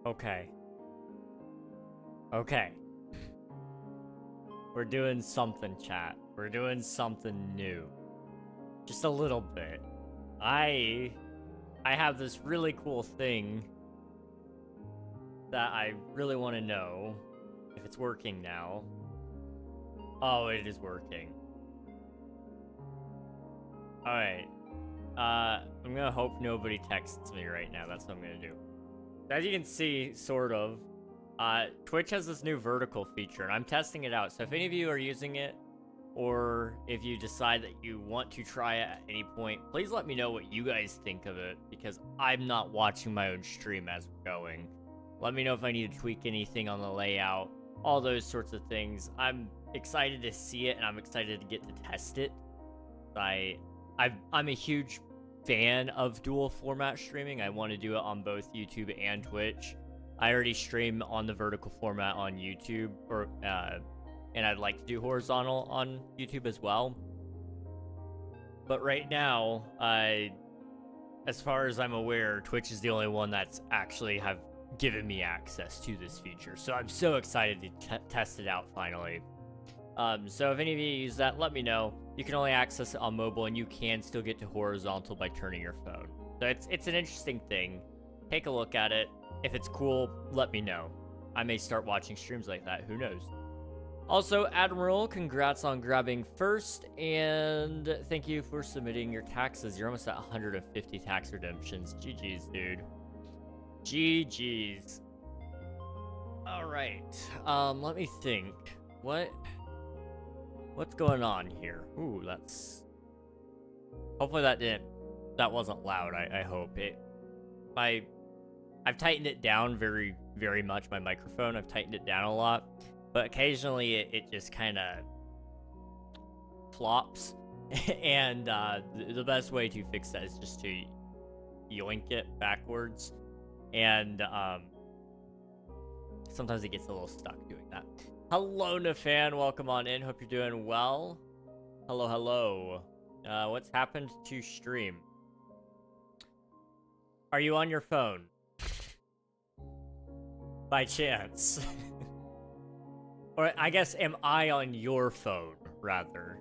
Okay. Okay. We're doing something, chat. We're doing something new. Just a little bit. I have this really cool thing that I really want to know if it's working now. Oh, it is working. Alright. I'm gonna hope nobody texts me right now. That's what I'm gonna do. As you can see, sort of, Twitch has this new vertical feature, and I'm testing it out. So if any of you are using it, or if you decide that you want to try it at any point, please let me know what you guys think of it, because I'm not watching my own stream as we're going. Let me know if I need to tweak anything on the layout, all those sorts of things. I'm excited to see it, and I'm excited to get to test it. I'm a huge fan of dual format streaming. I want to do it on both YouTube and Twitch. I already stream on the vertical format on YouTube, and I'd like to do horizontal on YouTube as well. But right now, as far as I'm aware, Twitch is the only one that's actually have given me access to this feature. So I'm so excited to test it out finally. So if any of you use that, let me know. You can only access it on mobile, and you can still get to horizontal by turning your phone. So it's an interesting thing. Take a look at it. If it's cool, let me know. I may start watching streams like that. Who knows? Also, Admiral, congrats on grabbing first, and thank you for submitting your taxes. You're almost at 150 tax redemptions. GG's, dude. GG's. All right. Let me think. What's going on here? Ooh, that's... Hopefully that wasn't loud, I hope. I've tightened it down very, very much, my microphone. I've tightened it down a lot. But occasionally it just kind of flops. And the best way to fix that is just to yoink it backwards. And sometimes it gets a little stuck doing that. Hello, Nafan. Welcome on in. Hope you're doing well. Hello, hello. What's happened to stream? Are you on your phone? By chance. Or I guess, am I on your phone, rather?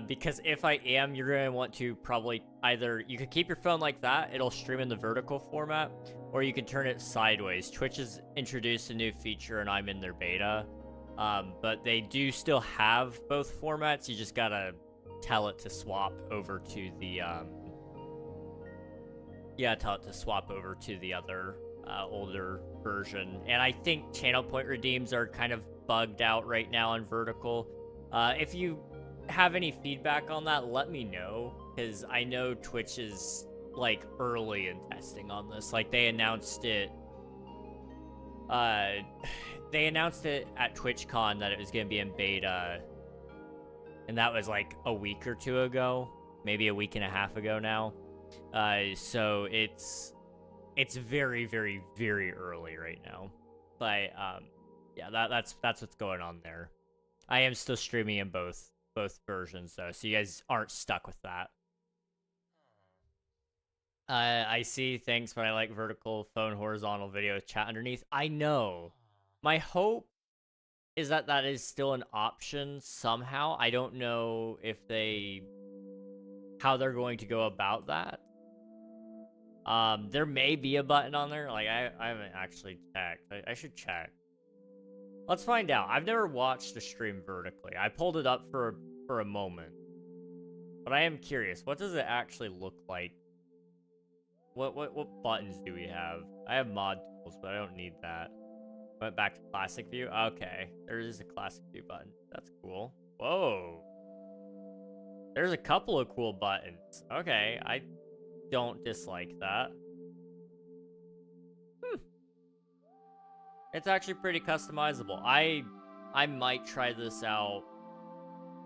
Because if I am, you're going to want to probably either... You could keep your phone like that. It'll stream in the vertical format. Or you can turn it sideways. Twitch has introduced a new feature, and I'm in their beta. But they do still have both formats. You just gotta tell it to swap over to the... Yeah, tell it to swap over to the other older version. And I think channel point redeems are kind of bugged out right now on vertical. If you have any feedback on that, let me know, because I know Twitch is like early in testing on this. Like they announced it at TwitchCon that it was going to be in beta, and that was like a week or two ago, maybe a week and a half ago now. So it's very, very, very early right now. But yeah, that's what's going on there. I am still streaming in both versions though, so you guys aren't stuck with that. I see, thanks, but I like vertical phone, horizontal video chat underneath. I know. My hope is that that is still an option somehow. I don't know if how they're going to go about that. There may be a button on there. Like, I haven't actually checked. I should check. Let's find out. I've never watched a stream vertically. I pulled it up for a moment. But I am curious. What does it actually look like? What buttons do we have? I have mod tools, but I don't need that. Went back to classic view. Okay, there is a classic view button. That's cool. Whoa. There's a couple of cool buttons. Okay, I don't dislike that. It's actually pretty customizable. I might try this out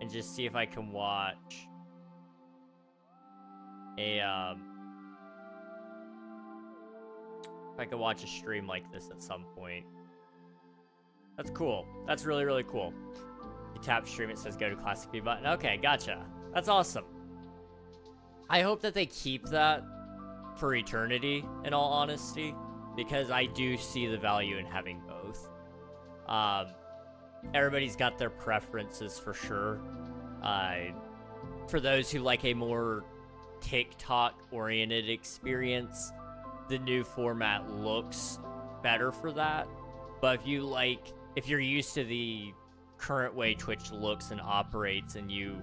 and just see if I can watch a if I could watch a stream like this at some point. That's cool. That's really, really cool. You tap stream, it says go to classic view button. Okay, gotcha. That's awesome. I hope that they keep that for eternity, in all honesty. because I do see the value in having both. Everybody's got their preferences for sure. For those who like a more TikTok-oriented experience, the new format looks better for that. But if you're used to the current way Twitch looks and operates, and you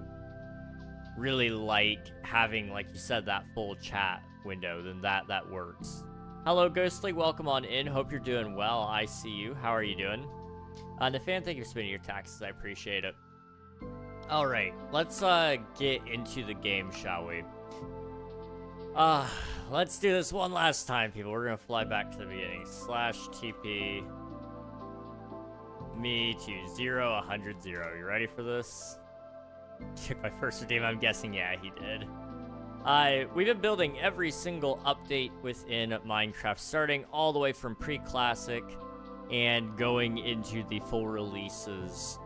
really like having, like you said, that full chat window, then that works. Hello, Ghostly. Welcome on in. Hope you're doing well. I see you. How are you doing? Nathan, thank you for spending your taxes. I appreciate it. All right, let's get into the game, shall we? Let's do this one last time, people. We're gonna fly back to the beginning. /TP me to 0, 100, 0. You ready for this? Took my first redeem. I'm guessing, yeah, he did. We've been building every single update within Minecraft, starting all the way from pre-classic and going into the full releases.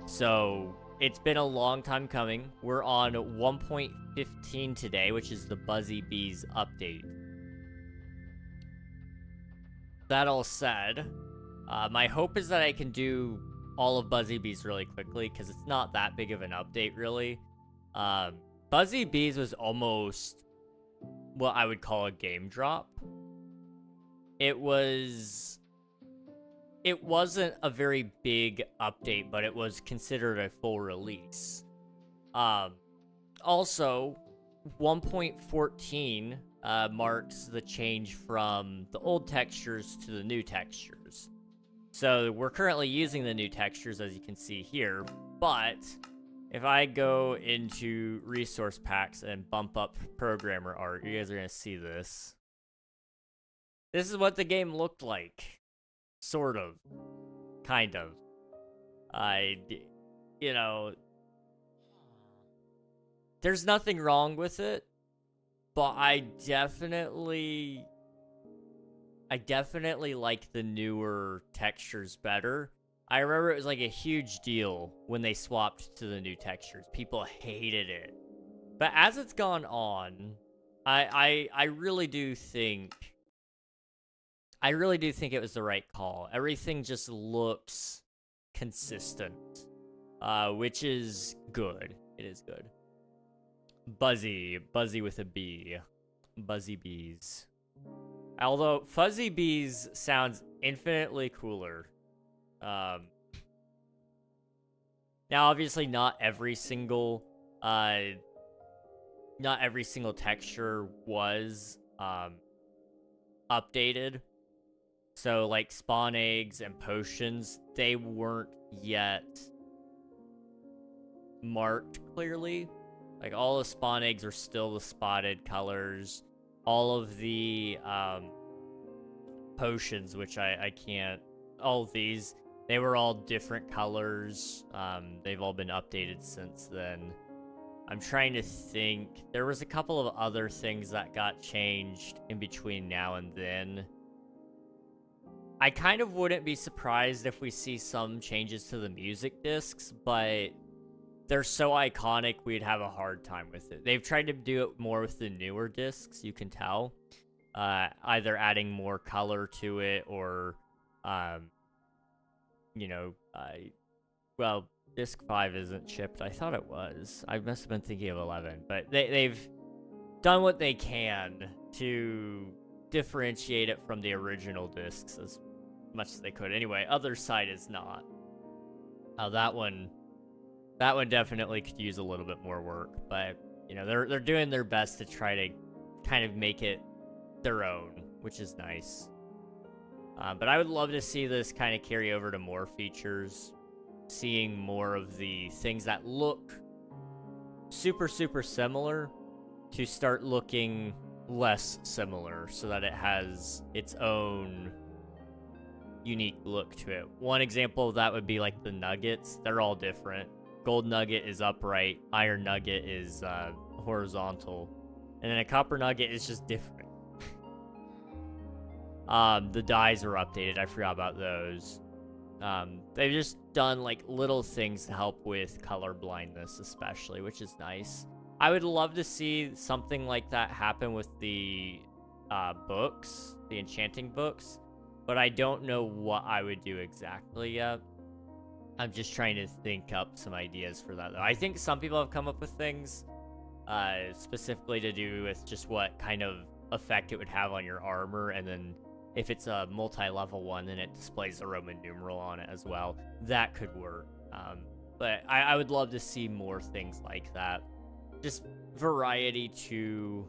So it's been a long time coming. We're on 1.15 today, which is the Buzzy Bees update. That all said, my hope is that I can do all of Buzzy Bees really quickly, because it's not that big of an update, really. Buzzy Bees was almost what I would call a game drop. It wasn't a very big update, but it was considered a full release. Also, 1.14 marks the change from the old textures to the new textures. So we're currently using the new textures, as you can see here, but if I go into resource packs and bump up programmer art, you guys are going to see this. This is what the game looked like. Sort of. Kind of. You know, there's nothing wrong with it, but I definitely like the newer textures better. I remember it was like a huge deal when they swapped to the new textures. People hated it. But as it's gone on, I really do think it was the right call. Everything just looks consistent, which is good. It is good. Buzzy with a B. Buzzy Bees. Although Fuzzy Bees sounds infinitely cooler. Now, obviously, not every single texture was updated. So, like, spawn eggs and potions, they weren't yet marked clearly. Like, all the spawn eggs are still the spotted colors. All of the potions, which I can't... All of these, they were all different colors. They've all been updated since then. I'm trying to think. There was a couple of other things that got changed in between now and then. I kind of wouldn't be surprised if we see some changes to the music discs, but they're so iconic we'd have a hard time with it. They've tried to do it more with the newer discs, you can tell. Either adding more color to it or, you know, well, disc 5 isn't shipped. I thought it was. I must have been thinking of 11, but they've done what they can to differentiate it from the original discs as much as they could. Anyway, other side is not. That one definitely could use a little bit more work, but you know, they're doing their best to try to kind of make it their own, which is nice. But I would love to see this kind of carry over to more features, seeing more of the things that look super similar to start looking less similar, so that it has its own unique look to it. One example of that would be like the nuggets. They're all different. Gold nugget is upright, iron nugget is horizontal, and then a copper nugget is just different. The dyes are updated. I forgot about those. They've just done like little things to help with color blindness, especially, which is nice. I would love to see something like that happen with the books, the enchanting books, but I don't know what I would do exactly yet. I'm just trying to think up some ideas for that, though. I think some people have come up with things specifically to do with just what kind of effect it would have on your armor, and then if it's a multi-level one, then it displays the Roman numeral on it as well. That could work. But I would love to see more things like that. Just variety to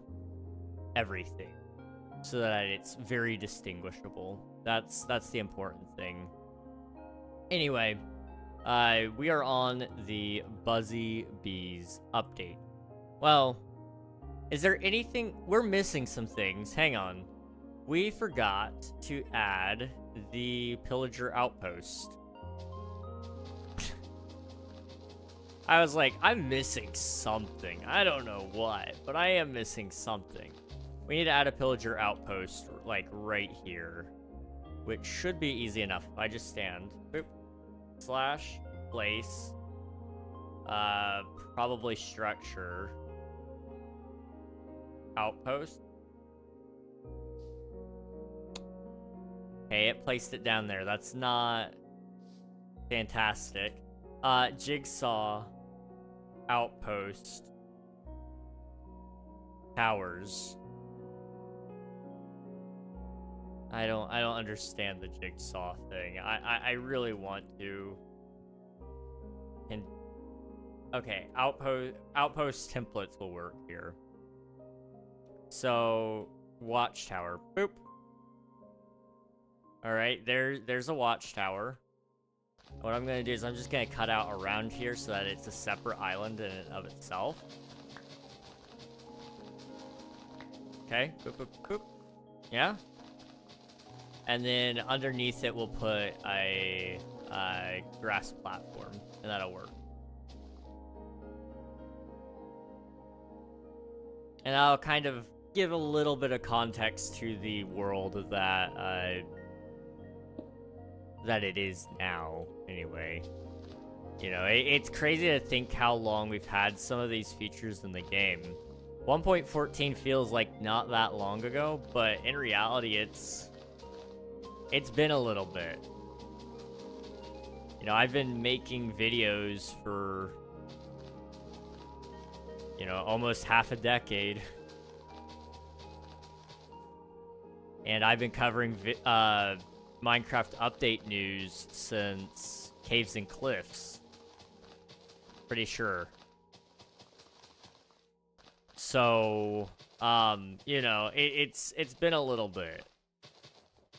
everything, so that it's very distinguishable. That's the important thing. Anyway, we are on the Buzzy Bees update. Well, is there anything... We're missing some things. Hang on. We forgot to add the Pillager Outpost. I was like, I'm missing something. I don't know what, but I am missing something. We need to add a Pillager Outpost, like, right here. Which should be easy enough. If I just stand. Boop. Slash. Place. Probably structure. Outpost. Okay, it placed it down there. That's not fantastic. Jigsaw. Outpost. Towers. I don't understand the jigsaw thing. I really want to. And okay, outpost templates will work here. So watchtower. Boop. All right, there's a watchtower. What I'm gonna do is I'm just gonna cut out around here so that it's a separate island in and of itself. Okay. Boop boop boop. Yeah. And then underneath it, we'll put a grass platform, and that'll work. And I'll kind of give a little bit of context to the world that it is now, anyway. You know, it's crazy to think how long we've had some of these features in the game. 1.14 feels like not that long ago, but in reality, it's been a little bit. You know, I've been making videos for, you know, almost half a decade. And I've been covering Minecraft update news since Caves and Cliffs. Pretty sure. So, you know, it's been a little bit.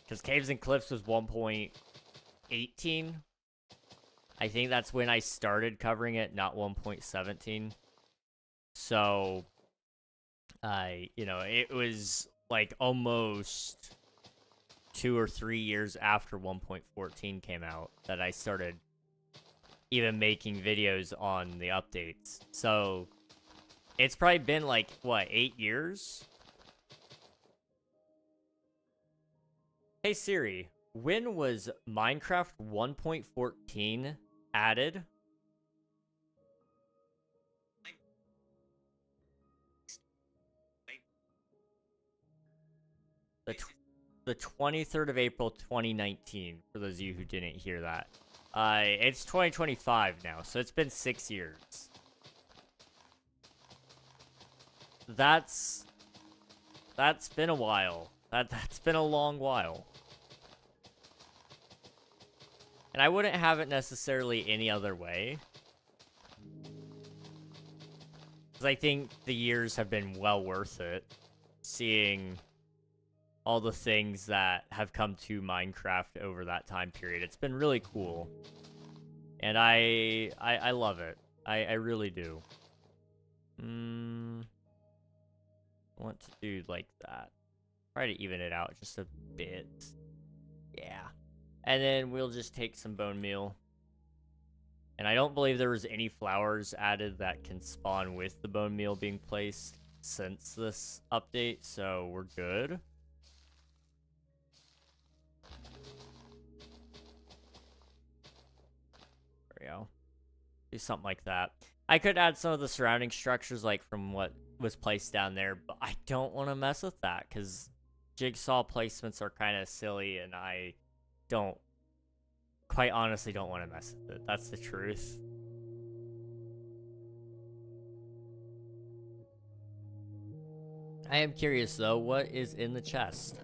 Because Caves and Cliffs was 1.18. I think that's when I started covering it, not 1.17. So, you know, it was like almost 2 or 3 years after 1.14 came out that I started even making videos on the updates. So, it's probably been like, what, 8 years? Hey Siri, when was Minecraft 1.14 added? The 23rd of April 2019, for those of you who didn't hear that. It's 2025 now, so it's been 6 years. That's been a while. That's been a long while. And I wouldn't have it necessarily any other way. Because I think the years have been well worth it. Seeing all the things that have come to Minecraft over that time period. It's been really cool. And I love it. I really do. I want to do like that. Try to even it out just a bit. Yeah. And then we'll just take some bone meal. And I don't believe there was any flowers added that can spawn with the bone meal being placed since this update, so we're good. There we go. Do something like that. I could add some of the surrounding structures, like from what was placed down there, but I don't want to mess with that, because jigsaw placements are kind of silly, and I don't, quite honestly, don't want to mess with it. That's the truth. I am curious, though, what is in the chest?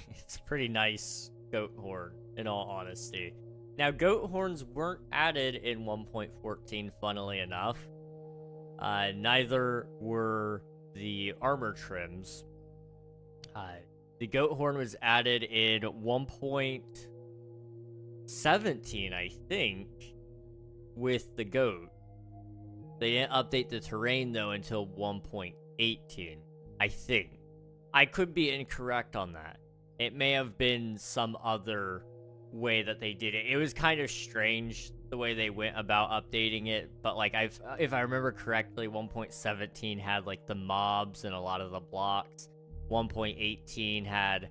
It's pretty nice goat horn, in all honesty. Now, goat horns weren't added in 1.14, funnily enough. Neither were the armor trims. The goat horn was added in 1.17, I think, with the goat. They didn't update the terrain, though, until 1.18, I think. I could be incorrect on that. It may have been some other way that they did it. It was kind of strange the way they went about updating it, but like if I remember correctly, 1.17 had like the mobs and a lot of the blocks. 1.18 had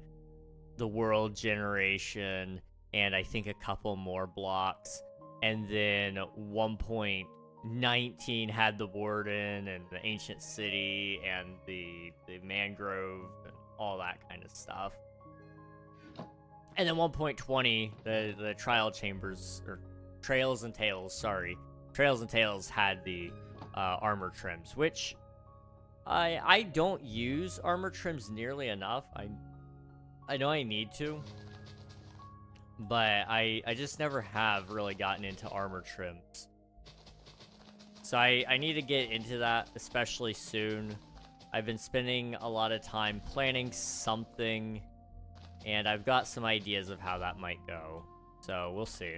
the world generation and I think a couple more blocks, and then 1.19 had the warden and the ancient city and the mangrove and all that kind of stuff. And then 1.20, the trial chambers, or Trails and Tails, sorry. Trails and Tails had the armor trims, which I don't use armor trims nearly enough. I know I need to, but I just never have really gotten into armor trims. So I need to get into that, especially soon. I've been spending a lot of time planning something, and I've got some ideas of how that might go. So we'll see.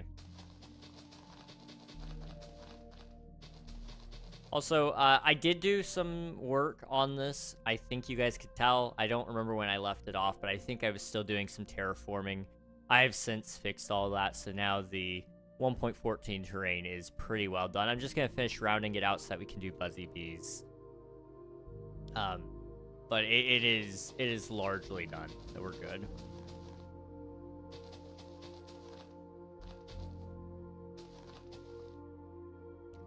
Also, I did do some work on this. I think you guys could tell. I don't remember when I left it off, but I think I was still doing some terraforming. I have since fixed all that, so now the 1.14 terrain is pretty well done. I'm just going to finish rounding it out so that we can do Buzzy Bees. But it is largely done, so we're good.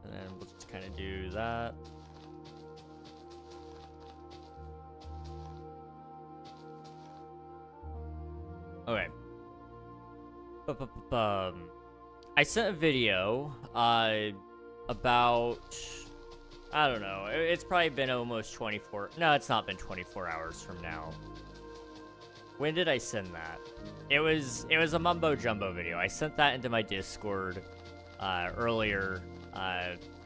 And then we'll just kind of do that. Okay. I sent a video about, I don't know, it's probably been almost 24, no, it's not been 24 hours from now. When did I send that? It was a mumbo jumbo video. I sent that into my Discord earlier,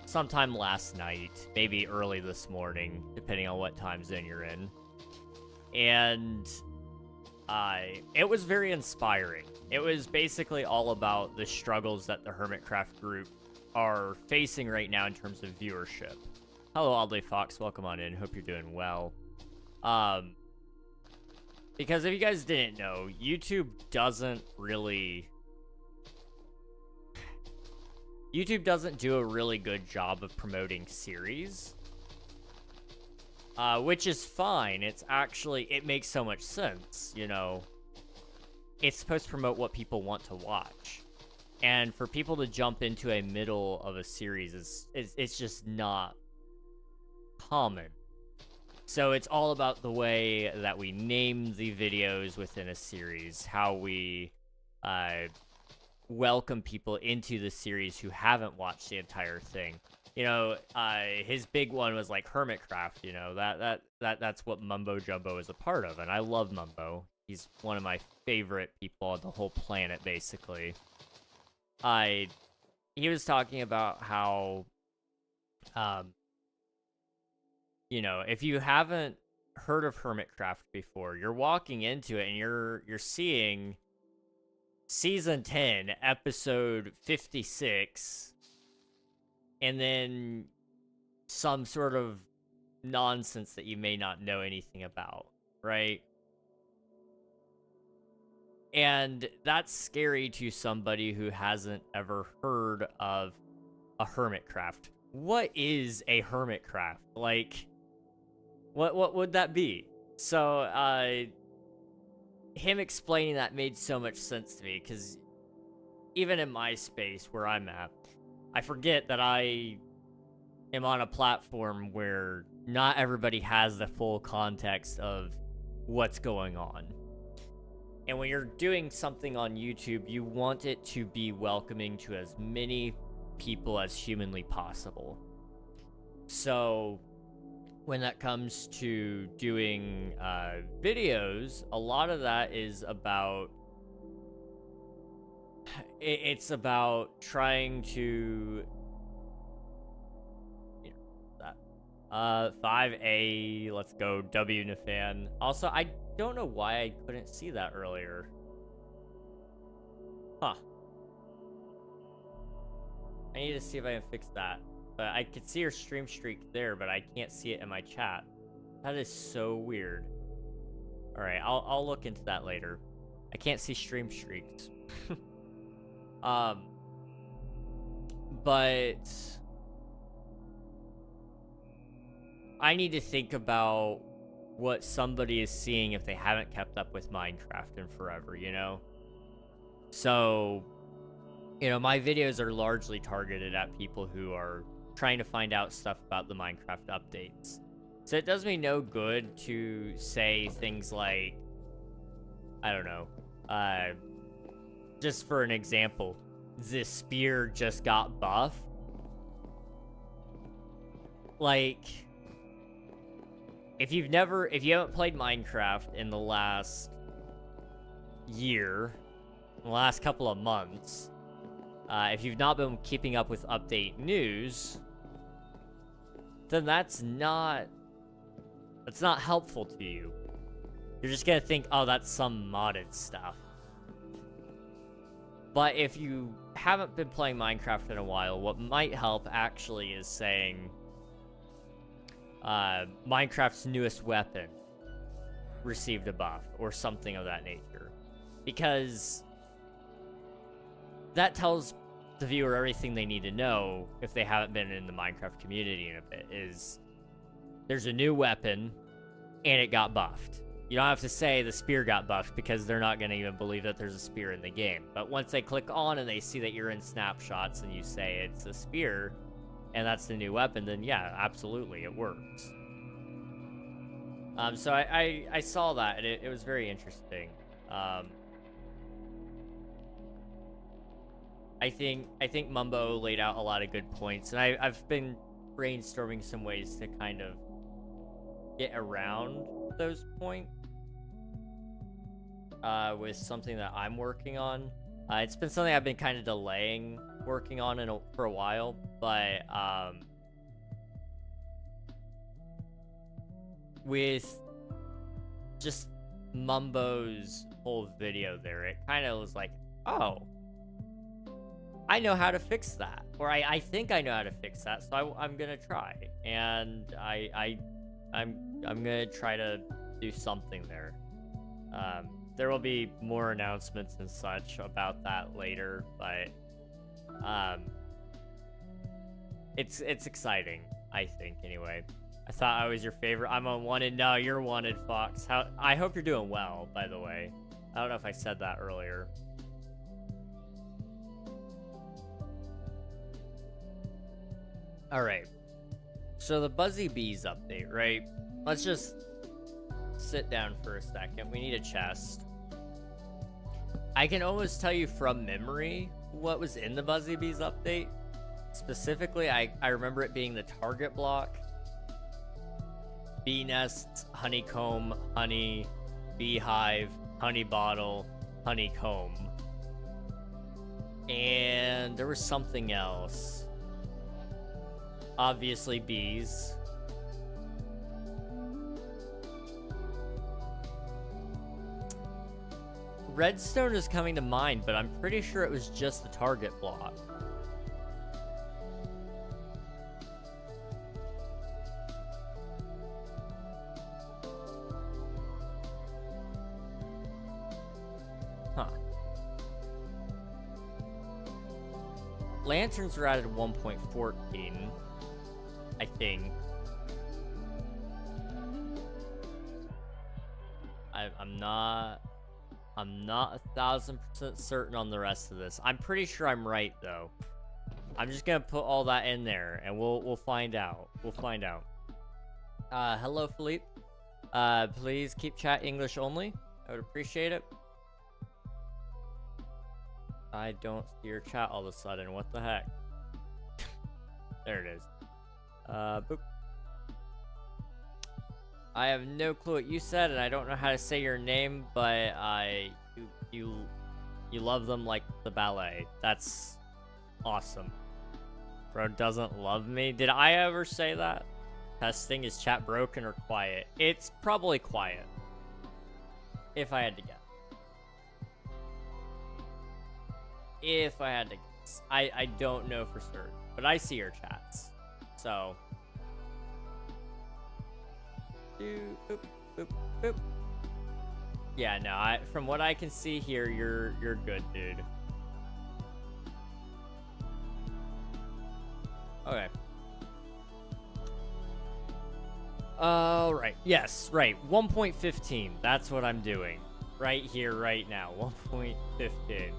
sometime last night, maybe early this morning, depending on what time zone you're in. And it was very inspiring. It was basically all about the struggles that the Hermitcraft group are facing right now in terms of viewership. Hello, Oddly Fox. Welcome on in. Hope you're doing well. Because if you guys didn't know, YouTube doesn't do a really good job of promoting series. Which is fine. It makes so much sense, you know. It's supposed to promote what people want to watch. And for people to jump into a middle of a series it's just not common. So it's all about the way that we name the videos within a series, how we welcome people into the series who haven't watched the entire thing. You know, his big one was like Hermitcraft, you know, that's what Mumbo Jumbo is a part of, and I love Mumbo. He's one of my favorite people on the whole planet, basically. He was talking about how, you know, if you haven't heard of Hermitcraft before, you're walking into it and you're seeing Season 10, Episode 56, and then some sort of nonsense that you may not know anything about, right? And that's scary to somebody who hasn't ever heard of a Hermitcraft. What is a Hermitcraft? Like, what would that be? So, him explaining that made so much sense to me, because even in my space where I'm at, I forget that I am on a platform where not everybody has the full context of what's going on. And when you're doing something on YouTube, you want it to be welcoming to as many people as humanly possible. So when that comes to doing videos, a lot of that is about it's about trying to 5A, let's go, W Nafan. Also, I don't know why I couldn't see that earlier. Huh. I need to see if I can fix that. But I could see her stream streak there, but I can't see it in my chat. That is so weird. Alright, I'll look into that later. I can't see stream streaks. But I need to think about what somebody is seeing if they haven't kept up with Minecraft in forever, you know? So, you know, my videos are largely targeted at people who are trying to find out stuff about the Minecraft updates. So it does me no good to say things like, I don't know, just for an example, this spear just got buffed. Like, if you haven't played Minecraft in the last year, the last couple of months, if you've not been keeping up with update news, then that's not helpful to you. You're just gonna think, oh, that's some modded stuff. But if you haven't been playing Minecraft in a while, what might help actually is saying, Minecraft's newest weapon received a buff, or something of that nature. Because that tells the viewer everything they need to know if they haven't been in the Minecraft community in a bit, is there's a new weapon, and it got buffed. You don't have to say the spear got buffed, because they're not going to even believe that there's a spear in the game. But once they click on and they see that you're in snapshots and you say it's a spear, and that's the new weapon, then yeah, absolutely, it works. So I saw that, and it was very interesting. I think Mumbo laid out a lot of good points, and I've been brainstorming some ways to kind of get around those points with something that I'm working on. It's been something I've been kind of delaying working on for a while, but with just Mumbo's whole video there, it kind of was like, oh, I know how to fix that, or I think I know how to fix that, so I'm gonna try, and I'm gonna try to do something there. There will be more announcements and such about that later, but it's exciting, I think, anyway. I thought I was your favorite. I'm unwanted. No, you're wanted, Fox. I hope you're doing well, by the way. I don't know if I said that earlier. Alright. So the Buzzy Bees update, right? Let's just sit down for a second. We need a chest. I can almost tell you from memory what was in the Buzzy Bees update. Specifically, I remember it being the target block, bee nests, honeycomb, honey, beehive, honey bottle, honeycomb. And there was something else. Obviously, bees. Redstone is coming to mind, but I'm pretty sure it was just the target block. Huh. Lanterns were added 1.14, I think. I'm not 1,000% certain on the rest of this. I'm pretty sure I'm right, though. I'm just gonna put all that in there, and we'll find out. We'll find out. Hello, Philippe. Please keep chat English only. I would appreciate it. I don't see your chat all of a sudden. What the heck? There it is. Boop. I have no clue what you said, and I don't know how to say your name, but you love them like the ballet. That's awesome. Bro doesn't love me. Did I ever say that? Testing, is chat broken or quiet? It's probably quiet. If I had to guess. If I had to guess. I don't know for certain, but I see your chats. So. Boop, boop, boop. Yeah, no, from what I can see here, you're good, dude. Okay. Right. Yes, right. 1.15. That's what I'm doing. Right here, right now. 1.15.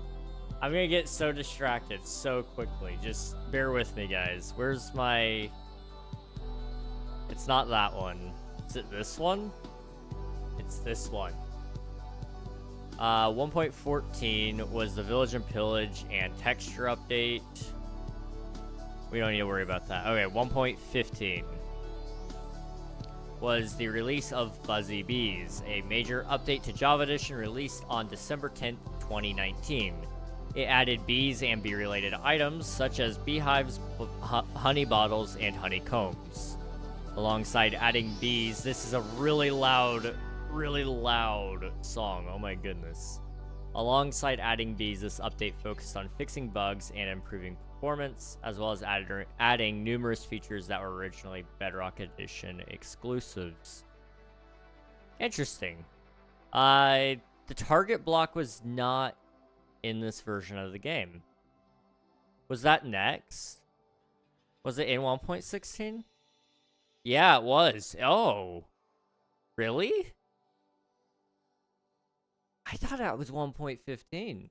I'm gonna get so distracted so quickly. Just bear with me, guys. Where's my... It's not that one. Is it this one? It's this one. 1.14 was the Village and Pillage and texture update. We don't need to worry about that. Okay, 1.15 was the release of Fuzzy Bees, a major update to Java Edition released on December 10th, 2019. It added bees and bee-related items such as beehives, honey bottles, and honeycombs. Alongside adding bees, this is a really loud song. Oh my goodness. Alongside adding bees, this update focused on fixing bugs and improving performance, as well as adding numerous features that were originally Bedrock Edition exclusives. Interesting. The target block was not in this version of the game. Was that next? Was it in 1.16? Yeah, it was. Oh. Really? I thought that was 1.15.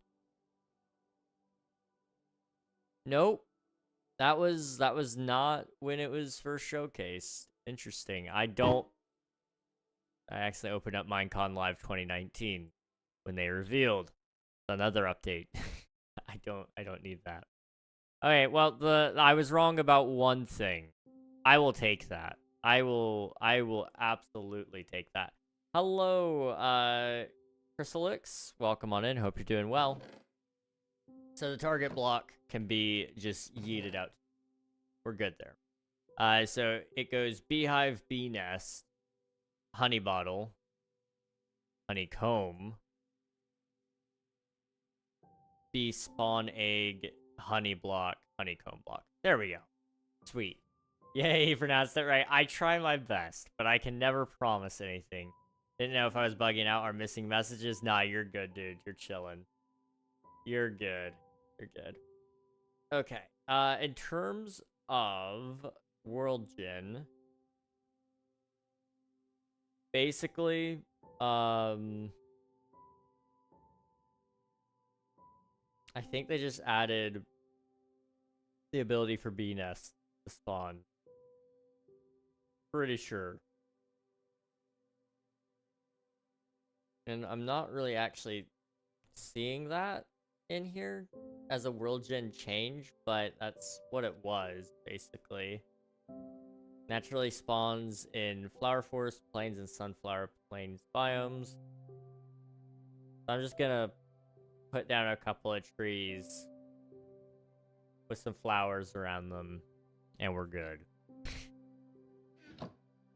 Nope. That was not when it was first showcased. Interesting. I actually opened up Minecon Live 2019 when they revealed another update. I don't need that. Okay, well, I was wrong about one thing. I will take that. I will absolutely take that. Hello, Chrysalix. Welcome on in. Hope you're doing well. So the target block can be just yeeted out. We're good there. So it goes beehive, bee nest, honey bottle, honeycomb, bee spawn egg, honey block, honeycomb block. There we go. Sweet. Yay, you pronounced it right. I try my best, but I can never promise anything. Didn't know if I was bugging out or missing messages. Nah, you're good, dude. You're chilling. You're good. You're good. Okay. In terms of World Gen, basically, I think they just added the ability for bee nests to spawn. Pretty sure. And I'm not really actually seeing that in here as a world gen change, but that's what it was, basically. Naturally spawns in flower forest, plains, and sunflower plains biomes. So I'm just gonna put down a couple of trees with some flowers around them, and we're good.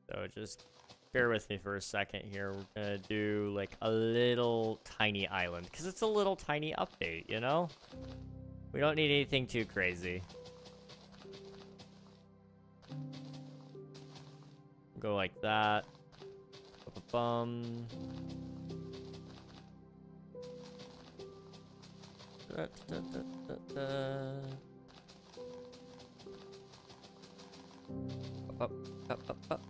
So just bear with me for a second here. We're gonna do like a little tiny island, because it's a little tiny update, you know? We don't need anything too crazy. Go like that. Bum. Da, da, da, da, da. Up, up, up, up.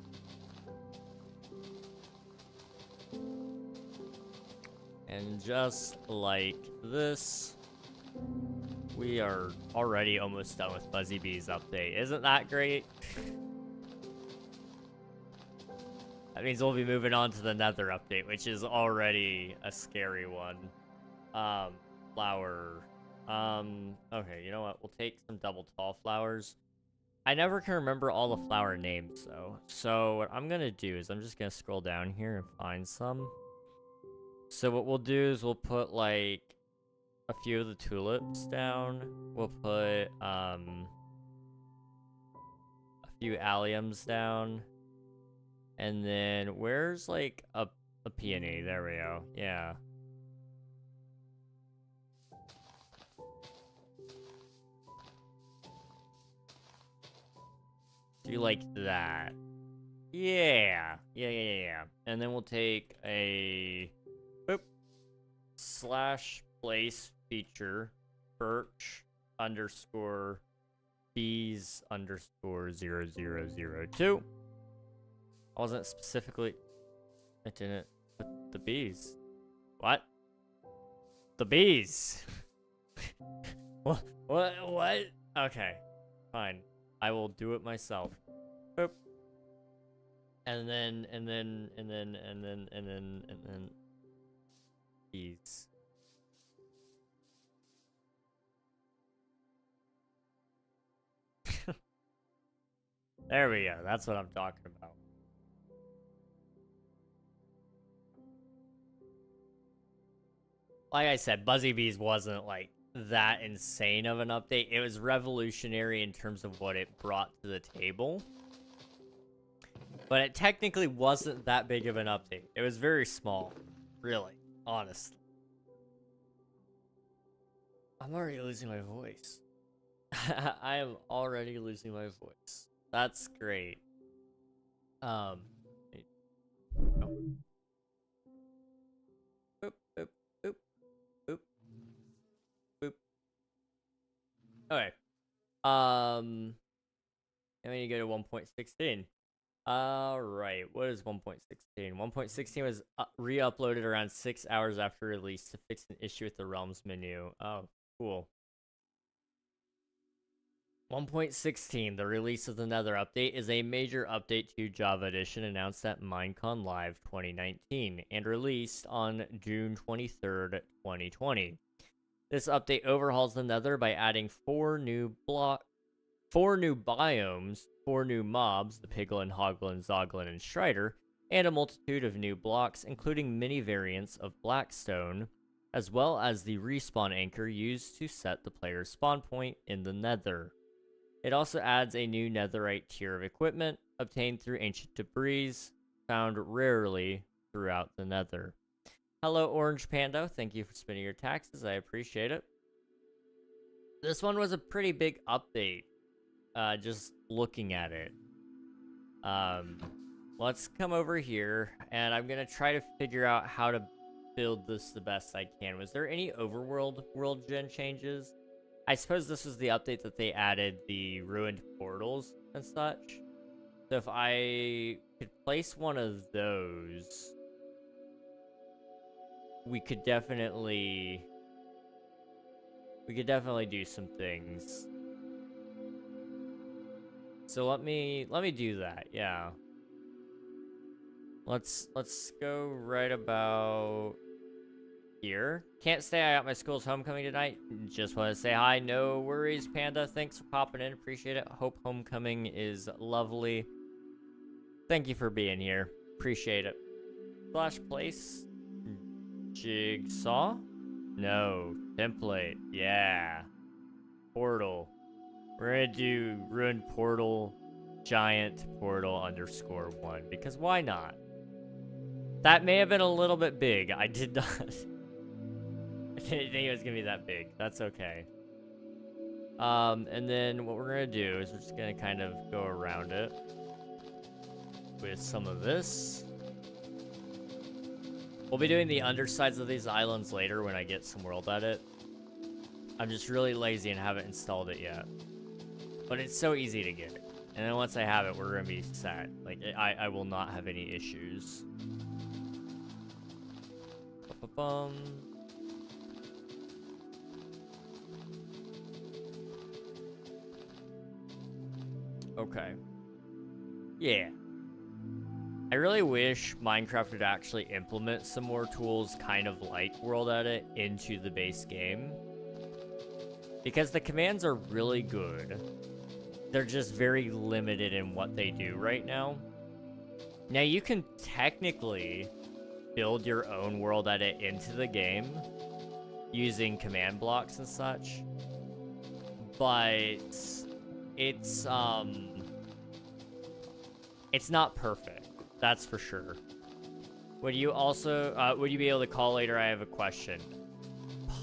And just like this, we are already almost done with Fuzzy Bees update. Isn't that great? That means we'll be moving on to the Nether update, which is already a scary one. Flower. Okay, you know what? We'll take some double tall flowers. I never can remember all the flower names, though. So what I'm gonna do is I'm just gonna scroll down here and find some. So what we'll do is we'll put, like, a few of the tulips down. We'll put, a few alliums down. And then, where's, like, a peony? There we go. Yeah. Do you like that? Yeah. Yeah. And then we'll take a... Boop. /place feature birch _ bees _ 0002. I wasn't specifically... I didn't put the bees. What? The bees! What? Okay. Fine. I will do it myself. Boop. And then... Bees. There we go. That's what I'm talking about. Like I said, Buzzy Bees wasn't, like, that insane of an update. It was revolutionary in terms of what it brought to the table. But it technically wasn't that big of an update. It was very small. Really. Honestly. I'm already losing my voice. I am already losing my voice. That's great. Oh. Boop, boop, boop, boop, boop. Okay. And then you go to 1.16. Alright, what is 1.16? 1.16 was re-uploaded around 6 hours after release to fix an issue with the Realms menu. Oh, cool. 1.16, the release of the Nether update, is a major update to Java Edition announced at Minecon Live 2019 and released on June 23rd, 2020. This update overhauls the Nether by adding 4 new biomes, 4 new mobs, the Piglin, Hoglin, Zoglin, and Strider, and a multitude of new blocks, including many variants of Blackstone, as well as the respawn anchor used to set the player's spawn point in the Nether. It also adds a new netherite tier of equipment, obtained through ancient debris, found rarely throughout the Nether. Hello, Orange Panda. Thank you for spending your taxes. I appreciate it. This one was a pretty big update. Just looking at it. Let's come over here, and I'm gonna try to figure out how to build this the best I can. Was there any overworld world gen changes? I suppose this was the update that they added the ruined portals and such. So if I could place one of those, we could definitely do some things. So let me do that. Yeah. Let's go right about here. Can't stay. I got my school's homecoming tonight. Just want to say hi. No worries, Panda. Thanks for popping in. Appreciate it. Hope homecoming is lovely. Thank you for being here. Appreciate it. /place. Jigsaw? No. Template. Yeah. Portal. We're gonna do ruined portal, giant portal _1, because why not? That may have been a little bit big. I did not. I didn't think it was gonna be that big. That's okay. And then what we're gonna do is we're just gonna kind of go around it with some of this. We'll be doing the undersides of these islands later when I get some world edit. I'm just really lazy and haven't installed it yet. But it's so easy to get. And then once I have it, we're gonna be set. Like, I will not have any issues. Ba-ba-bum. Okay. Yeah. I really wish Minecraft would actually implement some more tools kind of like World Edit into the base game. Because the commands are really good. They're just very limited in what they do right now. Now, you can technically build your own World Edit into the game using command blocks and such. But it's not perfect. That's for sure. Would you also, would you be able to call later? I have a question.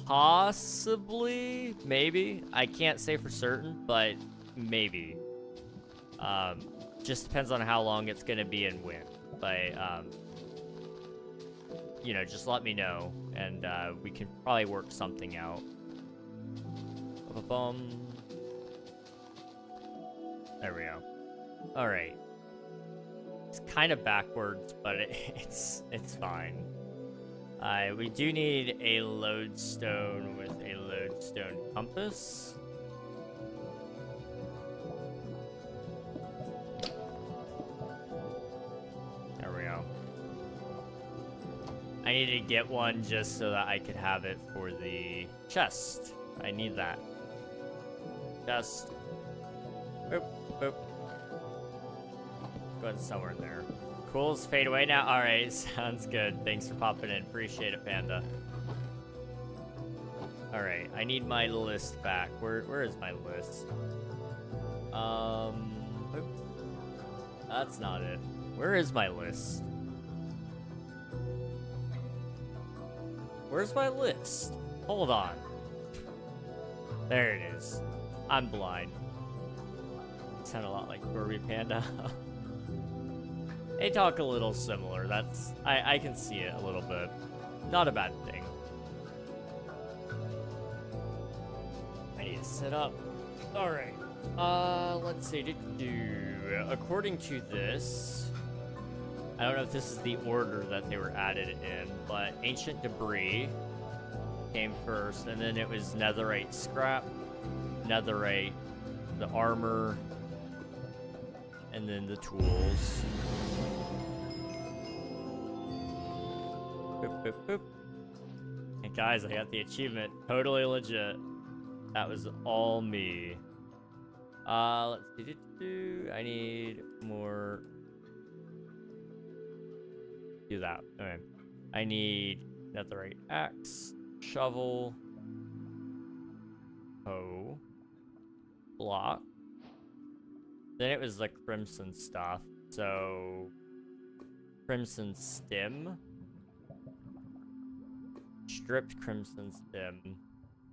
Possibly, maybe. I can't say for certain, but maybe. Just depends on how long it's gonna be and when. But, you know, just let me know, and we can probably work something out. There we go. All right. It's kind of backwards, but it's fine. We do need a lodestone with a lodestone compass. There we go. I need to get one just so that I could have it for the chest. I need that. Chest. Boop, boop. Go somewhere in there. Cool's fade away now. All right, sounds good. Thanks for popping in. Appreciate it, Panda. All right, I need my list back. Where is my list? Oops. That's not it. Where is my list? Where's my list? Hold on. There it is. I'm blind. Sound a lot like Corby Panda. They talk a little similar. That's I can see it a little bit. Not a bad thing. I need to set up. All right. Let's see. According to this, I don't know if this is the order that they were added in, but ancient debris came first, and then it was netherite scrap, netherite, the armor, and then the tools. Boop, boop, boop. And guys, I got the achievement. Totally legit. That was all me. Let's see. I need more. Do that. Okay. I need netherite axe, shovel, hoe, block. Then it was the crimson stuff. So, crimson stem, stripped crimson stem,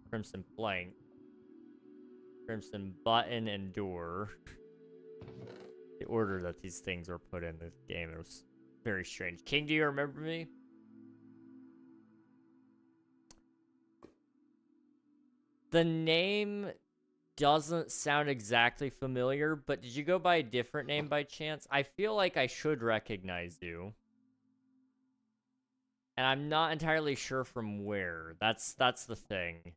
crimson plank, crimson button, and door. The order that these things were put in this game, it was very strange. King, do you remember me? The name doesn't sound exactly familiar, but did you go by a different name by chance? I feel like I should recognize you. And I'm not entirely sure from where. That's the thing.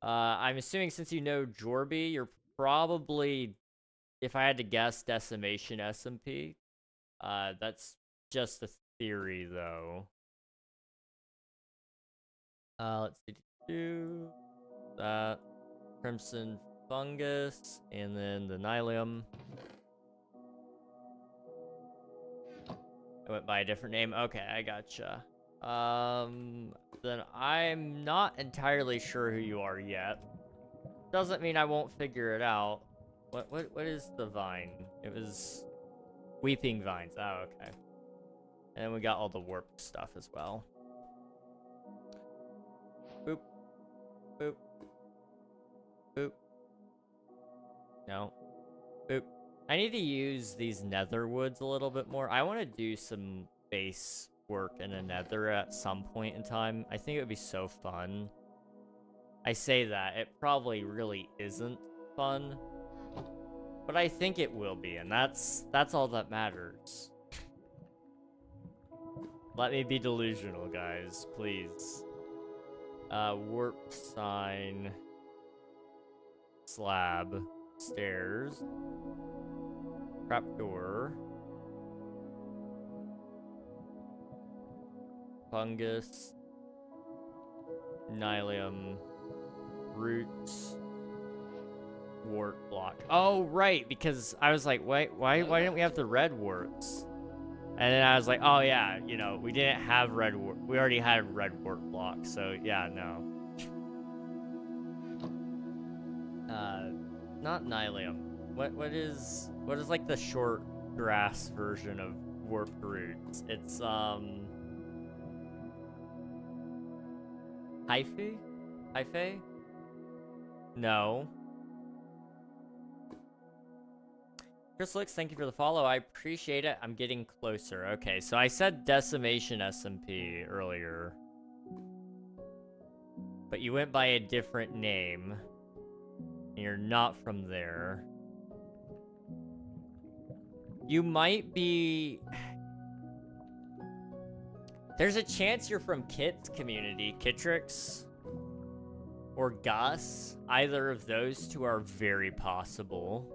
I'm assuming since you know Jorby, you're probably, if I had to guess, Decimation SMP. That's just a theory, though. Let's do that. Crimson fungus, and then the Nylium. I went by a different name. Okay, I gotcha. Then I'm not entirely sure who you are yet. Doesn't mean I won't figure it out. What is the vine? It was Weeping Vines. Oh, okay. And then we got all the warp stuff as well. Boop. Boop. Boop. No. Boop. I need to use these nether woods a little bit more. I want to do some base work in a nether at some point in time. I think it would be so fun. I say that. It probably really isn't fun. But I think it will be, and that's all that matters. Let me be delusional, guys, please. Warp sign. Slab. Stairs. Trapdoor. fungus, nylium, roots, wart block. Oh, right, because I was like, why didn't we have the red warts? And then I was like, oh yeah, you know, we didn't have red wart. We already had red wart block, so yeah, no. Not nylium. What is like the short grass version of warped roots? It's hyphae? Hyphae? No. Chris Looks, thank you for the follow. I appreciate it. I'm getting closer. Okay, so I said Decimation SMP earlier. But you went by a different name. And you're not from there. You might be... There's a chance you're from Kit's community. Kitrix. Or Gus. Either of those two are very possible.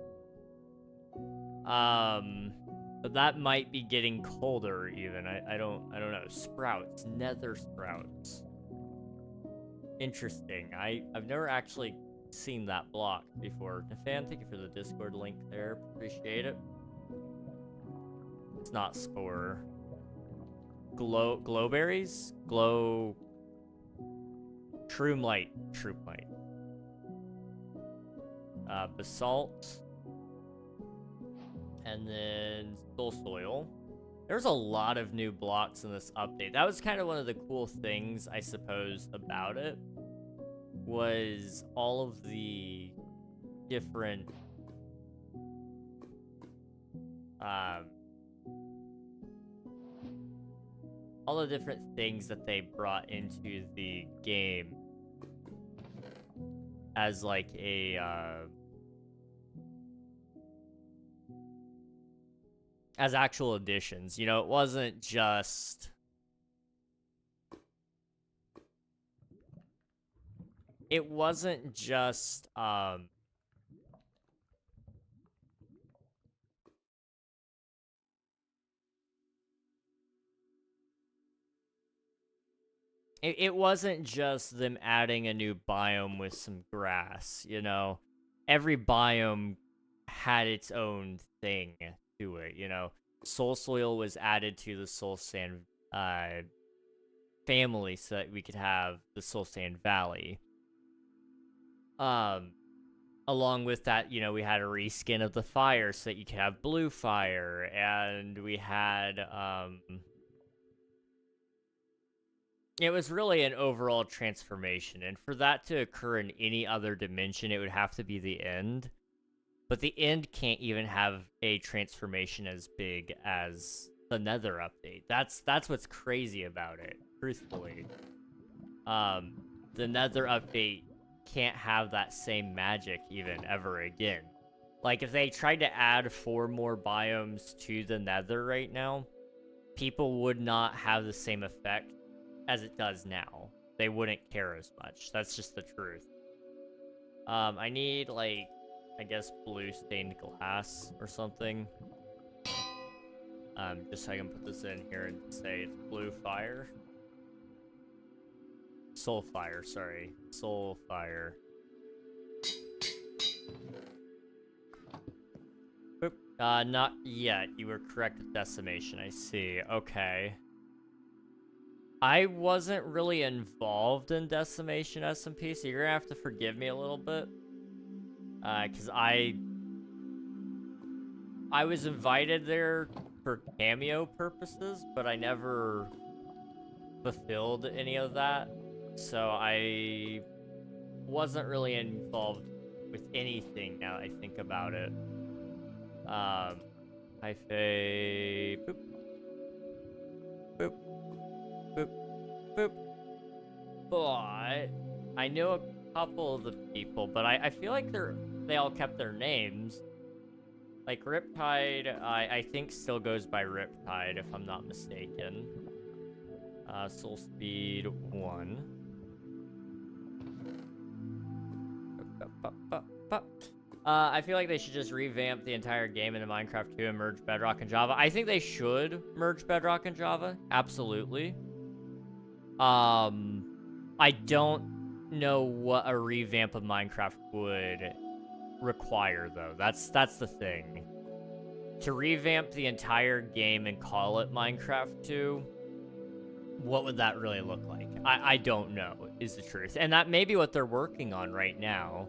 But that might be getting colder even. I don't know. Sprouts. Nether sprouts. Interesting. I've never actually seen that block before. Nafan, thank you for the Discord link there. Appreciate it. It's not spore. Glowberries? Shroomlight. Basalt. And then soul soil. There's a lot of new blocks in this update. That was kind of one of the cool things, I suppose, about it. Was all of the different all the different things that they brought into the game as like a as actual additions. You know, it wasn't just it wasn't just them adding a new biome with some grass, you know. Every biome had its own thing to it, you know. Soul soil was added to the soul sand family so that we could have the soul sand valley. Along with that, you know, we had a reskin of the fire so that you could have blue fire, and we had it was really an overall transformation, and for that to occur in any other dimension, it would have to be the end. But the end can't even have a transformation as big as the Nether update. That's what's crazy about it, truthfully. The Nether update can't have that same magic even ever again. Like, if they tried to add 4 more biomes to the Nether right now, people would not have the same effect as it does now. They wouldn't care as much. That's just the truth. I need, like, I guess blue stained glass or something. Just so I can put this in here and say it's blue fire. Soul fire, sorry. Soul fire. Boop. Not yet. You were correct with decimation. I see. Okay. I wasn't really involved in Decimation SMP, so you're gonna have to forgive me a little bit. Because I was invited there for cameo purposes, but I never fulfilled any of that. So I wasn't really involved with anything now that I think about it. Hyphae... Boop. Boop. Boop. Boop. But I know a couple of the people, but I feel like they all kept their names. Like Riptide, I think still goes by Riptide if I'm not mistaken. Soul Speed 1. I feel like they should just revamp the entire game into Minecraft 2 and merge Bedrock and Java. I think they should merge Bedrock and Java. Absolutely. I don't know what a revamp of Minecraft would require, though. That's the thing. To revamp the entire game and call it Minecraft 2, what would that really look like? I don't know, is the truth. And that may be what they're working on right now.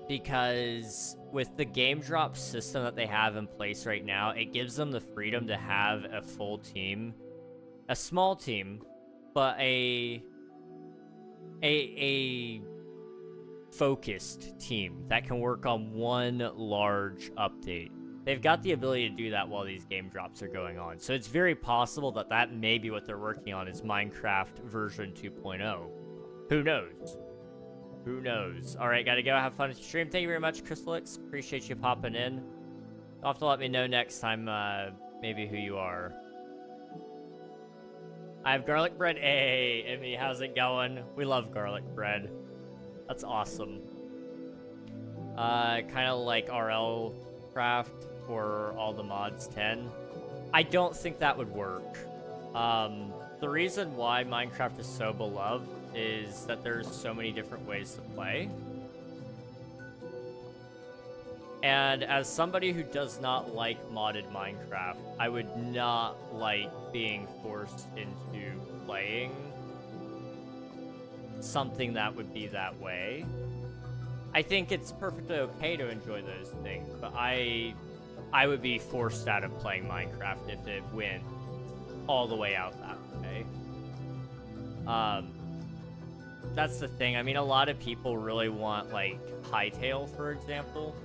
Because with the game drop system that they have in place right now, it gives them the freedom to have a full team, a small team, but a focused team that can work on one large update. They've got the ability to do that while these game drops are going on. So it's very possible that that may be what they're working on is Minecraft version 2.0. Who knows? Who knows? All right, gotta go. Have fun at the stream. Thank you very much, Crystalix. Appreciate you popping in. You'll have to let me know next time, maybe who you are. I have garlic bread. Hey, Emmy, how's it going? We love garlic bread. That's awesome. Kind of like RL Craft for all the mods 10. I don't think that would work. The reason why Minecraft is so beloved is that there's so many different ways to play. And as somebody who does not like modded Minecraft, I would not like being forced into playing something that would be that way. I think it's perfectly okay to enjoy those things, but I would be forced out of playing Minecraft if it went all the way out that way. That's the thing. I mean, a lot of people really want, like, Hightail, for example.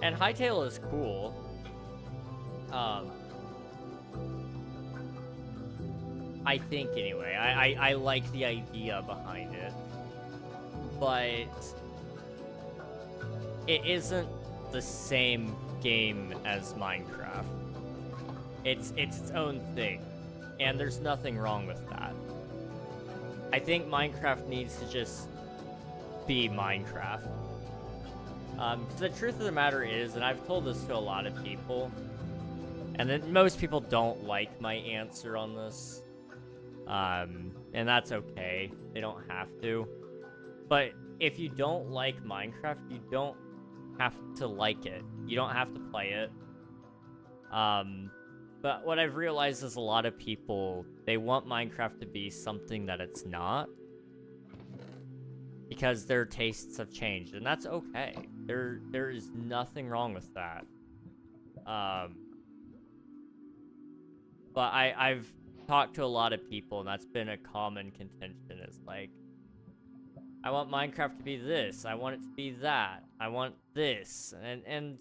And Hightail is cool. I think, anyway. I like the idea behind it. But it isn't the same game as Minecraft. It's its own thing. And there's nothing wrong with that. I think Minecraft needs to just be Minecraft. The truth of the matter is, and I've told this to a lot of people, and then most people don't like my answer on this, and that's okay. They don't have to. But if you don't like Minecraft, you don't have to like it. You don't have to play it. But what I've realized is a lot of people, they want Minecraft to be something that it's not. Because their tastes have changed, and that's okay. There is nothing wrong with that. But I've talked to a lot of people, and that's been a common contention, is like, I want Minecraft to be this, I want it to be that, I want this, and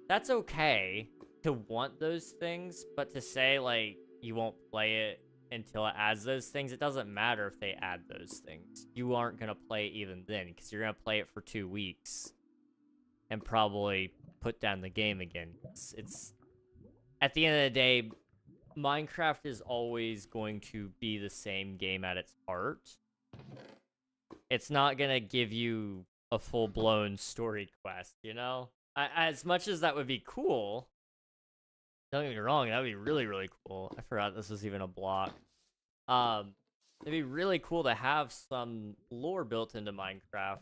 that's okay to want those things, but to say, like, you won't play it until it adds those things, it doesn't matter if they add those things. You aren't gonna play it even then, because you're gonna play it for 2 weeks and probably put down the game again. It's at the end of the day, Minecraft is always going to be the same game at its heart. It's not gonna give you a full-blown story quest, you know? As much as that would be cool, don't get me wrong, that would be really, really cool. I forgot this was even a block. It'd be really cool to have some lore built into Minecraft.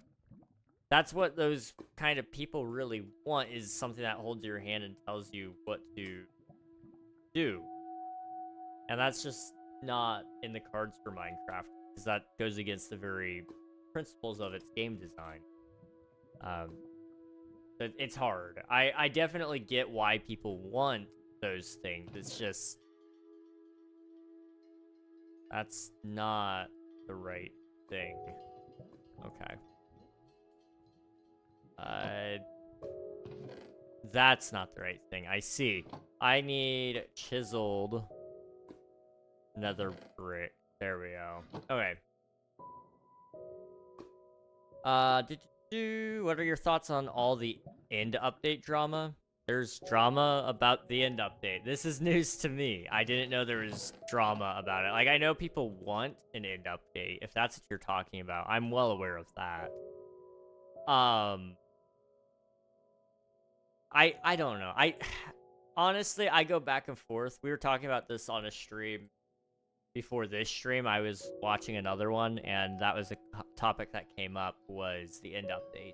That's what those kind of people really want, is something that holds your hand and tells you what to do. And that's just not in the cards for Minecraft, because that goes against the very principles of its game design. It's hard. I definitely get why people want those things. It's just, that's not the right thing. Okay. That's not the right thing. I see. I need chiseled nether brick. There we go. Okay. What are your thoughts on all the end update drama? There's drama about the end update. This is news to me. I didn't know there was drama about it. Like, I know people want an end update, if that's what you're talking about. I'm well aware of that. I don't know. honestly, I go back and forth. We were talking about this on a stream before this stream. I was watching another one, and that was a topic that came up, was the end update.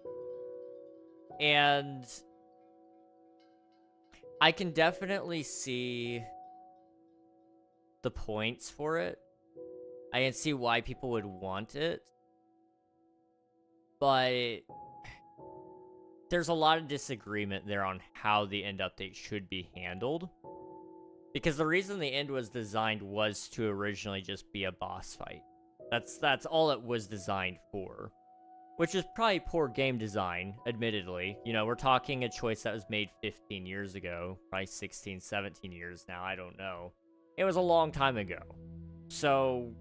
And I can definitely see the points for it. I can see why people would want it. But there's a lot of disagreement there on how the end update should be handled. Because the reason the end was designed was to originally just be a boss fight. That's all it was designed for. Which is probably poor game design, admittedly. You know, we're talking a choice that was made 15 years ago. Probably 16, 17 years now, I don't know. It was a long time ago. So,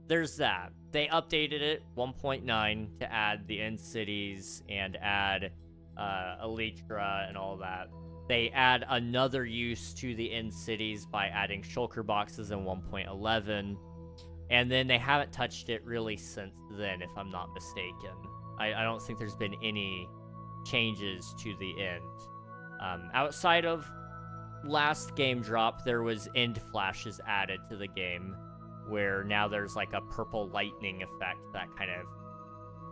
there's that. They updated it 1.9 to add the end cities and add Elytra and all that. They add another use to the end cities by adding shulker boxes in 1.11. And then they haven't touched it really since then, if I'm not mistaken. I don't think there's been any changes to the end. Outside of last game drop, there was end flashes added to the game, where now there's like a purple lightning effect that kind of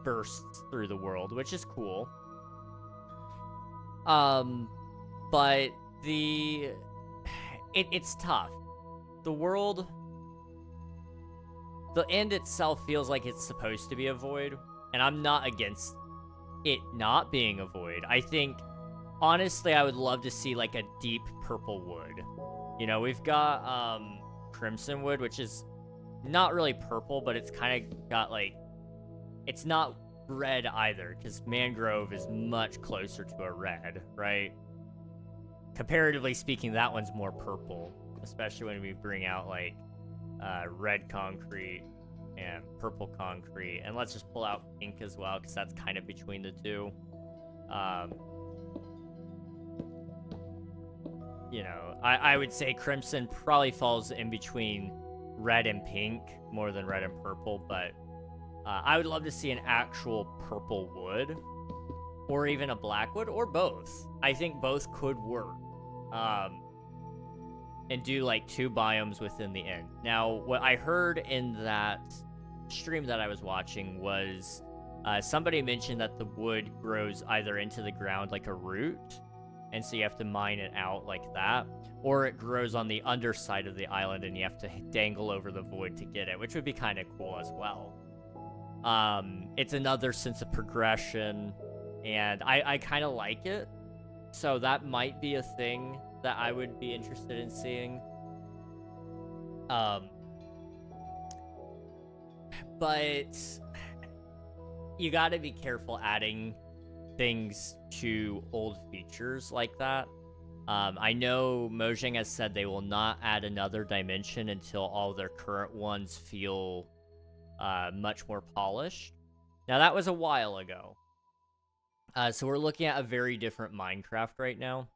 bursts through the world, which is cool. But it's tough. The world, the end itself feels like it's supposed to be a void, and I'm not against it not being a void. I think, honestly, I would love to see like a deep purple wood. You know, we've got crimson wood, which is not really purple, but it's kind of got like, it's not red either, because mangrove is much closer to a red, right? Comparatively speaking, that one's more purple, especially when we bring out like red concrete and purple concrete. And let's just pull out pink as well, because that's kind of between the two. You know, I would say crimson probably falls in between red and pink more than red and purple, but I would love to see an actual purple wood, or even a black wood, or both. I think both could work. And do like 2 biomes within the end. Now, what I heard in that stream that I was watching was somebody mentioned that the wood grows either into the ground like a root, and so you have to mine it out like that, or it grows on the underside of the island and you have to dangle over the void to get it, which would be kind of cool as well. It's another sense of progression, and I kind of like it. So that might be a thing that I would be interested in seeing. But you gotta be careful adding things to old features like that. I know Mojang has said they will not add another dimension until all their current ones feel much more polished. Now, that was a while ago. So we're looking at a very different Minecraft right now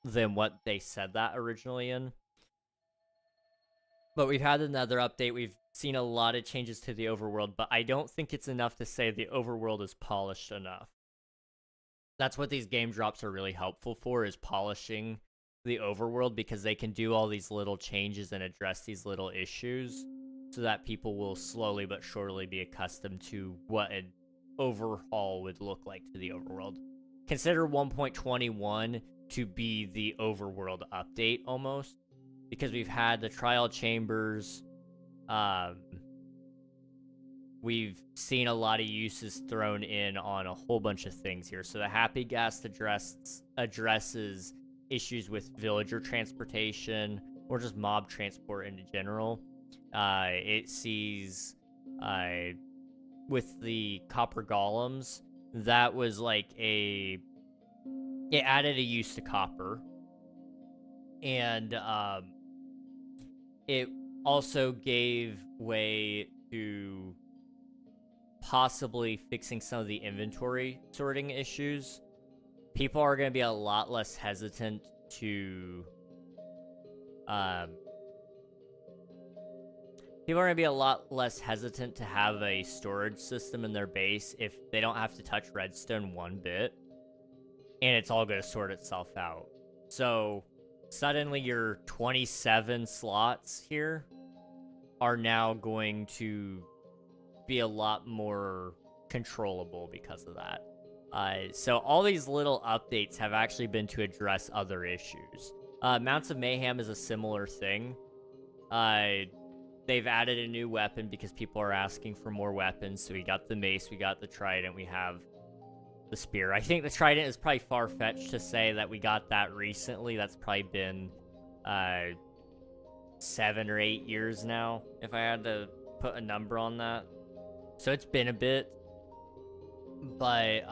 than what they said that originally in. But we've had another update. We've seen a lot of changes to the overworld, but I don't think it's enough to say the overworld is polished enough. That's what these game drops are really helpful for, is polishing the overworld, because they can do all these little changes and address these little issues so that people will slowly but surely be accustomed to what an overhaul would look like to the overworld. Consider 1.21 to be the overworld update almost, because we've had the trial chambers. We've seen a lot of uses thrown in on a whole bunch of things here. So the Happy Gas addresses issues with villager transportation or just mob transport in general. It sees with the copper golems, that was like it added a use to copper, and it also gave way to possibly fixing some of the inventory sorting issues. People are going to be a lot less hesitant to have a storage system in their base if they don't have to touch redstone one bit, and it's all going to sort itself out. So suddenly your 27 slots here are now going to be a lot more controllable because of that. So all these little updates have actually been to address other issues. Mounts of Mayhem is a similar thing. They've added a new weapon because people are asking for more weapons. So we got the mace, we got the trident, we have the spear. I think the trident is probably far-fetched to say that we got that recently. That's probably been 7 or 8 years now, if I had to put a number on that. So it's been a bit. But,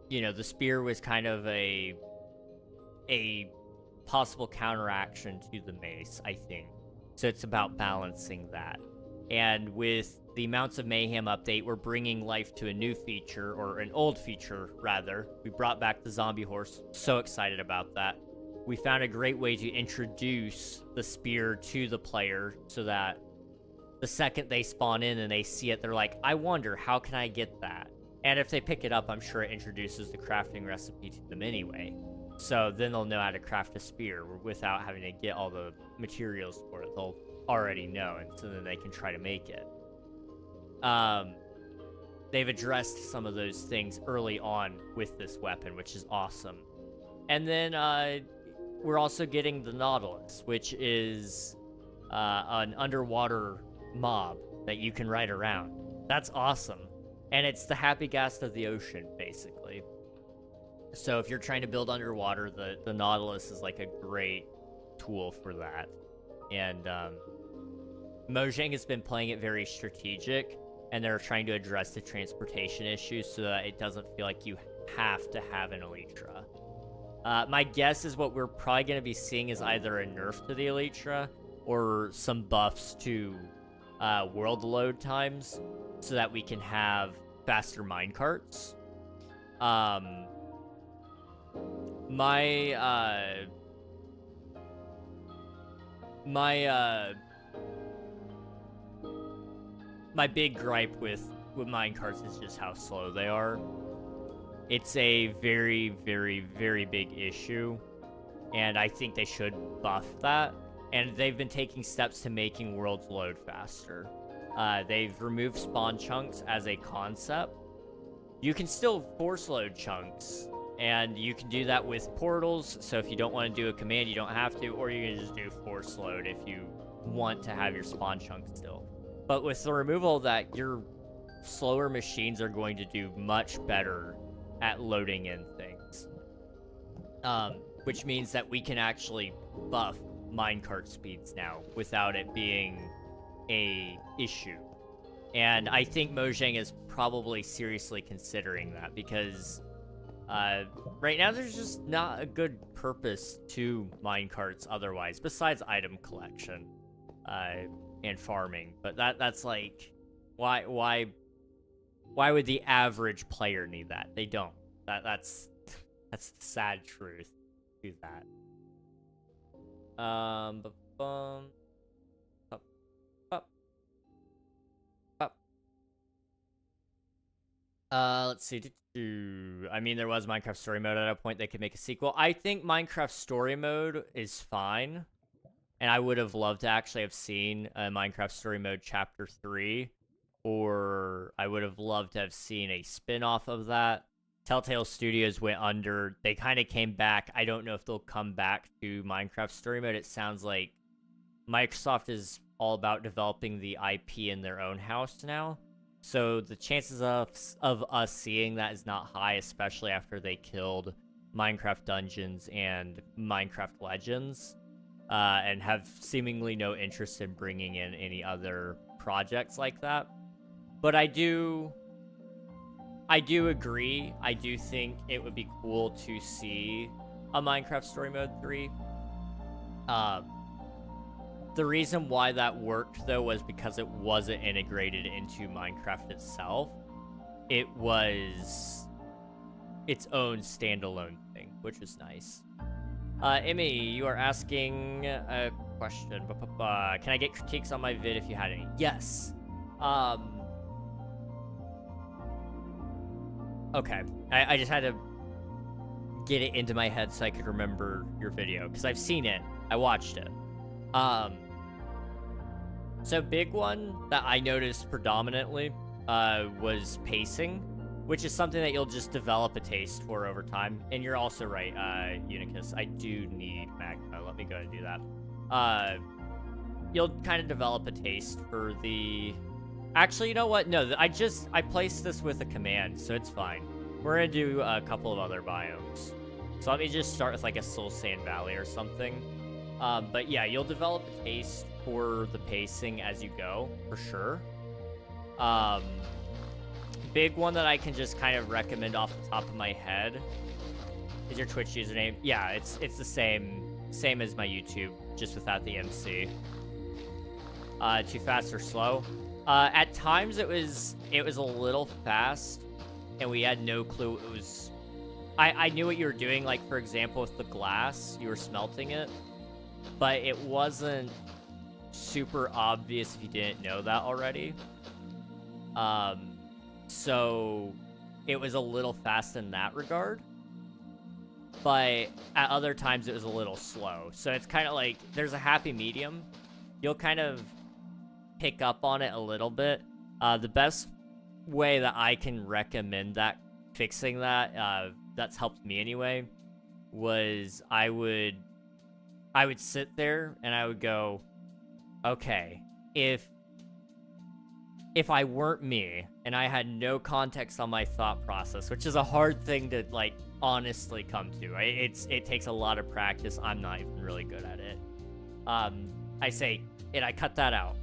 you know, the spear was kind of a possible counteraction to the mace, I think. So it's about balancing that. And with the Mounts of Mayhem update, we're bringing life to a new feature, or an old feature, rather. We brought back the zombie horse. So excited about that. We found a great way to introduce the spear to the player so that the second they spawn in and they see it, they're like, I wonder, how can I get that? And if they pick it up, I'm sure it introduces the crafting recipe to them anyway. So then they'll know how to craft a spear without having to get all the materials for it. They'll already know, and so then they can try to make it. They've addressed some of those things early on with this weapon, which is awesome. And then we're also getting the Nautilus, which is an underwater mob that you can ride around. That's awesome. And it's the happy gas of the ocean, basically. So if you're trying to build underwater, the Nautilus is like a great tool for that. And Mojang has been playing it very strategic, and they're trying to address the transportation issues so that it doesn't feel like you have to have an Elytra. My guess is what we're probably going to be seeing is either a nerf to the Elytra or some buffs to world load times so that we can have faster minecarts. My big gripe with minecarts is just how slow they are. It's a very, very, very big issue, and I think they should buff that. And they've been taking steps to making worlds load faster. They've removed spawn chunks as a concept. You can still force load chunks, and you can do that with portals. So if you don't want to do a command, you don't have to, or you can just do force load if you want to have your spawn chunks still. But with the removal of that, your slower machines are going to do much better at loading in things. Which means that we can actually buff minecart speeds now without it being a issue. And I think Mojang is probably seriously considering that because right now there's just not a good purpose to minecarts otherwise, besides item collection and farming. But that's like, why would the average player need that? They don't. That's the sad truth to that. Let's see. I mean, there was Minecraft Story Mode at a point. They could make a sequel. I think Minecraft Story Mode is fine. And I would have loved to actually have seen a Minecraft Story Mode Chapter 3. Or I would have loved to have seen a spin-off of that. Telltale Studios went under. They kind of came back. I don't know if they'll come back to Minecraft Story Mode. It sounds like Microsoft is all about developing the IP in their own house now. So the chances of us seeing that is not high, especially after they killed Minecraft Dungeons and Minecraft Legends, and have seemingly no interest in bringing in any other projects like that. But I do agree. I do think it would be cool to see a Minecraft Story Mode 3. The reason why that worked, though, was because it wasn't integrated into Minecraft itself. It was its own standalone thing, which was nice. Emmy, you are asking a question. Can I get critiques on my vid if you had any? Yes. Okay. I just had to get it into my head so I could remember your video, because I've seen it. I watched it. So big one that I noticed predominantly was pacing, which is something that you'll just develop a taste for over time. And you're also right, Unicus. I do need magma. Let me go and do that. You'll kind of develop a taste for the... Actually, you know what? No, I placed this with a command, so it's fine. We're gonna do a couple of other biomes. So let me just start with like a Soul Sand Valley or something. But yeah, you'll develop a taste for the pacing as you go, for sure. Big one that I can just kind of recommend off the top of my head is your Twitch username. Yeah, it's the same as my YouTube, just without the MC. Too fast or slow? At times it was a little fast, and we had no clue it was. I knew what you were doing, like for example with the glass, you were smelting it, but it wasn't super obvious if you didn't know that already. So it was a little fast in that regard, but at other times it was a little slow. So it's kind of like there's a happy medium. You'll kind of pick up on it a little bit. The best way that I can recommend fixing that, that's helped me anyway, was I would sit there and I would go, okay, if I weren't me and I had no context on my thought process, which is a hard thing to like honestly come to. It takes a lot of practice. I'm not even really good at it. I say, and I cut that out.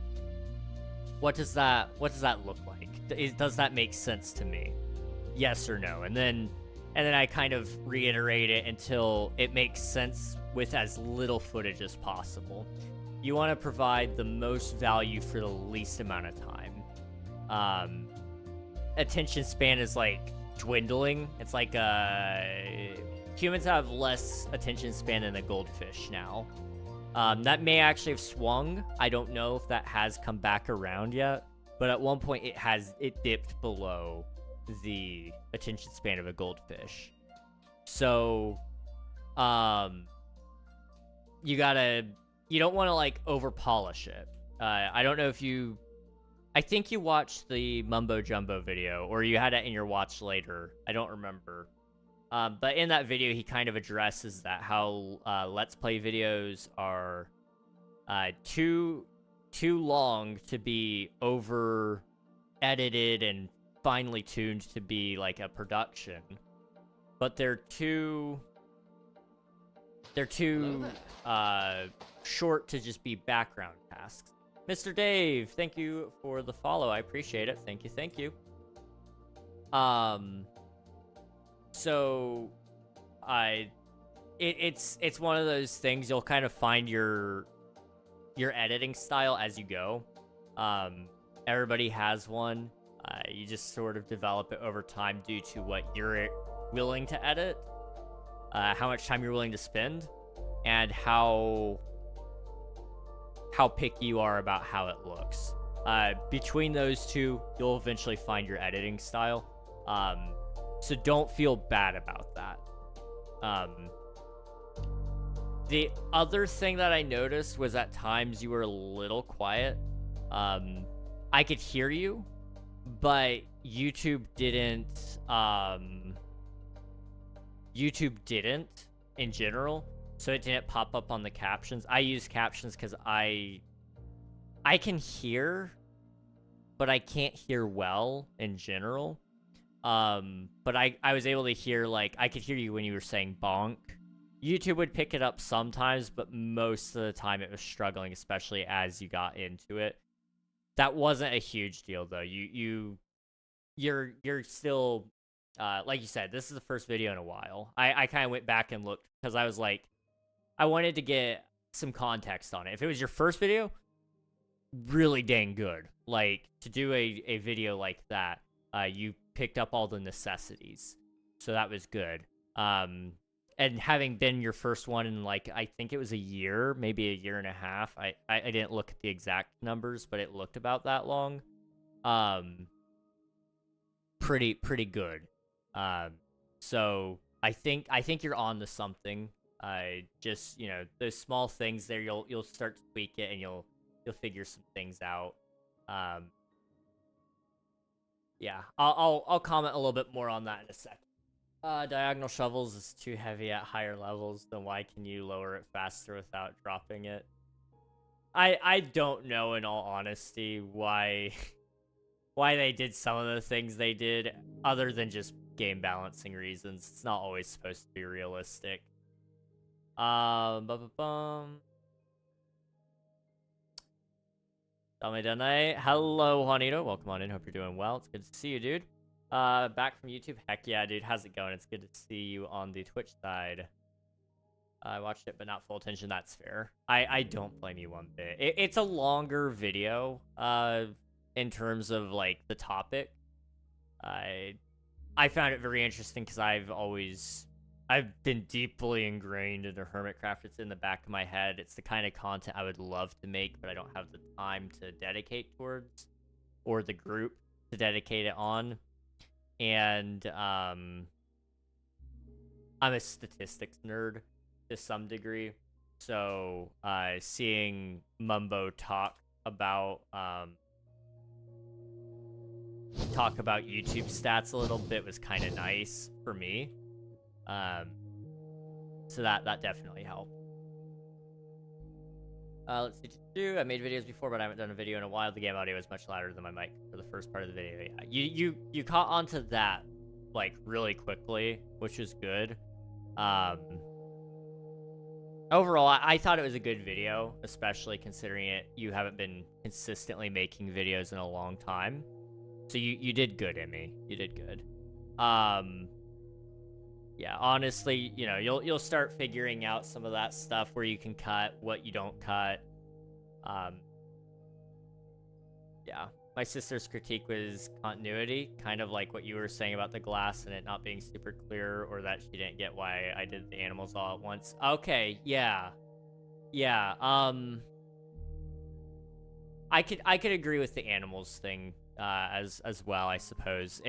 What does that look like? Does that make sense to me? Yes or no? And then I kind of reiterate it until it makes sense with as little footage as possible. You want to provide the most value for the least amount of time. Attention span is like dwindling. It's like humans have less attention span than a goldfish now. That may actually have swung. I don't know if that has come back around yet, but at one point it dipped below the attention span of a goldfish. So, you don't want to like over polish it. I don't know if I think you watched the Mumbo Jumbo video, or you had it in your watch later. I don't remember. But in that video, he kind of addresses that, how Let's Play videos are too long to be over edited and finely tuned to be like a production, but they're too short to just be background tasks. Mr. Dave, thank you for the follow. I appreciate it. Thank you. So, it's one of those things. You'll kind of find your editing style as you go. Everybody has one. You just sort of develop it over time due to what you're willing to edit, how much time you're willing to spend, and how picky you are about how it looks. Between those two, you'll eventually find your editing style. So don't feel bad about that. The other thing that I noticed was at times you were a little quiet. I could hear you, but YouTube didn't in general, so it didn't pop up on the captions. I use captions because I can hear, but I can't hear well in general. But I was able to hear, like, I could hear you when you were saying bonk. YouTube would pick it up sometimes, but most of the time it was struggling, especially as you got into it. That wasn't a huge deal though. You're still, like you said, this is the first video in a while. I kind of went back and looked because I was like, I wanted to get some context on it. If it was your first video, really dang good. Like, to do a video like that, you picked up all the necessities, so that was good. And having been your first one in, like, I think it was a year, maybe a year and a half. I didn't look at the exact numbers, but it looked about that long. Pretty good. So I think you're on to something. Just, you know, those small things there, you'll start to tweak it and you'll figure some things out. Um, yeah, I'll comment a little bit more on that in a second. Diagonal shovels is too heavy at higher levels. Then why can you lower it faster without dropping it? I don't know, in all honesty, why why they did some of the things they did, other than just game balancing reasons. It's not always supposed to be realistic. Bum. Dame. Hello, Juanito. Welcome on in. Hope you're doing well. It's good to see you, dude. Back from YouTube. Heck yeah, dude. How's it going? It's good to see you on the Twitch side. I watched it, but not full attention. That's fair. I don't blame you one bit. It's a longer video, in terms of, like, the topic. I found it very interesting because I've been deeply ingrained into Hermitcraft. It's in the back of my head. It's the kind of content I would love to make, but I don't have the time to dedicate towards, or the group to dedicate it on. And I'm a statistics nerd to some degree, so seeing Mumbo talk about YouTube stats a little bit was kind of nice for me. So that definitely helped. Let's see. I made videos before, but I haven't done a video in a while. The game audio is much louder than my mic for the first part of the video. Yeah, you caught onto that, like, really quickly, which is good. Overall, I thought it was a good video, especially considering you haven't been consistently making videos in a long time. So you did good, Emmy. You did good. Yeah, honestly, you know, you'll start figuring out some of that stuff where you can cut, what you don't cut. Yeah. My sister's critique was continuity, kind of like what you were saying about the glass and it not being super clear, or that she didn't get why I did the animals all at once. Okay, yeah. Yeah, I could agree with the animals thing, as well, I suppose.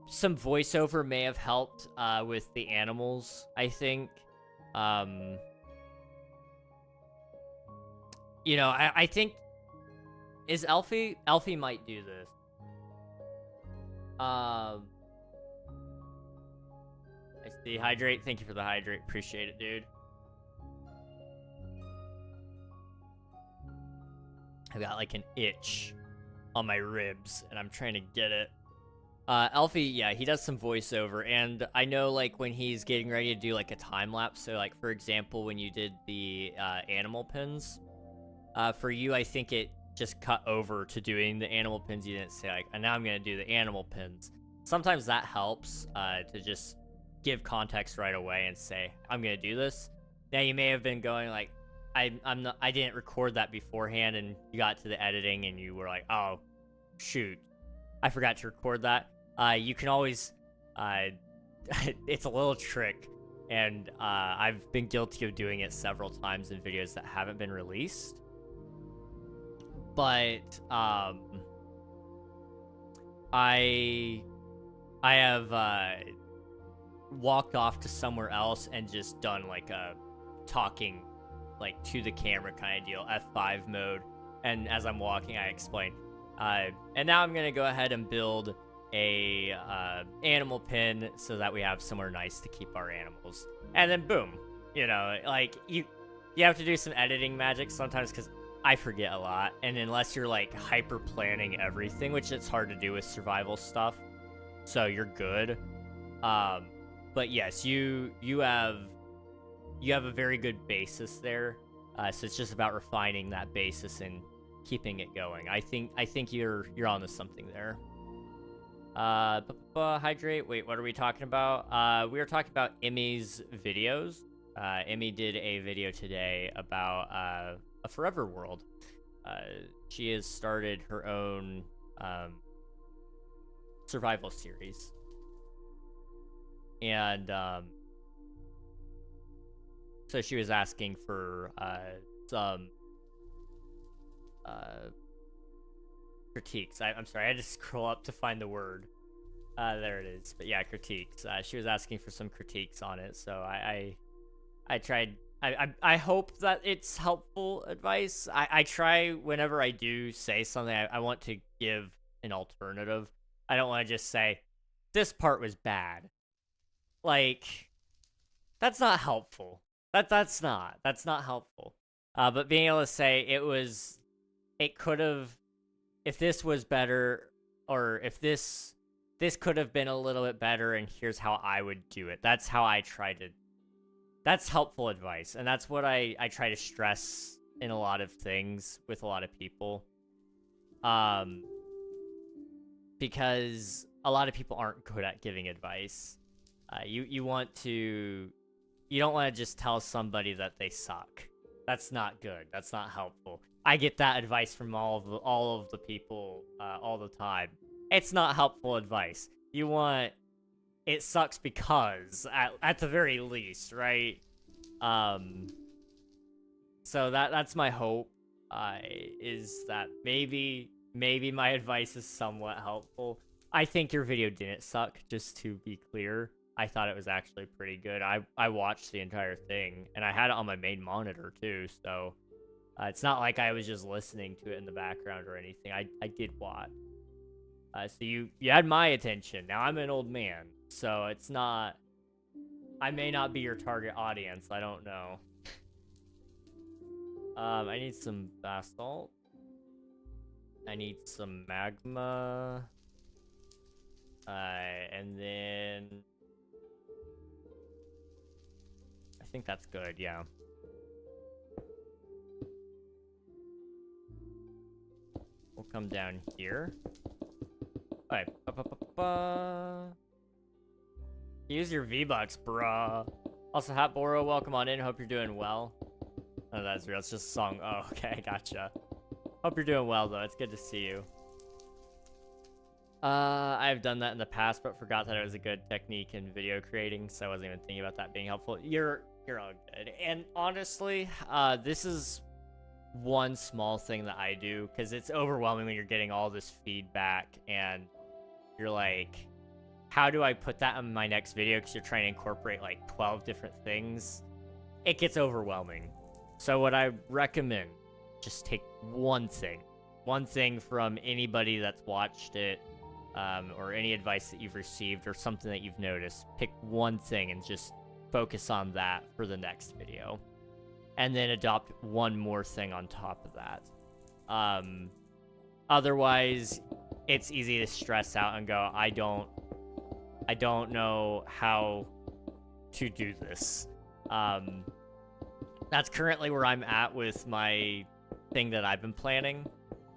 Some voiceover may have helped with the animals, I think. You know, I think... Is Elfie? Elfie might do this. I see. Hydrate. Thank you for the hydrate. Appreciate it, dude. I've got, like, an itch on my ribs, and I'm trying to get it. Elfie, yeah, he does some voiceover, and I know, like, when he's getting ready to do, like, a time-lapse, so, like, for example, when you did the, animal pins, for you, I think it just cut over to doing the animal pins. You didn't say, like, and now I'm gonna do the animal pins. Sometimes that helps, to just give context right away and say, I'm gonna do this. Now, you may have been going, like, I didn't record that beforehand, and you got to the editing, and you were like, oh, shoot, I forgot to record that. You can always, it's a little trick, and I've been guilty of doing it several times in videos that haven't been released. But I have walked off to somewhere else and just done, like, a talking, like, to the camera kind of deal, F5 mode, and as I'm walking, I explain. And now I'm gonna go ahead and build a animal pin so that we have somewhere nice to keep our animals. And then boom, you know, like, you have to do some editing magic sometimes because I forget a lot, and unless you're, like, hyper planning everything, which it's hard to do with survival stuff, so you're good. But yes, you have a very good basis there, so it's just about refining that basis and keeping it going. I think you're onto something there. Hydrate. Wait, what are we talking about? We were talking about Emmy's videos. Emmy did a video today about a Forever World. She has started her own survival series, and so she was asking for some critiques. I'm sorry, I had to scroll up to find the word. There it is. But yeah, critiques. She was asking for some critiques on it, so I tried. I hope that it's helpful advice. I try whenever I do say something, I want to give an alternative. I don't want to just say, this part was bad. Like, that's not helpful. That's not helpful. But being able to say it could have, if this was better, or if this could have been a little bit better, and here's how I would do it. That's how I try to. That's helpful advice, and that's what I try to stress in a lot of things with a lot of people. Because a lot of people aren't good at giving advice. You don't want to just tell somebody that they suck. That's not good. That's not helpful. I get that advice from all of the people all the time. It's not helpful advice. You want, it sucks because at the very least, right? So that's my hope. Is that maybe my advice is somewhat helpful. I think your video didn't suck, just to be clear. I thought it was actually pretty good. I watched the entire thing, and I had it on my main monitor too, so it's not like I was just listening to it in the background or anything. I did watch. So you had my attention. Now I'm an old man, so it's not... I may not be your target audience. I don't know. I need some basalt. I need some magma. And then... I think that's good, yeah. We'll come down here. Alright. Use your V-Bucks, bruh. Also, Hatboro, welcome on in. Hope you're doing well. Oh, that's real. It's just a song. Oh, okay. Gotcha. Hope you're doing well, though. It's good to see you. I've done that in the past, but forgot that it was a good technique in video creating, so I wasn't even thinking about that being helpful. You're all good. And honestly, this is one small thing that I do, because it's overwhelming when you're getting all this feedback, and you're like, how do I put that in my next video? Because you're trying to incorporate like 12 different things. It gets overwhelming. So what I recommend, just take one thing from anybody that's watched it, or any advice that you've received or something that you've noticed. Pick one thing and just focus on that for the next video. And then adopt one more thing on top of that. Otherwise, it's easy to stress out and go, I don't know how to do this. That's currently where I'm at with my thing that I've been planning.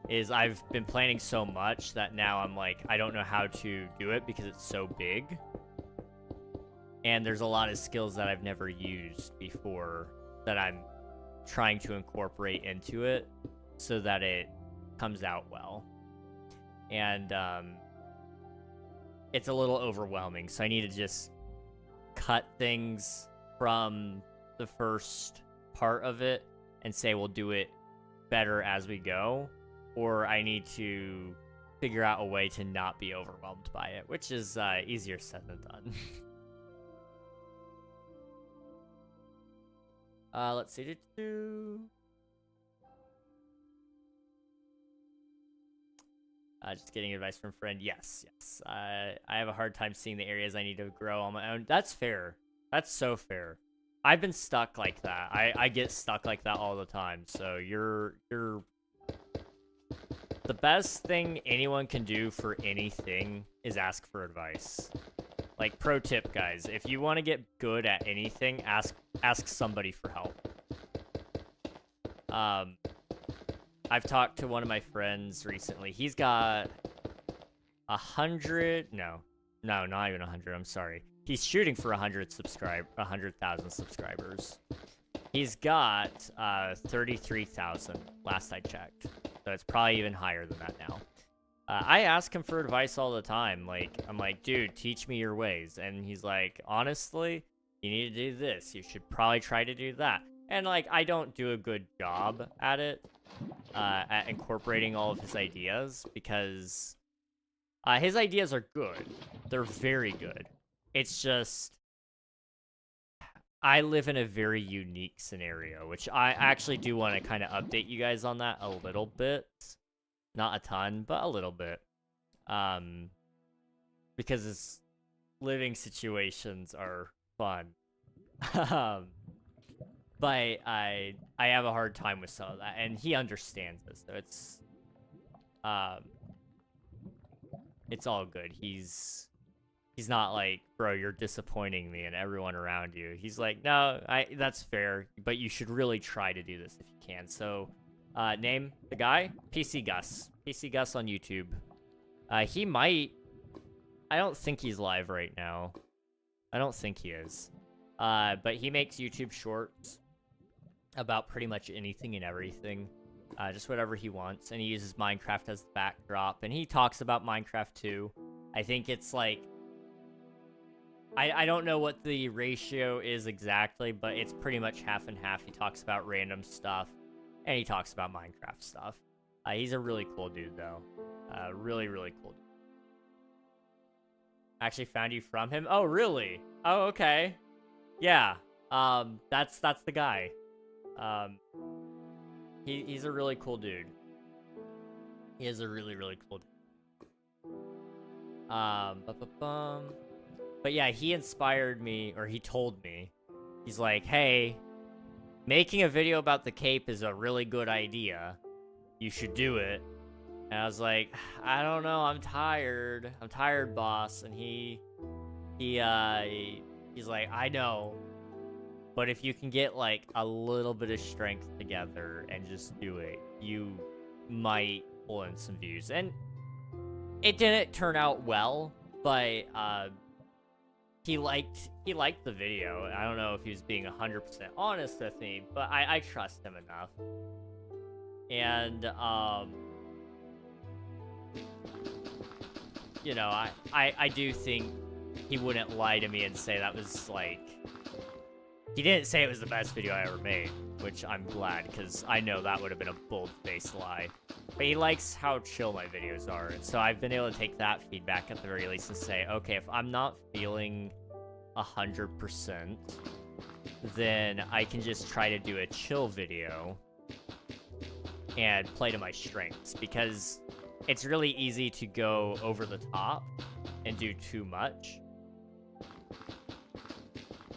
Is I've been planning so much that now I'm like, I don't know how to do it because it's so big. And there's a lot of skills that I've never used before that I'm trying to incorporate into it so that it comes out well. And it's a little overwhelming, so I need to just cut things from the first part of it and say we'll do it better as we go, or I need to figure out a way to not be overwhelmed by it, which is easier said than done. Let's see. Just getting advice from a friend. Yes. I have a hard time seeing the areas I need to grow on my own. That's fair. That's so fair. I've been stuck like that. I get stuck like that all the time. So you're the best thing anyone can do for anything is ask for advice. Like, pro tip, guys, if you want to get good at anything, ask somebody for help. I've talked to one of my friends recently. He's got 100, no, not even 100, I'm sorry. He's shooting for 100,000 subscribers. He's got 33,000 last I checked. So it's probably even higher than that now. I ask him for advice all the time. I'm like, dude, teach me your ways. And he's like, honestly, you need to do this. You should probably try to do that. And like, I don't do a good job at it, at incorporating all of his ideas, because His ideas are good. They're very good. It's just I live in a very unique scenario, which I actually do want to kind of update you guys on that a little bit. Not a ton, but a little bit. Because his living situations are fun. But I have a hard time with some of that, and he understands this, so it's all good. He's not like, bro, you're disappointing me and everyone around you. He's like, no, that's fair, but you should really try to do this if you can. So, name the guy, PC Gus on YouTube. He might. I don't think he's live right now. I don't think he is. But he makes YouTube shorts about pretty much anything and everything. Just whatever he wants. And he uses Minecraft as the backdrop. And he talks about Minecraft too. I think it's like... I don't know what the ratio is exactly, but it's pretty much half and half. He talks about random stuff. And he talks about Minecraft stuff. He's a really cool dude, though. Really, really cool dude. Actually found you from him? Oh, really? Oh, okay. Yeah. That's the guy. He's a really cool dude. He is a really, really cool dude. But yeah, he inspired me, or he told me. He's like, hey, making a video about the cape is a really good idea. You should do it. And I was like, I don't know, I'm tired. I'm tired, boss. And he's like, I know. But if you can get, like, a little bit of strength together and just do it, you might pull in some views. And it didn't turn out well, but, he liked the video. I don't know if he was being 100% honest with me, but I trust him enough. And, you know, I do think he wouldn't lie to me and say that was, like... He didn't say it was the best video I ever made, which I'm glad, because I know that would have been a bold-faced lie. But he likes how chill my videos are, and so I've been able to take that feedback at the very least and say, okay, if I'm not feeling 100%, then I can just try to do a chill video and play to my strengths, because it's really easy to go over the top and do too much.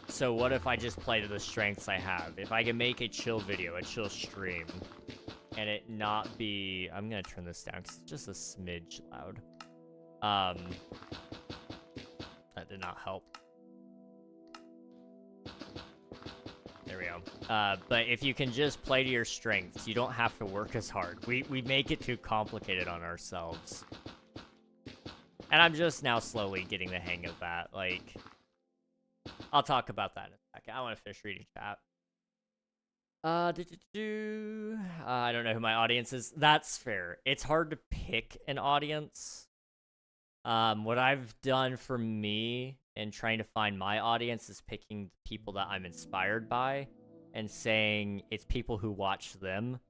So what if I just play to the strengths I have? If I can make a chill video, a chill stream, and it not be... I'm gonna turn this down because it's just a smidge loud. That did not help. There we go. But if you can just play to your strengths, you don't have to work as hard. We make it too complicated on ourselves. And I'm just now slowly getting the hang of that. Like, I'll talk about that in a second. I want to finish reading chat. I don't know who my audience is. That's fair. It's hard to pick an audience. What I've done for me in trying to find my audience is picking people that I'm inspired by and saying it's people who watch them.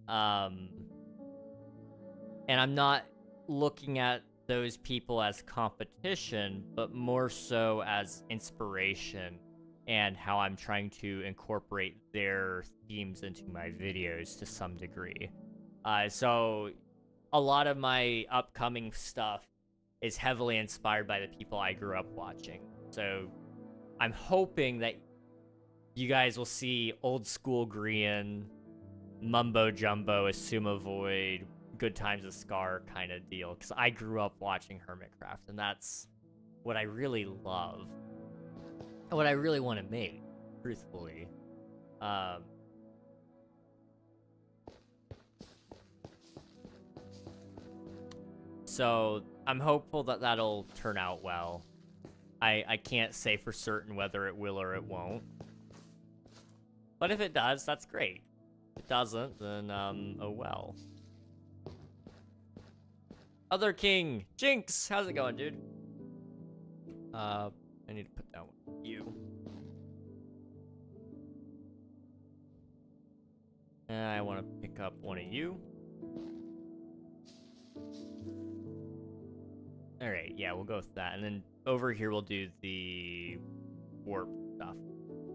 And I'm not looking at those people as competition, but more so as inspiration and how I'm trying to incorporate their themes into my videos to some degree. So a lot of my upcoming stuff is heavily inspired by the people I grew up watching. So I'm hoping that you guys will see Old School Grian, Mumbo Jumbo, Asuma Void, Good Times of Scar kind of deal, because I grew up watching Hermitcraft, and that's what I really love, and what I really want to make, truthfully. So I'm hopeful that that'll turn out well. I can't say for certain whether it will or it won't, but if it does, that's great. If it doesn't, then oh well. Other King, Jinx, how's it going, dude? I need to put down you. And I want to pick up one of you. Okay, yeah, we'll go with that. And then over here we'll do the warp stuff.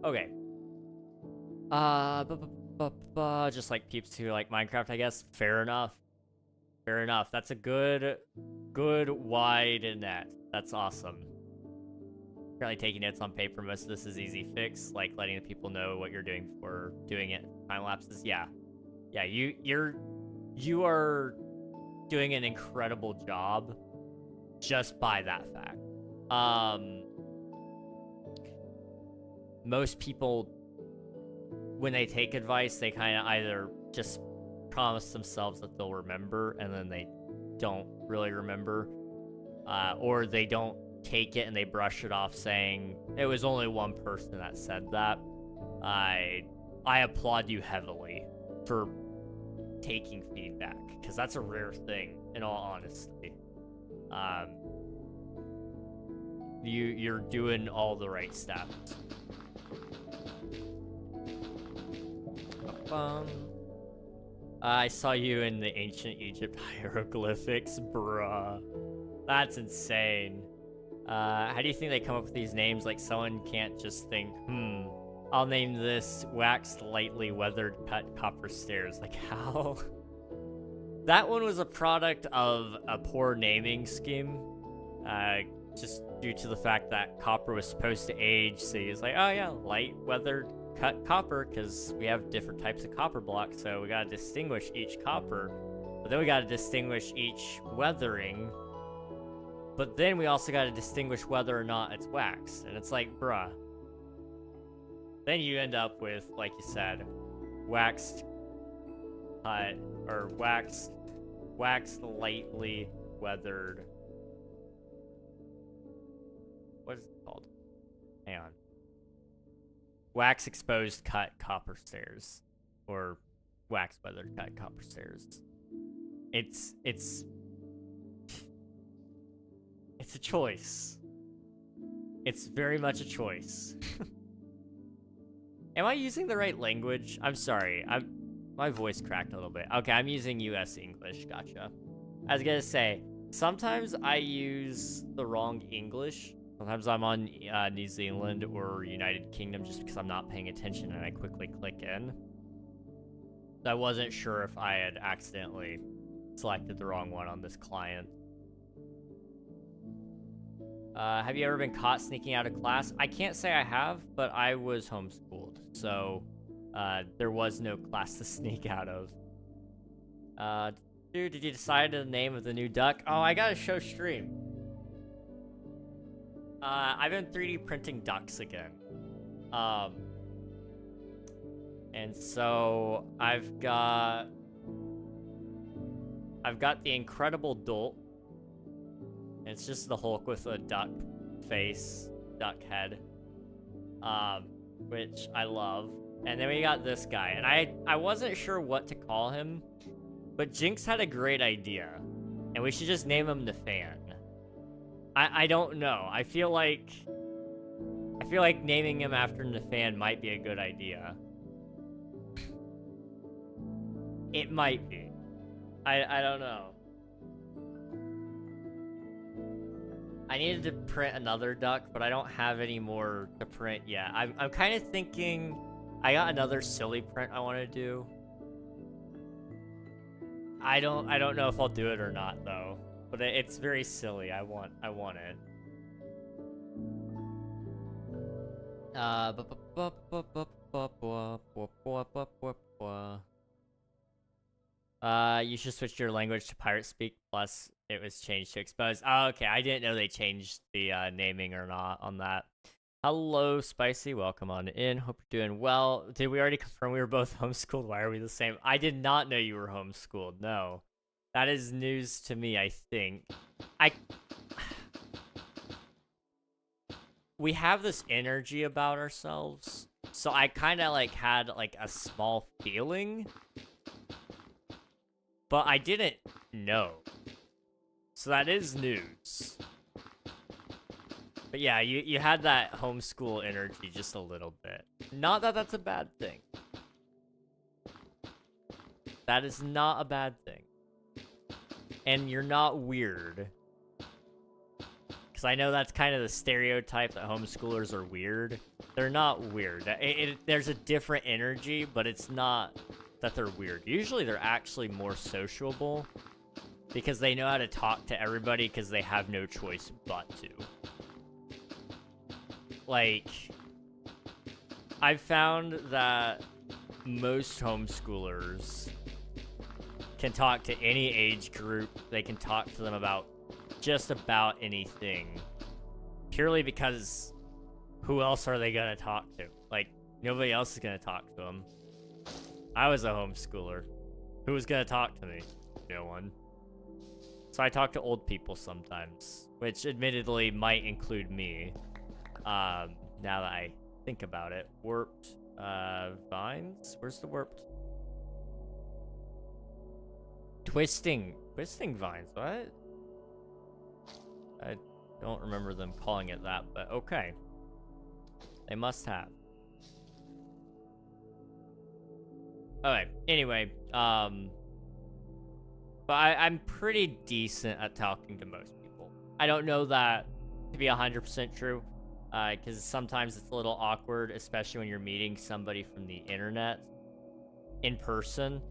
Okay. Just like peeps who like Minecraft, I guess. Fair enough. Fair enough. That's a good wide net. That's awesome. Currently taking notes on paper. Most of this is easy fix, like letting the people know what you're doing for doing it. Time lapses. Yeah. Yeah, you are doing an incredible job just by that fact. Most people, when they take advice, they kind of either just promise themselves that they'll remember and then they don't really remember, or they don't take it and they brush it off saying it was only one person that said that. I applaud you heavily for taking feedback, because that's a rare thing, in all honesty. You're doing all the right steps. I saw you in the ancient Egypt hieroglyphics, bruh. That's insane. How do you think they come up with these names? Like, someone can't just think, I'll name this waxed lightly weathered cut copper stairs. Like, how? That one was a product of a poor naming scheme. Just due to the fact that copper was supposed to age, so he was like, oh yeah, light weathered cut copper, because we have different types of copper blocks, so we gotta distinguish each copper. But then we gotta distinguish each weathering. But then we also gotta distinguish whether or not it's waxed. And it's like, bruh. Then you end up with, like you said, waxed cut, or waxed lightly weathered. What is it called? Hang on. Wax exposed cut copper stairs, or wax weathered cut copper stairs. It's a choice. It's very much a choice. Am I using the right language? I'm sorry. My voice cracked a little bit. Okay, I'm using US English. Gotcha. I was gonna say, sometimes I use the wrong English. Sometimes I'm on New Zealand or United Kingdom just because I'm not paying attention and I quickly click in. So I wasn't sure if I had accidentally selected the wrong one on this client. Have you ever been caught sneaking out of class? I can't say I have, but I was homeschooled, so there was no class to sneak out of. Dude, did you decide the name of the new duck? Oh, I gotta show stream. I've been 3D printing ducks again. And so I've got the Incredible Dolt. It's just the Hulk with a duck face, duck head, which I love. And then we got this guy, and I wasn't sure what to call him, but Jinx had a great idea, and we should just name him the Fan. I don't know. I feel like naming him after Nafan might be a good idea. It might be. I don't know. I needed to print another duck, but I don't have any more to print yet. I'm kind of thinking I got another silly print I want to do. I don't know if I'll do it or not though. But it's very silly. I want it. You should switch your language to Pirate Speak, plus it was changed to Exposed. Oh, okay, I didn't know they changed the naming or not on that. Hello, Spicy. Welcome on in. Hope you're doing well. Did we already confirm we were both homeschooled? Why are we the same? I did not know you were homeschooled. No. That is news to me, I think. We have this energy about ourselves, so I kind of like had like a small feeling, but I didn't know. So that is news. But yeah, you had that homeschool energy just a little bit. Not that that's a bad thing. That is not a bad thing. And you're not weird. because I know that's kind of the stereotype that homeschoolers are weird. They're not weird. There's a different energy, but it's not that they're weird. Usually they're actually more sociable because they know how to talk to everybody because they have no choice but to. Like, I've found that most homeschoolers can talk to any age group. They can talk to them about just about anything, purely because who else are they gonna talk to? Like, nobody else is gonna talk to them. I was a homeschooler. Who was gonna talk to me? No one. So I talk to old people sometimes, which admittedly might include me. Now that I think about it. Warped vines? Where's the warped? Twisting vines, what? I don't remember them calling it that, but okay. They must have. Okay, anyway, but I'm pretty decent at talking to most people. I don't know that to be 100% true, because sometimes it's a little awkward, especially when you're meeting somebody from the internet in person.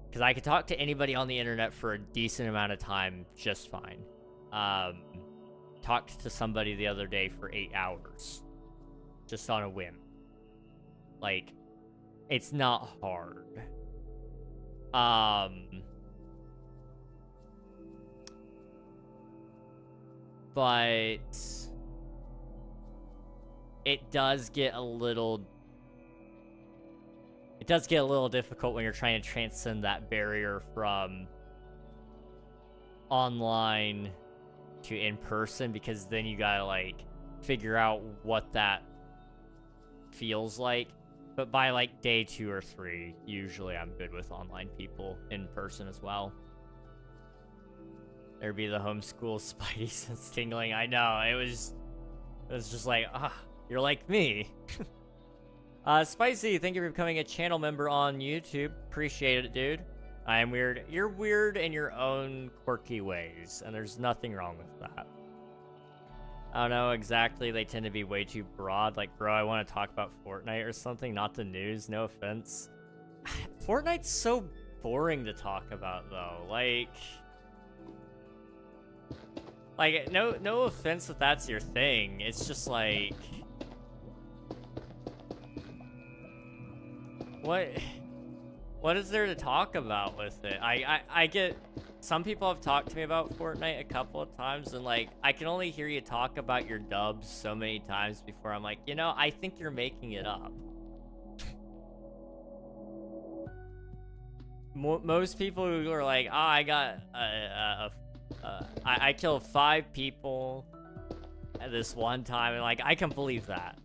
Because I could talk to anybody on the internet for a decent amount of time just fine. Talked to somebody the other day for 8 hours. Just on a whim. Like, it's not hard. But it does get a little difficult when you're trying to transcend that barrier from online to in person, because then you gotta like figure out what that feels like. But by like day 2 or 3, usually I'm good with online people in person as well. There'd be the homeschool spidey sense tingling. I know, it was just like, you're like me. Spicy, thank you for becoming a channel member on YouTube. Appreciate it, dude. I am weird. You're weird in your own quirky ways, and there's nothing wrong with that. I don't know exactly. They tend to be way too broad. Like, bro, I want to talk about Fortnite or something, not the news. No offense. Fortnite's so boring to talk about, though. Like, no offense if that's your thing. It's just like, what is there to talk about with it? I get, some people have talked to me about Fortnite a couple of times, and like, I can only hear you talk about your dubs so many times before I'm like, you know, I think you're making it up. Most people who are like, I got I killed 5 people at this one time, and like, I can believe that.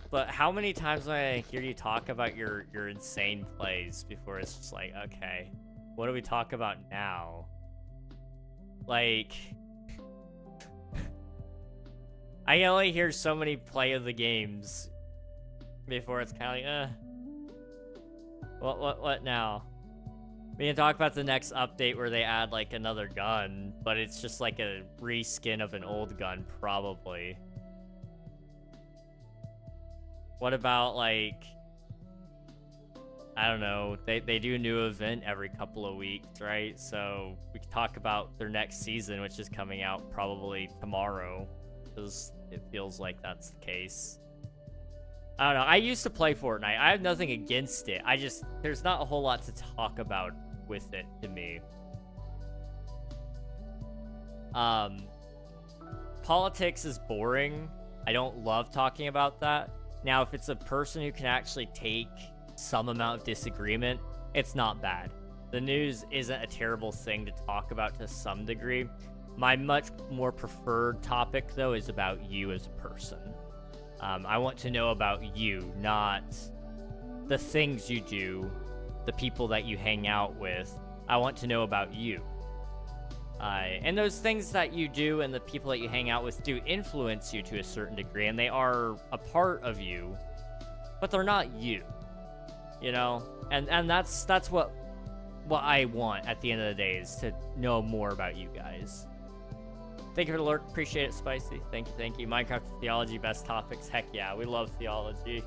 But how many times do I hear you talk about your insane plays before it's just like, okay, what do we talk about now? Like, I can only hear so many play of the games before it's kind of like, what now? We can talk about the next update where they add like another gun, but it's just like a reskin of an old gun, probably. What about, like, I don't know, they do a new event every couple of weeks, right? So we can talk about their next season, which is coming out probably tomorrow, because it feels like that's the case. I don't know, I used to play Fortnite. I have nothing against it. There's not a whole lot to talk about with it to me. Politics is boring. I don't love talking about that. Now, if it's a person who can actually take some amount of disagreement, it's not bad. The news isn't a terrible thing to talk about to some degree. My much more preferred topic, though, is about you as a person. I want to know about you, not the things you do, the people that you hang out with. I want to know about you. And those things that you do and the people that you hang out with do influence you to a certain degree, and they are a part of you, but they're not you, you know? And that's what I want at the end of the day, is to know more about you guys. Thank you for the lurk. Appreciate it, Spicy. Thank you, thank you. Minecraft theology, best topics. Heck yeah, we love theology.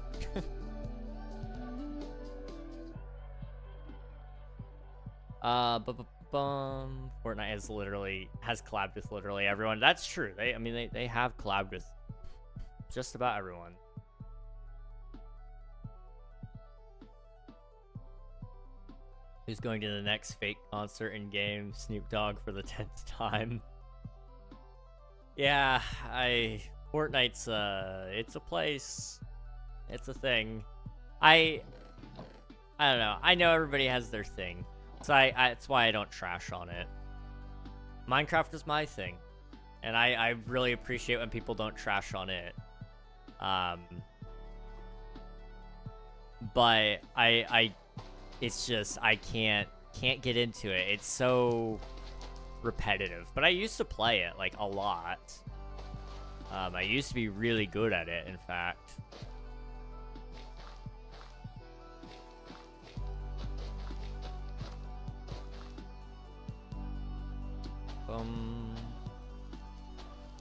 Fortnite has collabed with literally everyone. That's true. They have collabed with just about everyone. Who's going to the next fake concert in game? Snoop Dogg for the 10th time. Yeah, Fortnite's it's a place. It's a thing. I don't know. I know everybody has their thing. So that's why I don't trash on it. Minecraft is my thing. And I really appreciate when people don't trash on it. But it's just I can't get into it. It's so repetitive. But I used to play it like a lot. I used to be really good at it, in fact.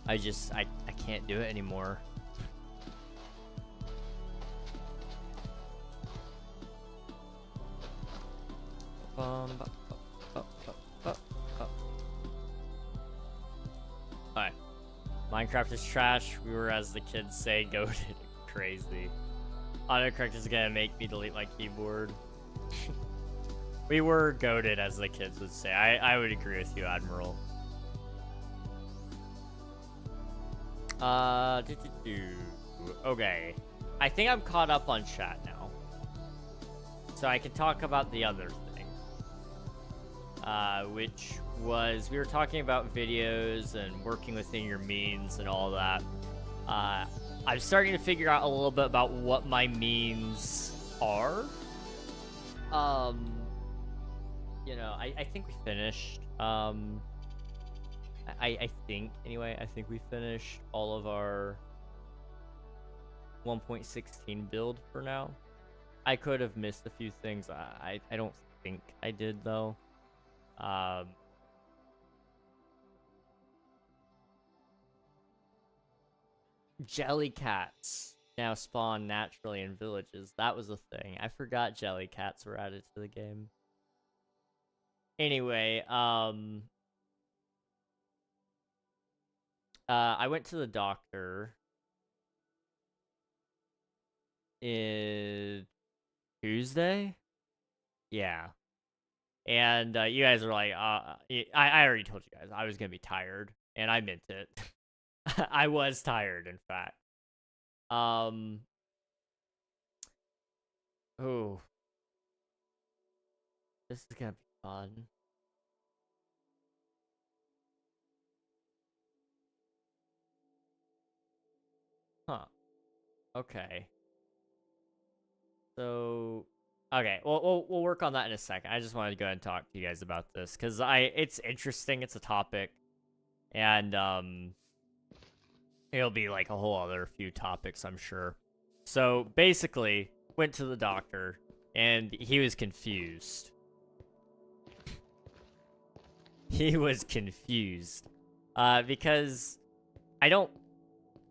I can't do it anymore. Alright. Minecraft is trash. We were, as the kids say, goated. Crazy. Autocorrect is gonna make me delete my keyboard. We were goated, as the kids would say. I would agree with you, Admiral. Okay. I think I'm caught up on chat now. So I can talk about the other thing. Which was, we were talking about videos and working within your means and all that. I'm starting to figure out a little bit about what my means are. You know, I think we finished. I think, anyway, I think we finished all of our 1.16 build for now. I could have missed a few things. I don't think I did, though. Jellycats now spawn naturally in villages. That was a thing. I forgot jellycats were added to the game. Anyway, I went to the doctor Tuesday? Yeah. And you guys are like, I already told you guys I was gonna be tired, and I meant it. I was tired, in fact. Oh. This is gonna be fun. Huh. Okay. So, okay, we'll work on that in a second. I just wanted to go ahead and talk to you guys about this because it's interesting. It's a topic, and it'll be like a whole other few topics, I'm sure. So basically, went to the doctor, and he was confused. He was confused, because I don't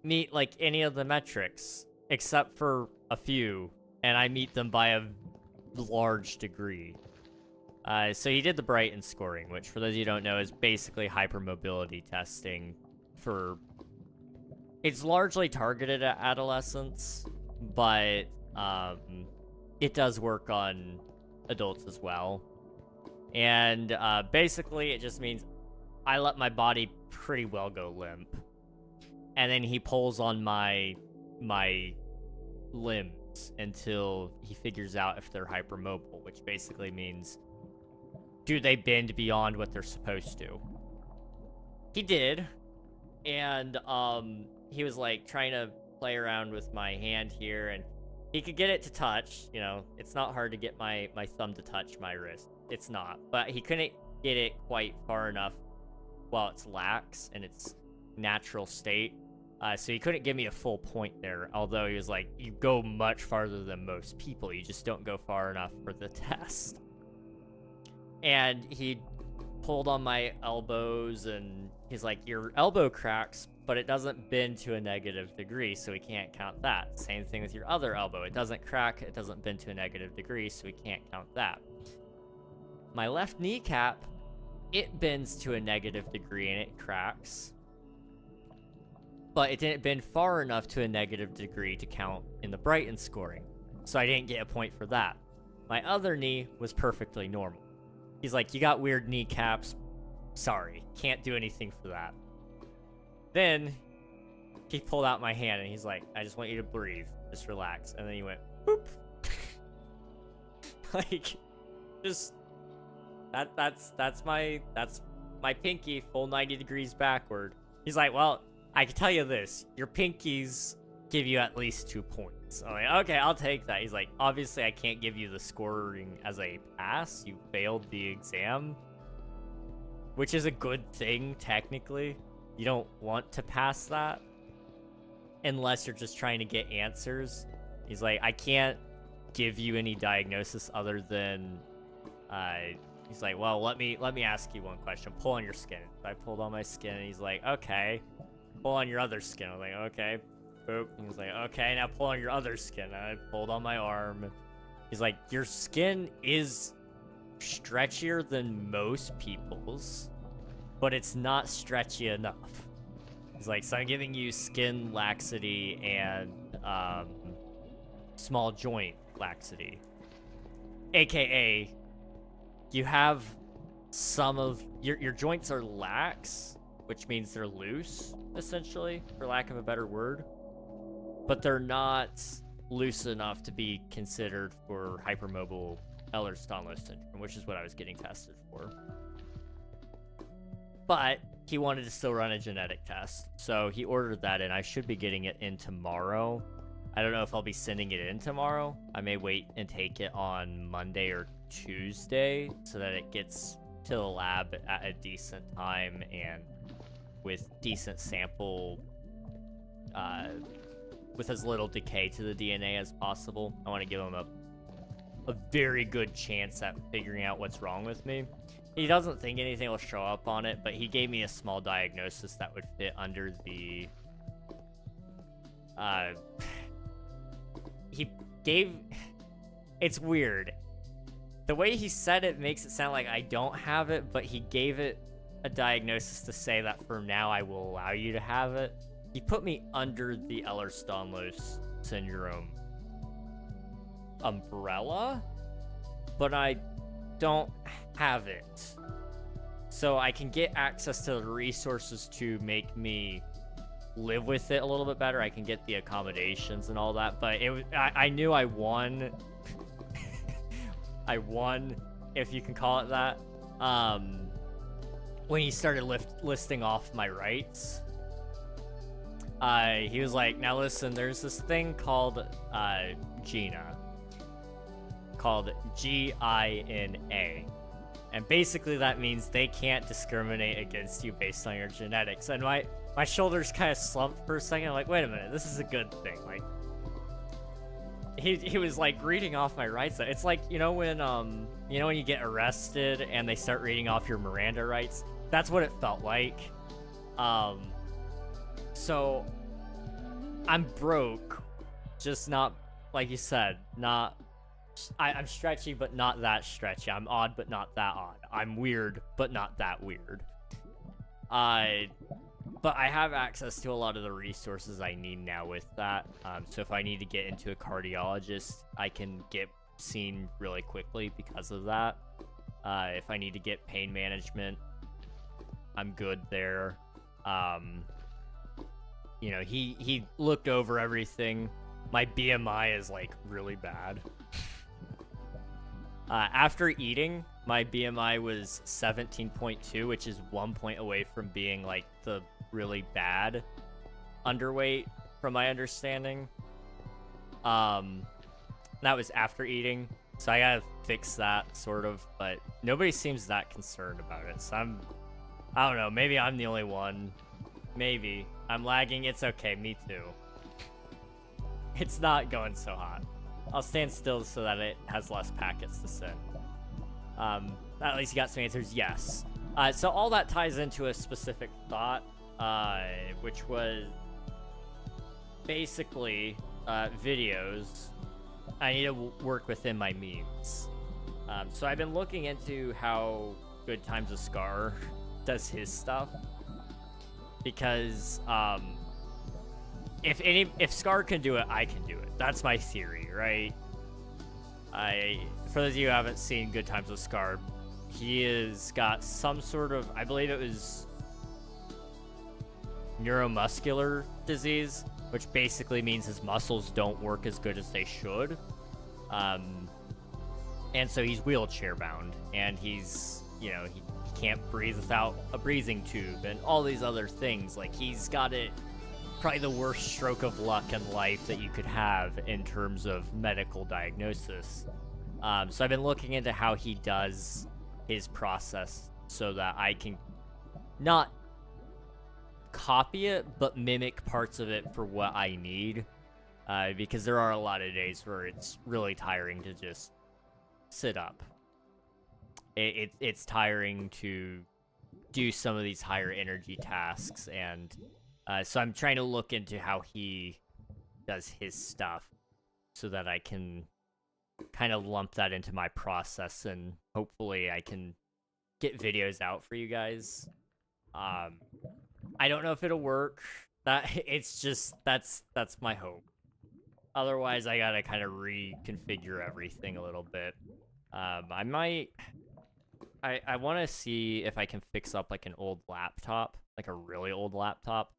meet like any of the metrics except for a few. And I meet them by a large degree. So he did the Brighton scoring, which for those of you who don't know is basically hypermobility testing for... It's largely targeted at adolescents, but it does work on adults as well. And basically it just means I let my body pretty well go limp. And then he pulls on my limbs until he figures out if they're hypermobile, which basically means, do they bend beyond what they're supposed to? He did, and he was like trying to play around with my hand here, and he could get it to touch. You know, it's not hard to get my thumb to touch my wrist. It's not, but he couldn't get it quite far enough while it's lax in its natural state. So he couldn't give me a full point there, although he was like, you go much farther than most people, you just don't go far enough for the test. And he pulled on my elbows, and he's like, your elbow cracks, but it doesn't bend to a negative degree, so we can't count that. Same thing with your other elbow. It doesn't crack, it doesn't bend to a negative degree, so we can't count that. My left kneecap, it bends to a negative degree and it cracks, but it didn't bend far enough to a negative degree to count in the Brighton scoring, so I didn't get a point for that. My other knee was perfectly normal. He's like, you got weird kneecaps. Sorry, can't do anything for that. Then he pulled out my hand and he's like, I just want you to breathe. Just relax. And then he went, boop. Like, just, that's my pinky full 90 degrees backward. He's like, well, I can tell you this. Your pinkies give you at least 2 points. I'm like, okay, I'll take that. He's like, obviously I can't give you the scoring as a pass. You failed the exam, which is a good thing, technically. You don't want to pass that unless you're just trying to get answers. He's like, I can't give you any diagnosis other than, he's like, well, let me ask you one question. Pull on your skin. I pulled on my skin, and he's like, okay. Pull on your other skin. I was like, okay. Boop. And he's like, okay, now pull on your other skin. And I pulled on my arm. He's like, your skin is stretchier than most people's, but it's not stretchy enough. He's like, so I'm giving you skin laxity and small joint laxity. AKA, you have some of your joints are lax, which means they're loose, essentially, for lack of a better word. But they're not loose enough to be considered for hypermobile Ehlers-Danlos syndrome, which is what I was getting tested for. But he wanted to still run a genetic test, so he ordered that in. I should be getting it in tomorrow. I don't know if I'll be sending it in tomorrow. I may wait and take it on Monday or Tuesday so that it gets to the lab at a decent time and with decent sample, with as little decay to the DNA as possible. I want to give him a very good chance at figuring out what's wrong with me. He doesn't think anything will show up on it, but he gave me a small diagnosis that would fit under the, it's weird. The way he said it makes it sound like I don't have it, but he gave it a diagnosis to say that for now I will allow you to have it. He put me under the Ehlers-Danlos syndrome umbrella, but I don't have it. So I can get access to the resources to make me live with it a little bit better. I can get the accommodations and all that, but I knew I won. I won, if you can call it that, when he started listing off my rights. He was like, now listen, there's this thing called GINA, called GINA, and basically that means they can't discriminate against you based on your genetics. And my shoulders kind of slumped for a second. I'm like, wait a minute, this is a good thing. Like, he was like reading off my rights. It's like, you know when you get arrested and they start reading off your Miranda rights? That's what it felt like. So I'm broke, just not, like you said, not, I'm stretchy, but not that stretchy. I'm odd, but not that odd. I'm weird, but not that weird. But I have access to a lot of the resources I need now with that. So if I need to get into a cardiologist, I can get seen really quickly because of that. If I need to get pain management, I'm good there. You know, he looked over everything. My BMI is like really bad. After eating, my BMI was 17.2, which is 1 point away from being like the really bad underweight from my understanding. That was after eating, so I gotta fix that sort of, but nobody seems that concerned about it. So I don't know, maybe I'm the only one. Maybe I'm lagging. It's okay, me too. It's not going so hot. I'll stand still so that it has less packets to send. At least you got some answers. Yes. So all that ties into a specific thought, which was basically videos. I need to work within my memes. So I've been looking into how Good Times with Scar does his stuff, because if Scar can do it, I can do it. That's my theory, right? For those of you who haven't seen Good Times with Scar, he has got some sort of, I believe it was neuromuscular disease, which basically means his muscles don't work as good as they should. And so he's wheelchair bound, and he's, you know, he can't breathe without a breathing tube and all these other things. Like, he's got it, probably the worst stroke of luck in life that you could have in terms of medical diagnosis. So I've been looking into how he does his process so that I can not copy it, but mimic parts of it for what I need. Because there are a lot of days where it's really tiring to just sit up. It's tiring to do some of these higher energy tasks, and so I'm trying to look into how he does his stuff so that I can kind of lump that into my process, and hopefully I can get videos out for you guys. I don't know if it'll work. It's just that's my hope. Otherwise, I gotta kind of reconfigure everything a little bit. I want to see if I can fix up like an old laptop, like a really old laptop,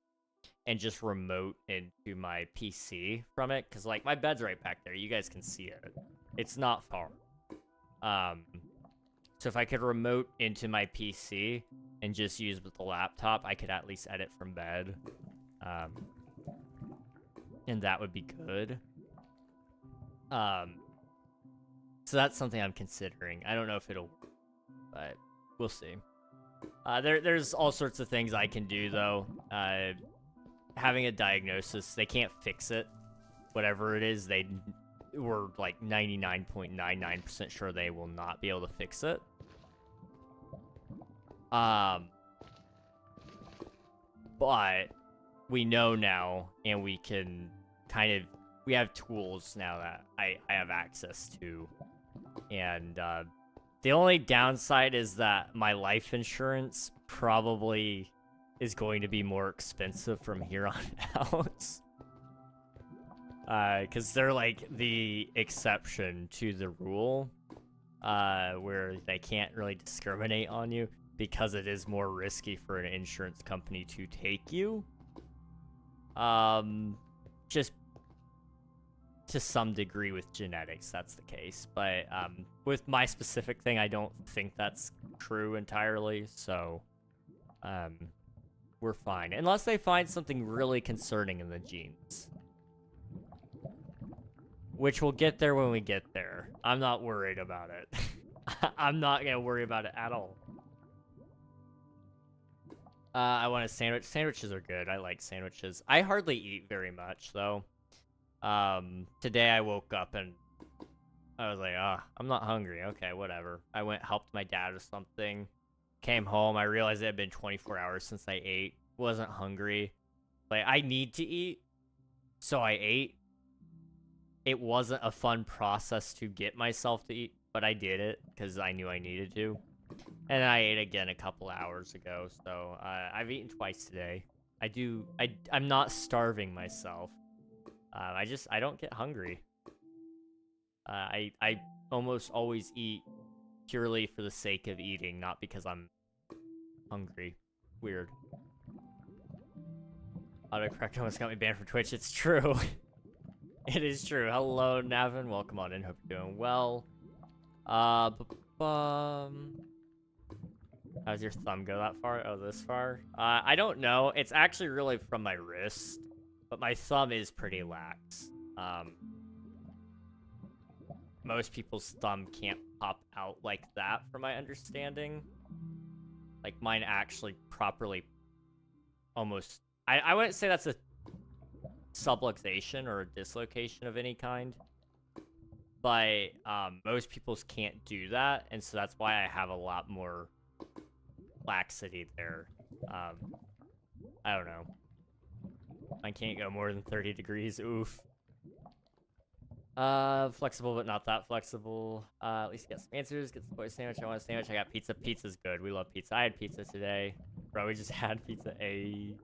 and just remote into my PC from it, because like my bed's right back there. You guys can see it. It's not far. So if I could remote into my PC and just use with the laptop, I could at least edit from bed. And that would be good. So that's something I'm considering. I don't know if it'll, but we'll see. There's all sorts of things I can do, though. Having a diagnosis, they can't fix it. Whatever it is, we're like 99.99% sure they will not be able to fix it. But we know now, and we can we have tools now that I have access to. And the only downside is that my life insurance probably is going to be more expensive from here on out. Because they're like the exception to the rule, where they can't really discriminate on you because it is more risky for an insurance company to take you. Just to some degree with genetics, that's the case. But with my specific thing, I don't think that's true entirely. So we're fine. Unless they find something really concerning in the genes. Which we'll get there when we get there. I'm not worried about it. I'm not going to worry about it at all. I want a sandwich. Sandwiches are good. I like sandwiches. I hardly eat very much, though. Today I woke up and I was like, I'm not hungry. Okay, whatever. I went, helped my dad with something. Came home. I realized it had been 24 hours since I ate. Wasn't hungry. Like, I need to eat. So I ate. It wasn't a fun process to get myself to eat, but I did it because I knew I needed to. And I ate again a couple hours ago, so I've eaten twice today. I'm not starving myself. I don't get hungry. I almost always eat purely for the sake of eating, not because I'm hungry. Weird. Autocorrect almost got me banned from Twitch. It's true. It is true. Hello, Navin. Welcome on in. Hope you're doing well. How's your thumb go that far? Oh, this far? I don't know. It's actually really from my wrist, but my thumb is pretty lax. Most people's thumb can't pop out like that, from my understanding. Like, mine actually properly almost... I wouldn't say that's a subluxation or a dislocation of any kind, but most people's can't do that, and so that's why I have a lot more laxity there. I don't know. I can't go more than 30 degrees. Oof. Flexible, but not that flexible. At least get some answers. Get the boy sandwich. I want a sandwich. I got pizza. Pizza's good. We love pizza. I had pizza today. Bro, we just had pizza. You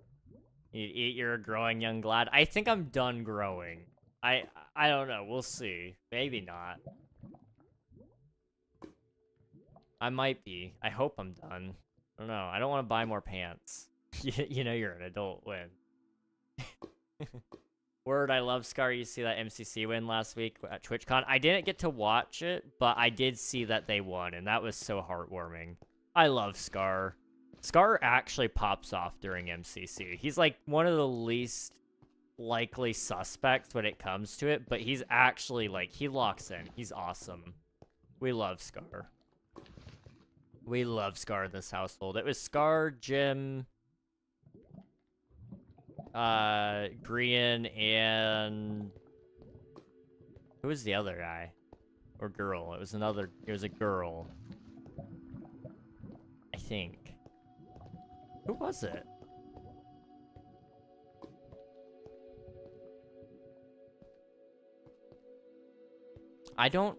eat, you're a growing young glad. I think I'm done growing. I don't know. We'll see. Maybe not. I might be. I hope I'm done. I don't know. I don't want to buy more pants. You know you're an adult when. Word, I love Scar. You see that MCC win last week at TwitchCon? I didn't get to watch it, but I did see that they won, and that was so heartwarming. I love Scar. Scar actually pops off during MCC. He's like one of the least likely suspects when it comes to it, but he's actually like, he locks in. He's awesome. We love Scar. We love Scar in this household. It was Scar, Jim, Grian, and who was the other guy? Or girl? It was a girl. I think. Who was it? I don't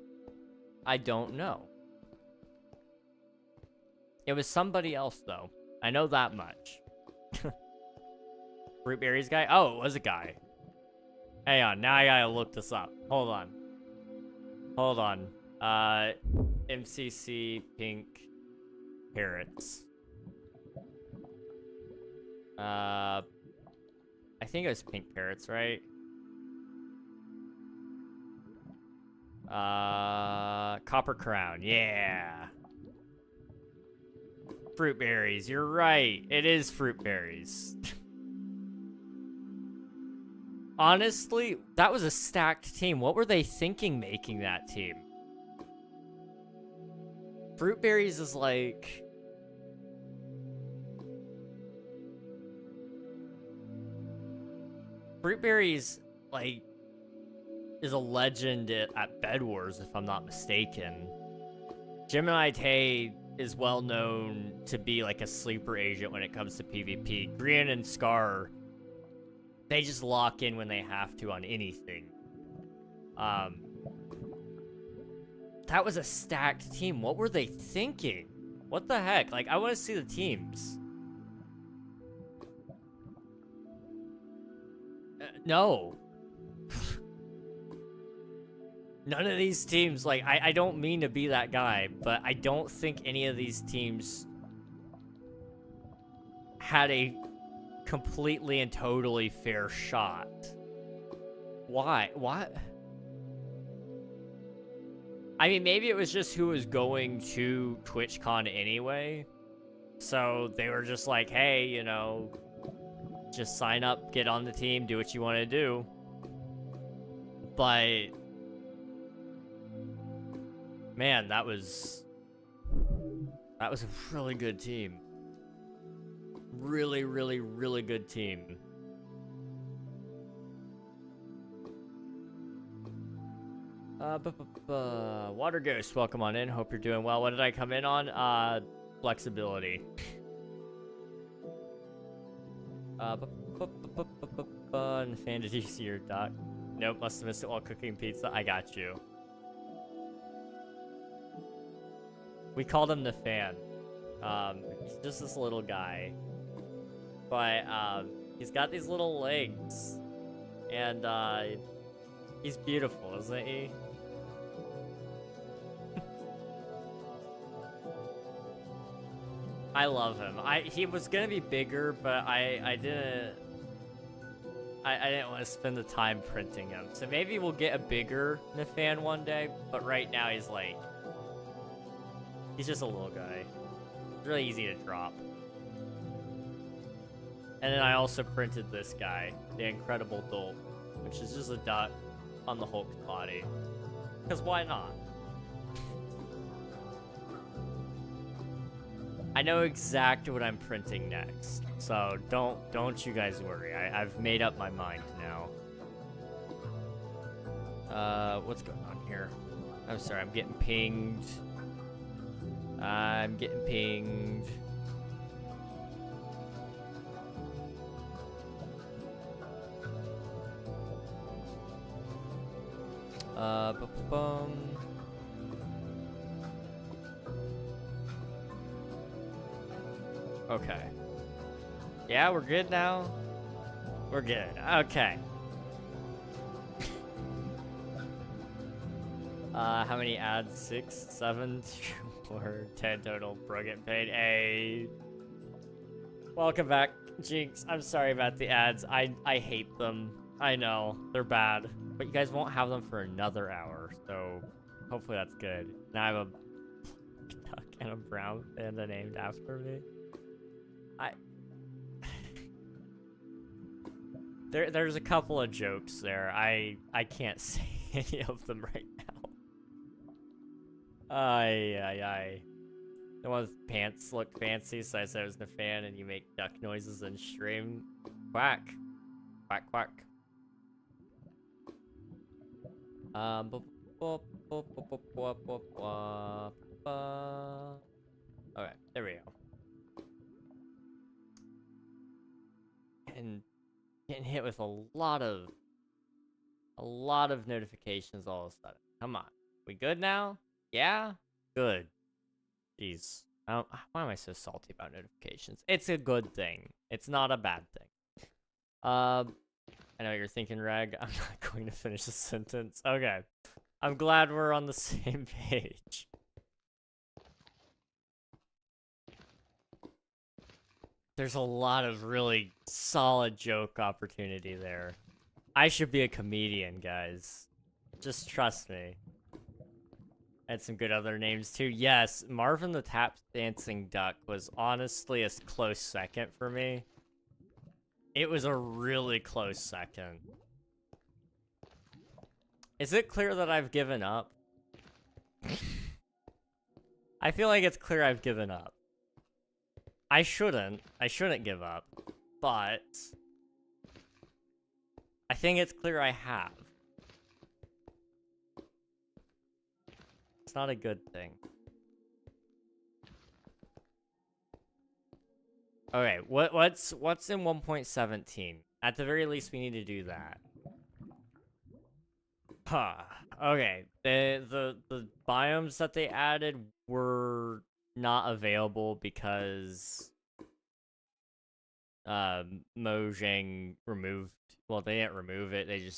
know. It was somebody else, though. I know that much. Fruit berries guy? Oh, it was a guy. Hang on, now I gotta look this up. Hold on. MCC pink parrots. I think it was pink parrots, right? Copper crown, yeah. Fruit berries, you're right. It is fruit berries. Honestly, that was a stacked team. What were they thinking making that team? Fruit berries is like... Fruit berries, like, is a legend at Bed Wars, if I'm not mistaken. Gemini Tay is well known to be like a sleeper agent when it comes to PvP. Grian and Scar, they just lock in when they have to on anything. That was a stacked team. What were they thinking? What the heck? Like, I want to see the teams. No. None of these teams, like, I don't mean to be that guy, but I don't think any of these teams had a completely and totally fair shot. Why? What? I mean, maybe it was just who was going to TwitchCon anyway. So they were just like, hey, you know, just sign up, get on the team, do what you want to do. But... man, that was a really good team. Really, really, really good team. Water Ghost, welcome on in. Hope you're doing well. What did I come in on? Flexibility. And fan, did you see your doc? Nope, must have missed it while cooking pizza. I got you. We called him the fan. He's just this little guy. But, he's got these little legs. And, he's beautiful, isn't he? I love him. He was gonna be bigger, but I didn't want to spend the time printing him. So maybe we'll get a bigger Nafan one day, but right now he's like... he's just a little guy. It's really easy to drop. And then I also printed this guy, the Incredible Dolt, which is just a duck on the Hulk's body. Because why not? I know exactly what I'm printing next, so don't you guys worry. I've made up my mind now. What's going on here? I'm sorry, I'm getting pinged. I'm getting pinged. Bum. Okay. Yeah, we're good now. We're good. Okay. How many ads? 6, 7, 2, 4, 10 total. Bro get paid. Hey. Welcome back, Jinx. I'm sorry about the ads. I hate them. I know. They're bad. But you guys won't have them for another hour, so hopefully that's good. Now I have a duck and a brown panda named after me. There's a couple of jokes there. I can't say any of them right now. Ay. The one with pants look fancy, so I said I was a fan, and you make duck noises and stream. Quack. Quack, quack. Okay, there we go. And getting hit with a lot of notifications all of a sudden. Come on. We good now? Yeah? Good. Jeez. Why am I so salty about notifications? It's a good thing. It's not a bad thing. I know what you're thinking, Reg. I'm not going to finish the sentence. Okay. I'm glad we're on the same page. There's a lot of really solid joke opportunity there. I should be a comedian, guys. Just trust me. I had some good other names too. Yes, Marvin the Tap Dancing Duck was honestly a close second for me. It was a really close second. Is it clear that I've given up? I feel like it's clear I've given up. I shouldn't give up, but I think it's clear I have. It's not a good thing. Okay, what's in 1.17? At the very least, we need to do that. Huh. Okay. The biomes that they added were not available because Mojang removed. Well, they didn't remove it. They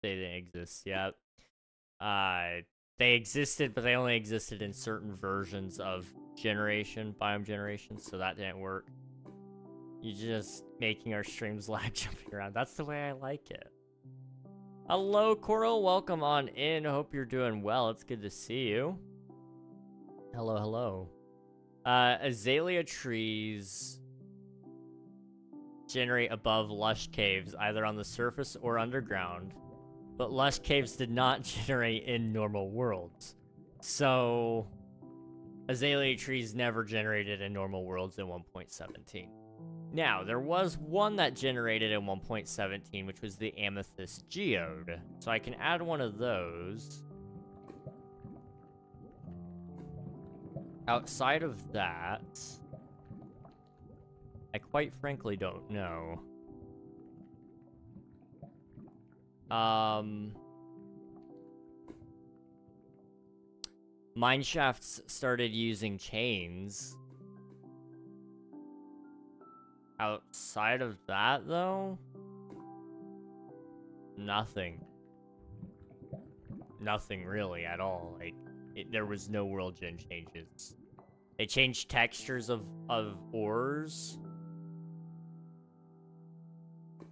didn't exist yet. They existed, but they only existed in certain versions of biome generation, so that didn't work. You're just making our streams lag jumping around. That's the way I like it. Hello, Coral. Welcome on in. Hope you're doing well. It's good to see you. Hello. Azalea trees generate above lush caves, either on the surface or underground. But lush caves did not generate in normal worlds. So, azalea trees never generated in normal worlds in 1.17. Now, there was one that generated in 1.17, which was the Amethyst Geode. So I can add one of those. Outside of that, I quite frankly don't know. Mineshafts started using chains. Outside of that, though, nothing. Nothing really at all. Like, there was no world gen changes. They changed textures of ores.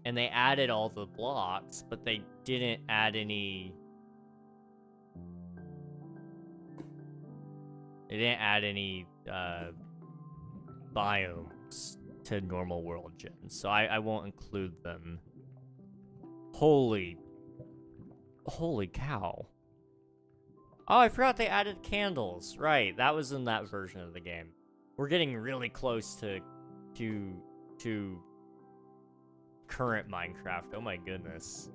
And they added all the blocks, but they didn't add any... They didn't add any, biomes to normal world gens, so I won't include them. Holy cow. Oh, I forgot they added candles. Right, that was in that version of the game. We're getting really close to current Minecraft. Oh my goodness.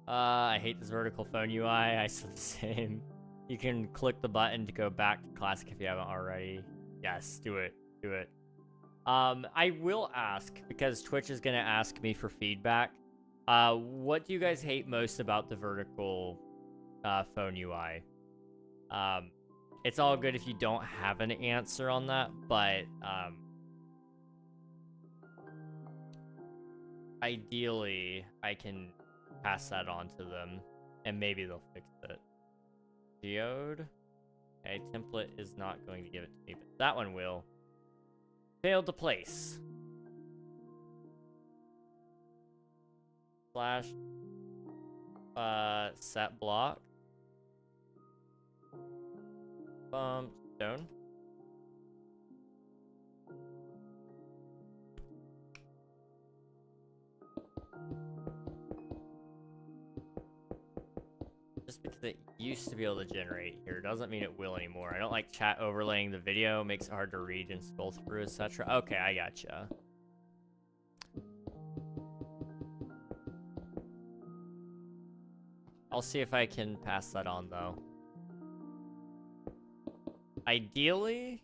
I hate this vertical phone UI. I said the same. You can click the button to go back to classic if you haven't already. Yes, do it. Do it. I will ask, because Twitch is gonna ask me for feedback. What do you guys hate most about the vertical phone UI? It's all good if you don't have an answer on that, but ideally, I can pass that on to them, and maybe they'll fix it. Geode? Okay, template is not going to give it to me, but that one will. Failed to place. Slash set block. Stone. Just because it used to be able to generate here doesn't mean it will anymore. I don't like chat overlaying the video, makes it hard to read and scroll through, etc. Okay, I gotcha. I'll see if I can pass that on, though. Ideally,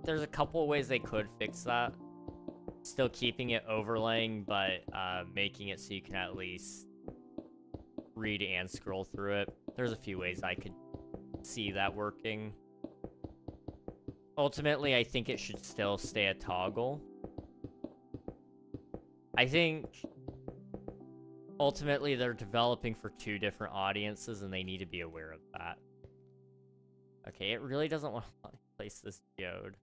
there's a couple of ways they could fix that. Still keeping it overlaying, but making it so you can at least read and scroll through it. There's a few ways I could see that working. Ultimately, I think it should still stay a toggle. I think ultimately they're developing for two different audiences and they need to be aware of that. Okay, it really doesn't want to let me place this geode.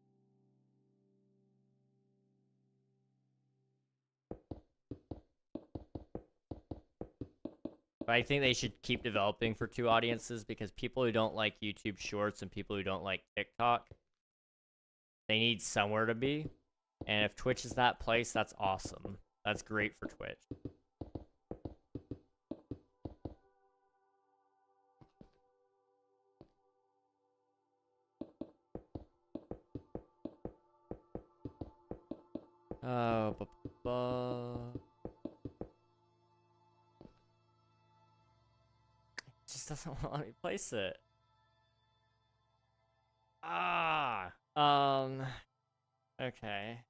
But I think they should keep developing for two audiences because people who don't like YouTube Shorts and people who don't like TikTok, they need somewhere to be. And if Twitch is that place, that's awesome. That's great for Twitch. It just doesn't want to let me place it. Okay.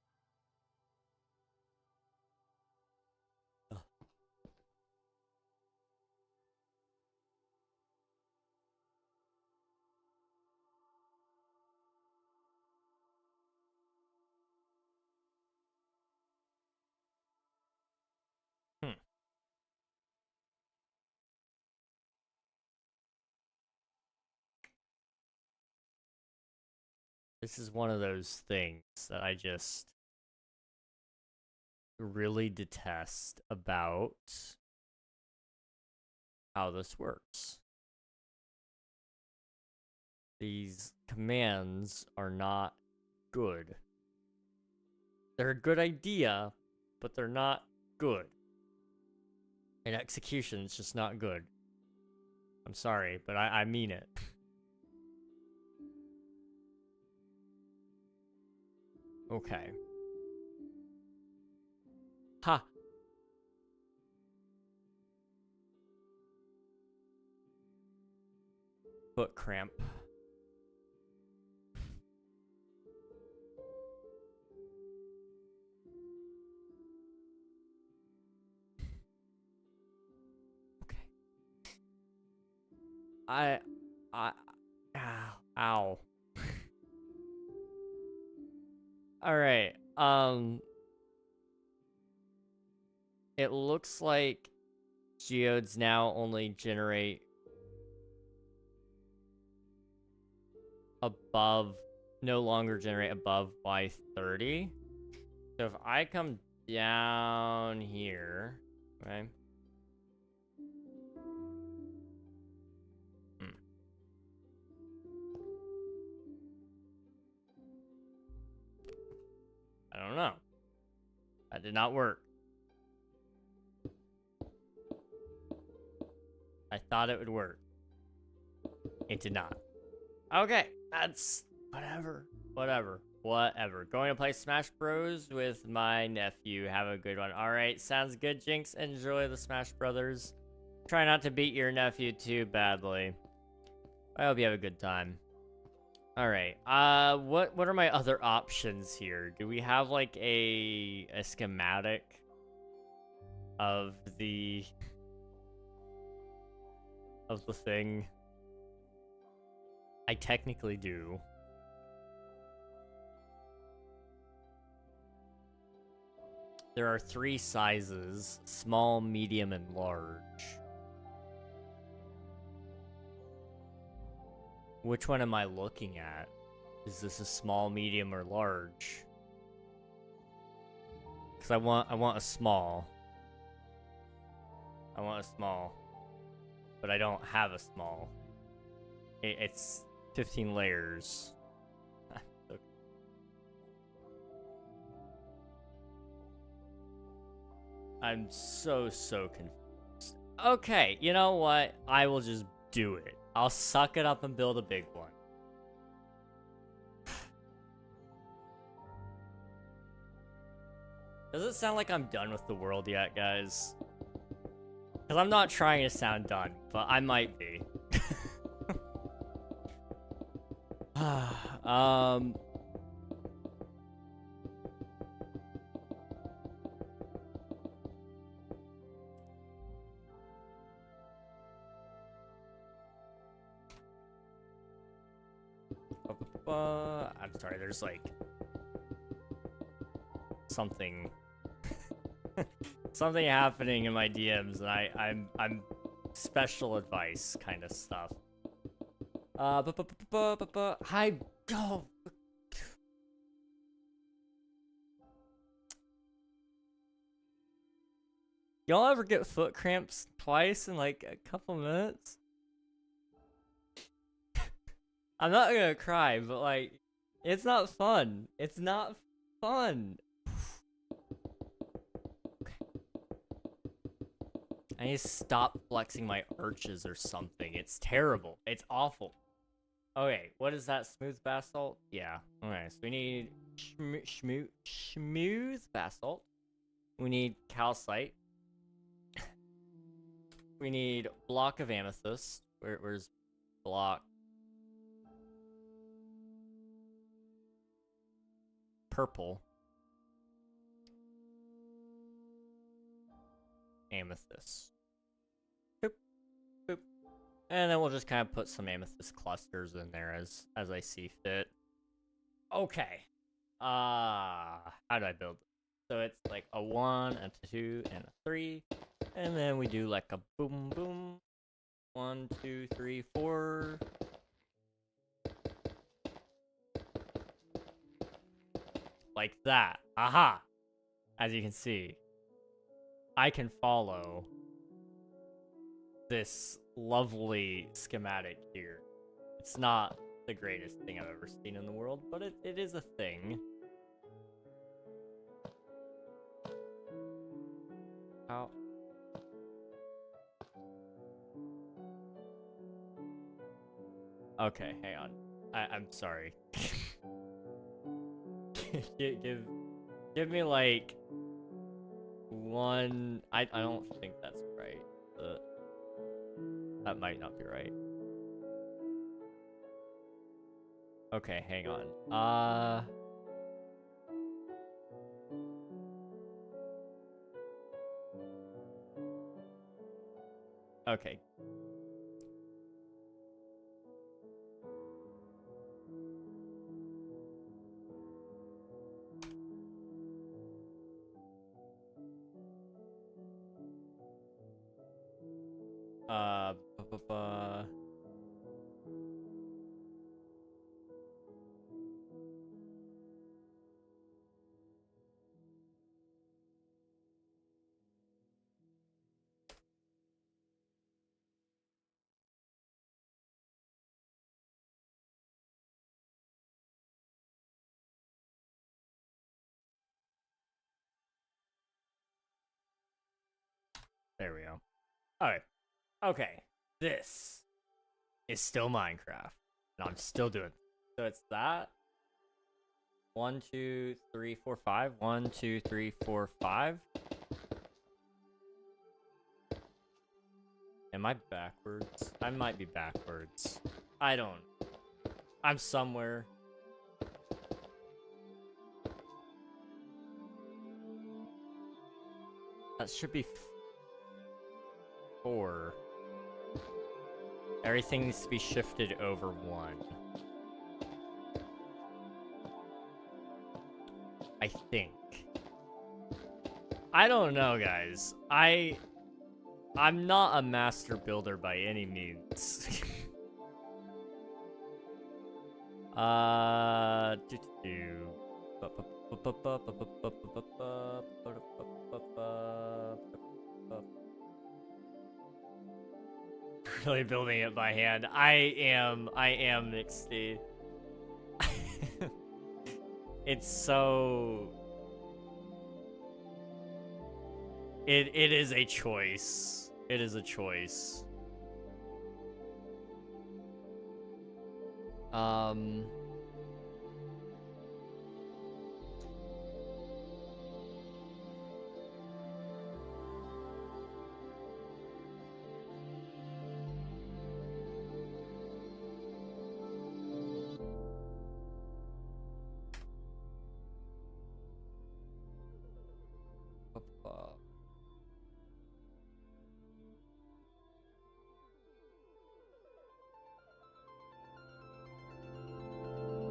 This is one of those things that I just really detest about how this works. These commands are not good. They're a good idea, but they're not good. And execution is just not good. I'm sorry, but I mean it. Okay. Ha! Foot cramp. Okay. Ow. Alright, it looks like geodes now only generate above, no longer generate above Y30. So if I come down here, right? I don't know. That did not work. I thought it would work. It did not. Okay, that's whatever. Going to play Smash Bros with my nephew. Have a good one. All right, sounds good, Jinx. Enjoy the Smash Brothers. Try not to beat your nephew too badly. I hope you have a good time. Alright, what are my other options here? Do we have, like, a schematic of the thing? I technically do. There are 3 sizes: small, medium, and large. Which one am I looking at? Is this a small, medium, or large? Because I want a small. I want a small. But I don't have a small. It's 15 layers. I'm so confused. Okay, you know what? I will just do it. I'll suck it up and build a big one. Does it sound like I'm done with the world yet, guys? Because I'm not trying to sound done, but I might be. I'm sorry, there's like something something happening in my DMs, and I'm special advice kind of stuff. Hi, go. Y'all ever get foot cramps twice in like a couple minutes? I'm not gonna cry, but like, it's not fun. It's not fun. Okay. I need to stop flexing my arches or something. It's terrible. It's awful. Okay, what is that? Smooth basalt? Yeah. Okay, so we need smooth basalt. We need calcite. We need block of amethyst. Where's block? Purple. Amethyst. Boop, boop. And then we'll just kind of put some amethyst clusters in there as I see fit. Okay. How do I build it? So it's like a 1, a 2, and a 3. And then we do like a boom boom. 1, 2, 3, 4. Like that. Aha! As you can see, I can follow this lovely schematic here. It's not the greatest thing I've ever seen in the world, but it is a thing. How? Okay, hang on. I'm sorry. give me like one. I don't think that's right. That might not be right. Okay, hang on. Okay. Uh, There we go. Alright. Okay. This is still Minecraft. And I'm still doing it. So it's that. 1, 2, 3, 4, 5. 1, 2, 3, 4, 5. Am I backwards? I might be backwards. I don't. I'm somewhere. That should be 4. Everything needs to be shifted over 1. I think. I don't know, guys. I'm not a master builder by any means. Really building it by hand. I am Nixty. It's so... It is a choice. It is a choice.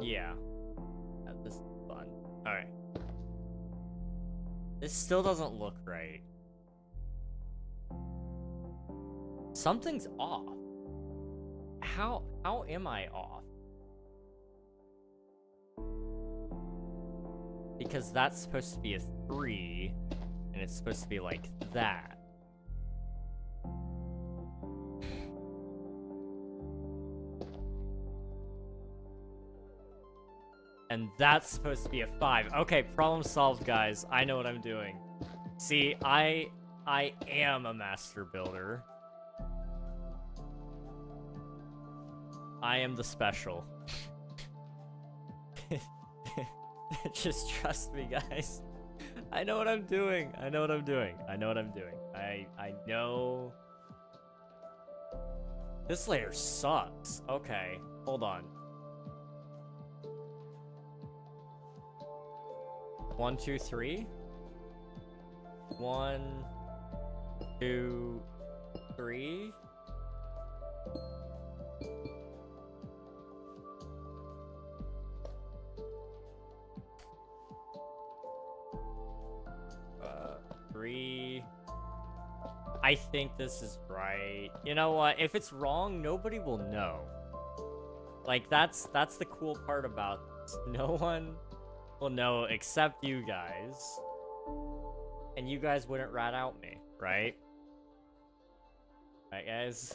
Yeah. This is fun. Alright. This still doesn't look right. Something's off. How am I off? Because that's supposed to be a 3, and it's supposed to be like that. And that's supposed to be a 5. Okay, problem solved, guys. I know what I'm doing. See, I am a master builder. I am the special. Just trust me, guys. I know what I'm doing. I know what I'm doing. I know what I'm doing. I know. This layer sucks. Okay, hold on. 1, 2, 3. 1, 2, 3. I think this is right. You know what? If it's wrong, nobody will know. Like, that's the cool part about this. No one will know except you guys. And you guys wouldn't rat out me, right? Right, guys?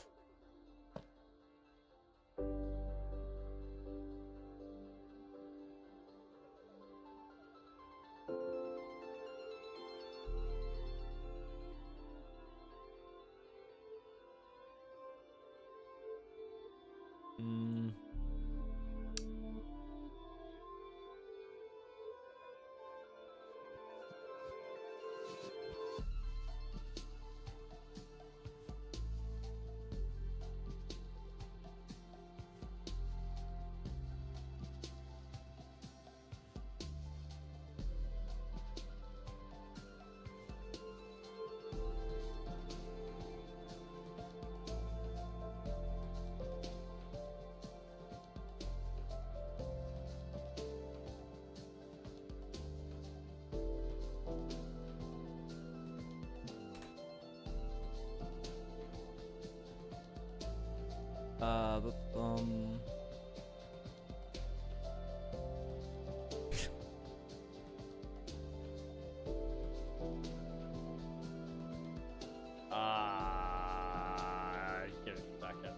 Give me a second.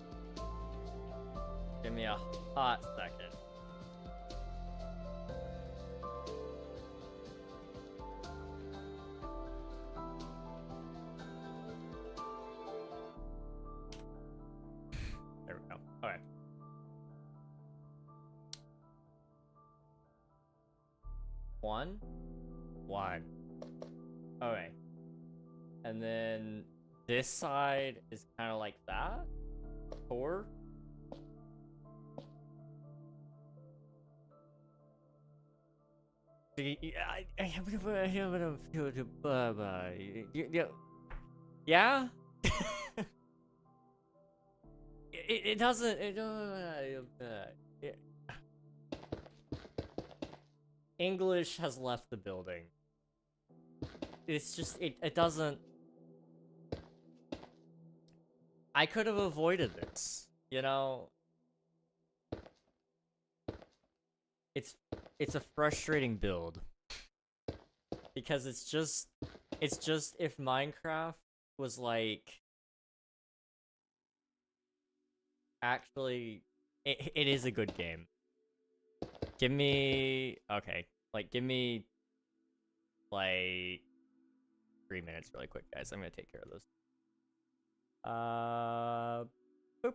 Give me a hot second. There we go. All right. One. Okay. And then this side is kind of like that. 4. Yeah? It doesn't. English has left the building. It's just it doesn't. I could have avoided this. You know, it's it's a frustrating build because it's just if Minecraft was like actually it is a good game. Give me okay, like give me like 3 minutes really quick, guys. I'm gonna take care of this. Boop.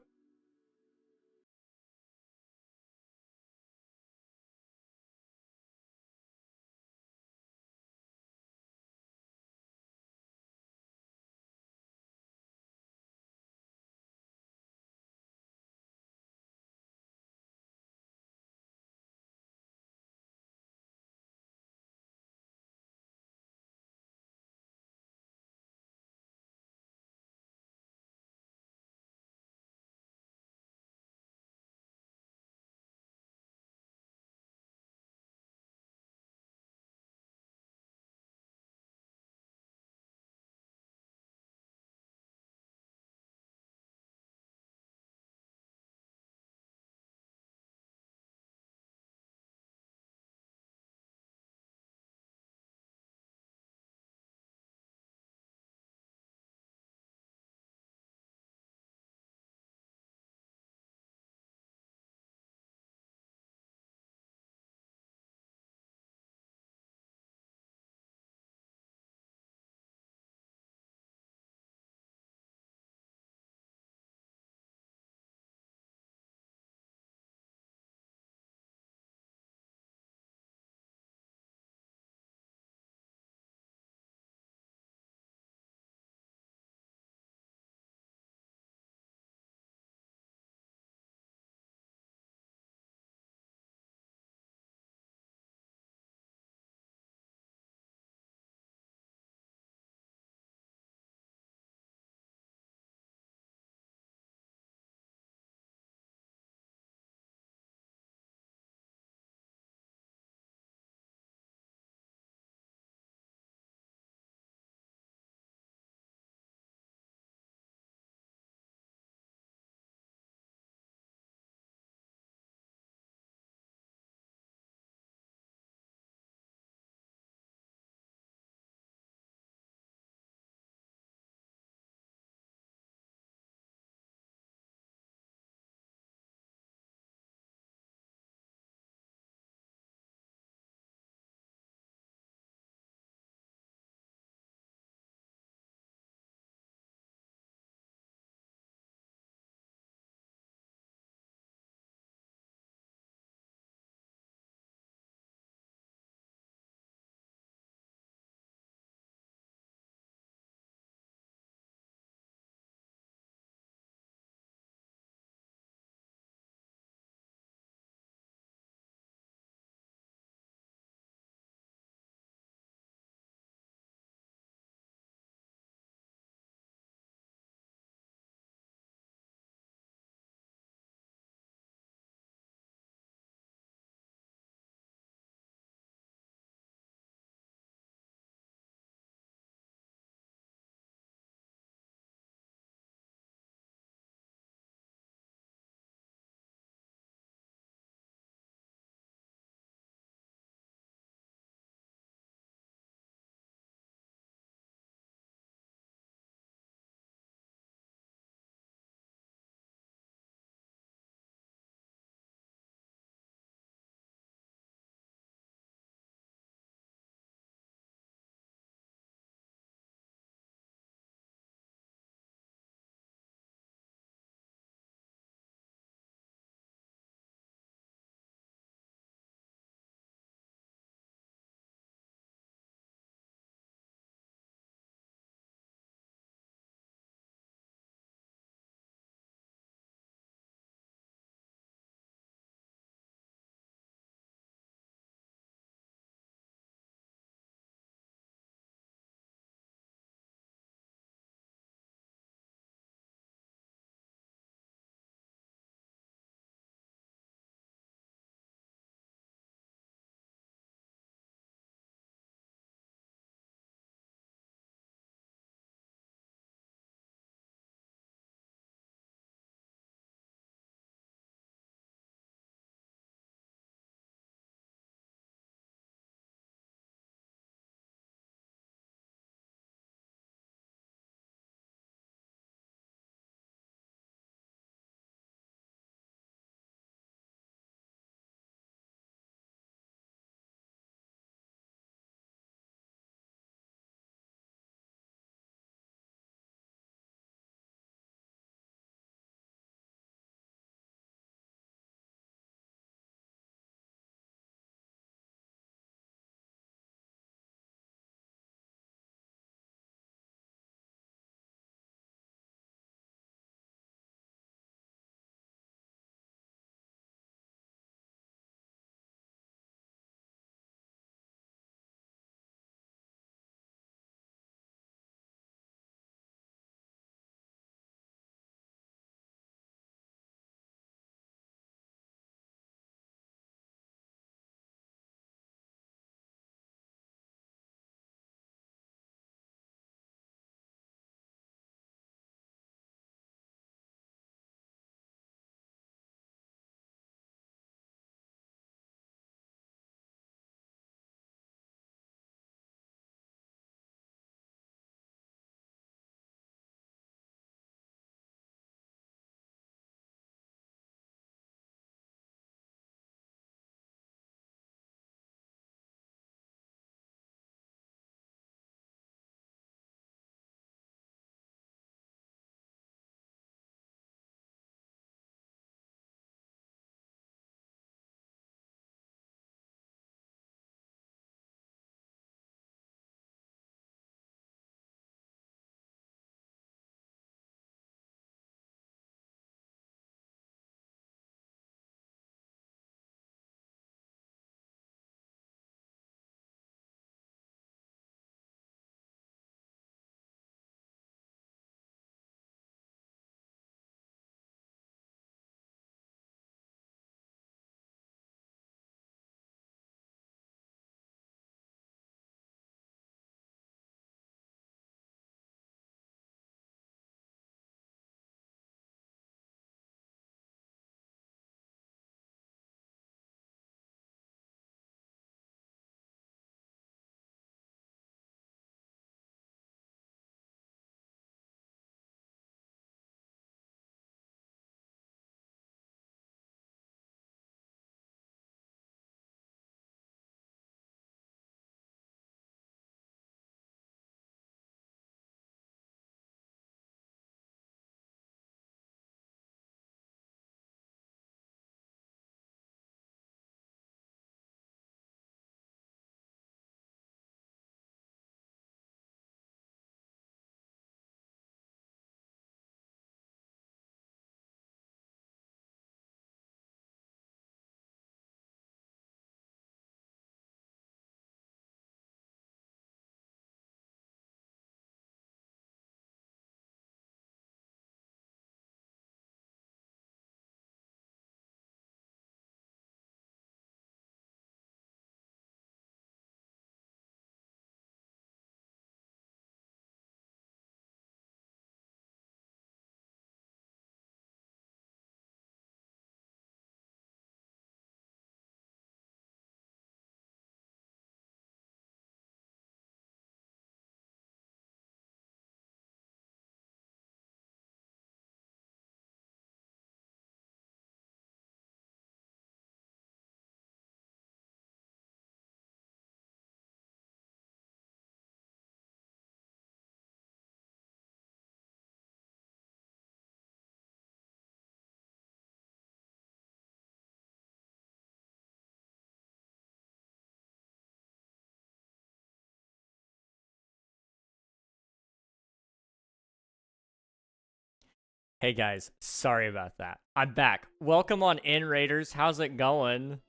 Hey guys, sorry about that. I'm back. Welcome on in, Raiders. How's it going?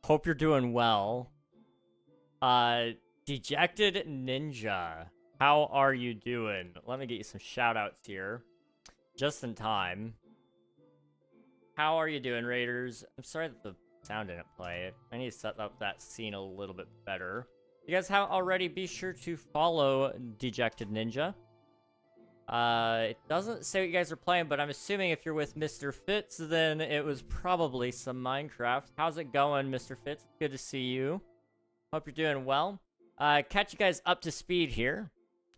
Hope you're doing well. Dejected Ninja. How are you doing? Let me get you some shout outs here. Just in time. How are you doing, Raiders? I'm sorry that the sound didn't play. I need to set up that scene a little bit better. You guys have already, be sure to follow Dejected Ninja. It doesn't say what you guys are playing, but I'm assuming if you're with Mr. Fitz, then it was probably some Minecraft. How's it going, Mr. Fitz? Good to see you. Hope you're doing well. Catch you guys up to speed here.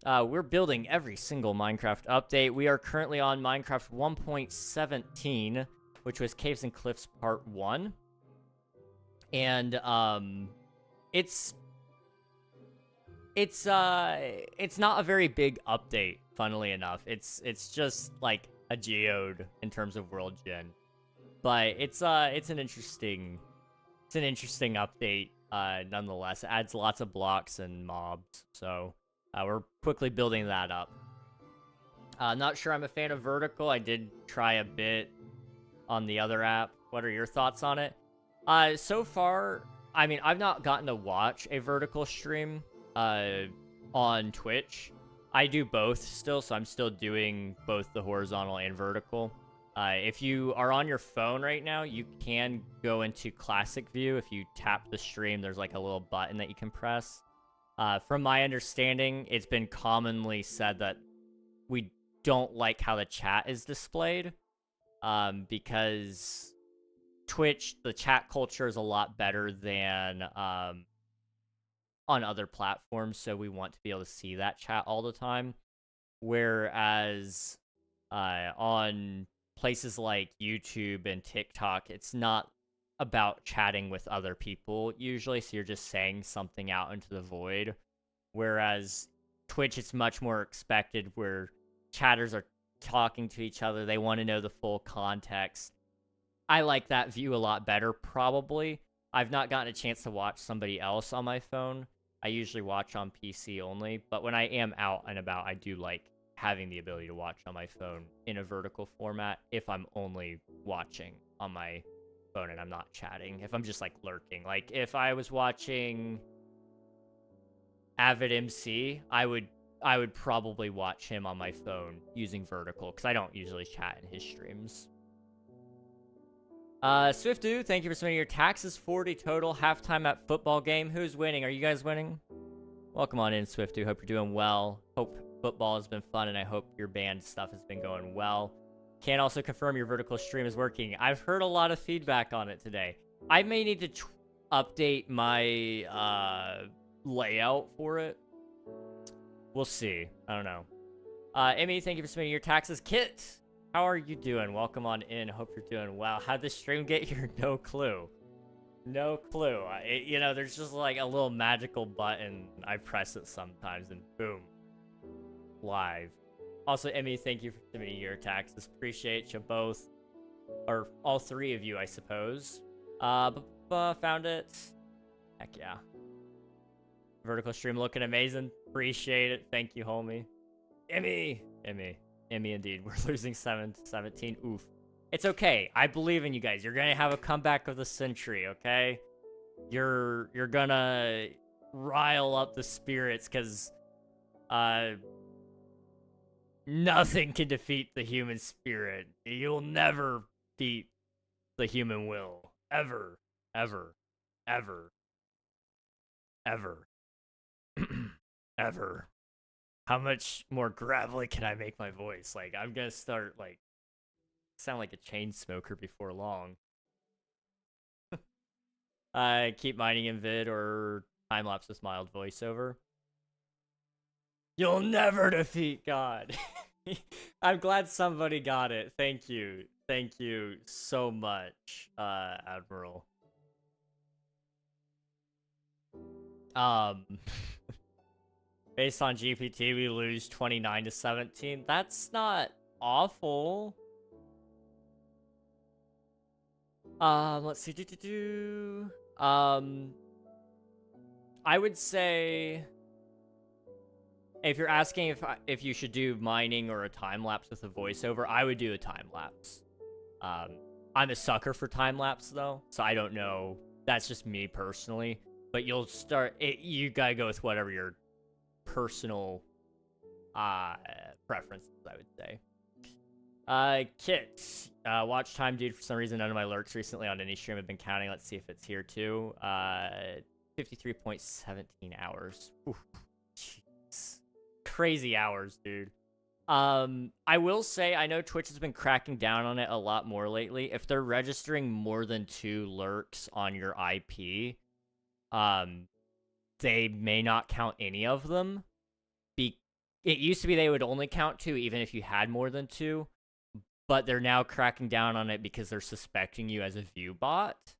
We're building every single Minecraft update. We are currently on Minecraft 1.17, which was Caves and Cliffs Part 1. And, it's not a very big update, funnily enough. It's just like a geode in terms of world gen. But it's an interesting update nonetheless. It adds lots of blocks and mobs. So we're quickly building that up. Not sure I'm a fan of vertical. I did try a bit on the other app. What are your thoughts on it? So far, I mean, I've not gotten to watch a vertical stream on Twitch. I do both still, so I'm still doing both the horizontal and vertical. If you are on your phone right now, you can go into classic view. If you tap the stream, there's like a little button that you can press. From my understanding, it's been commonly said that we don't like how the chat is displayed, because Twitch, the chat culture is a lot better than on other platforms, so we want to be able to see that chat all the time. Whereas on places like YouTube and TikTok, it's not about chatting with other people usually, so you're just saying something out into the void. Whereas Twitch, it's much more expected, where chatters are talking to each other, they want to know the full context. I like that view a lot better, probably. I've not gotten a chance to watch somebody else on my phone. I usually watch on PC only, but when I am out and about, I do like having the ability to watch on my phone in a vertical format if I'm only watching on my phone and I'm not chatting. If I'm just like lurking. Like if I was watching Avid MC, I would probably watch him on my phone using vertical, because I don't usually chat in his streams. Swiftu, thank you for submitting your taxes. 40 total. Halftime at football game. Who's winning? Are you guys winning? Welcome on in, Swiftu. Hope you're doing well. Hope football has been fun, and I hope your band stuff has been going well. Can also confirm your vertical stream is working. I've heard a lot of feedback on it today. I may need to update my layout for it. We'll see. I don't know. Emmy, thank you for submitting your taxes. Kit, how are you doing? Welcome on in. Hope you're doing well. How'd the stream get here? No clue. No clue. You know, there's just like a little magical button. I press it sometimes and boom. Live. Also, Emmy, thank you for submitting your taxes. Appreciate you both. Or all three of you, I suppose. Found it. Heck yeah. Vertical stream looking amazing. Appreciate it. Thank you, homie. Emmy indeed. We're losing 7-17. Oof. It's okay. I believe in you guys. You're gonna have a comeback of the century, okay? You're gonna rile up the spirits, because nothing can defeat the human spirit. You'll never beat the human will. Ever. Ever. Ever. Ever. Ever. How much more gravelly can I make my voice? Like, I'm gonna start, like, sound like a chain smoker before long. Keep mining in vid or time-lapse with mild voiceover. You'll never defeat God. I'm glad somebody got it. Thank you. Thank you so much, Admiral. Based on GPT, we lose 29-17. That's not awful. Let's see. I would say If you're asking if you should do mining or a time lapse with a voiceover, I would do a time lapse. I'm a sucker for time lapse though, so I don't know. That's just me personally. But you'll start. You gotta go with whatever your personal preferences, I would say. Kit, watch time, dude. For some reason, none of my lurks recently on any stream have been counting. Let's see if it's here too. 53.17 hours. Oof. Jeez. Crazy hours, dude. I will say, I know Twitch has been cracking down on it a lot more lately. If they're registering more than 2 lurks on your IP, they may not count any of them. It used to be they would only count 2 even if you had more than 2, but they're now cracking down on it because they're suspecting you as a view bot.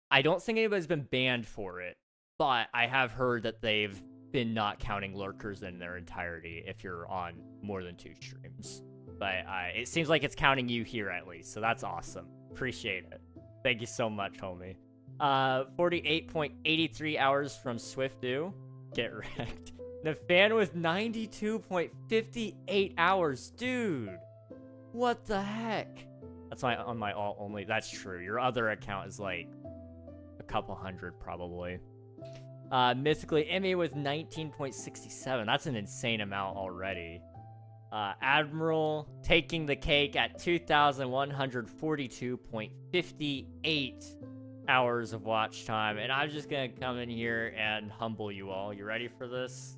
I don't think anybody's been banned for it, but I have heard that they've been not counting lurkers in their entirety if you're on more than 2 streams. But it seems like it's counting you here at least, so that's awesome. Appreciate it. Thank you so much, homie. 48.83 hours from SwiftDo. Get wrecked. The fan with 92.58 hours. Dude, what the heck? That's on my alt only. That's true. Your other account is like a couple hundred probably. Mythically Emmy with 19.67. That's an insane amount already. Admiral taking the cake at 2,142.58 hours of watch time. And I'm just gonna come in here and humble you all. You ready for this?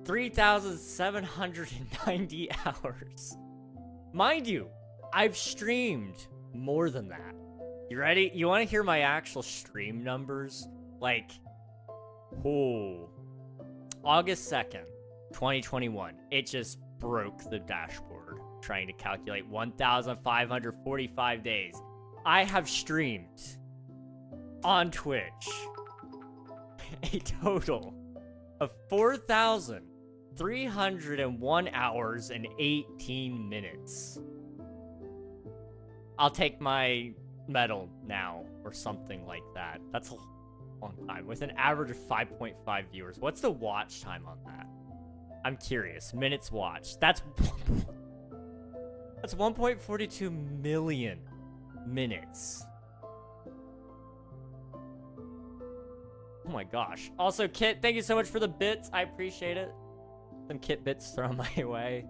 3,790 hours. Mind you, I've streamed more than that. You ready? You want to hear my actual stream numbers? Like, oh, August 2nd, 2021. It just broke the dashboard trying to calculate 1,545 days. I have streamed on Twitch a total of 4,301 hours and 18 minutes. I'll take my medal now or something like that. That's a long time with an average of 5.5 viewers. What's the watch time on that? I'm curious. Minutes watched. That's 1.42 million minutes. Oh my gosh. Also, Kit, thank you so much for the bits. I appreciate it. Some Kit bits thrown my way.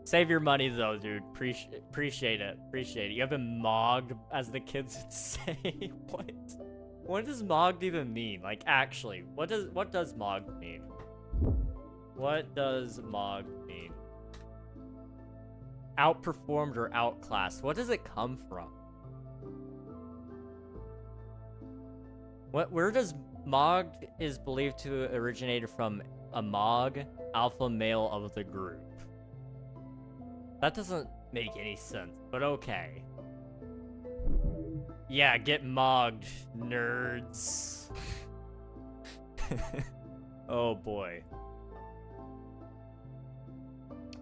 Save your money though, dude. Appreciate it. Appreciate it. You have been mogged, as the kids would say. What? What does mogged even mean? Like, actually, what does mogged mean? What does mogged mean? Outperformed or outclassed? What does it come from? Where does mogged is believed to originate from a mog, alpha male of the group. That doesn't make any sense, but okay. Yeah, get mogged, nerds. Oh boy.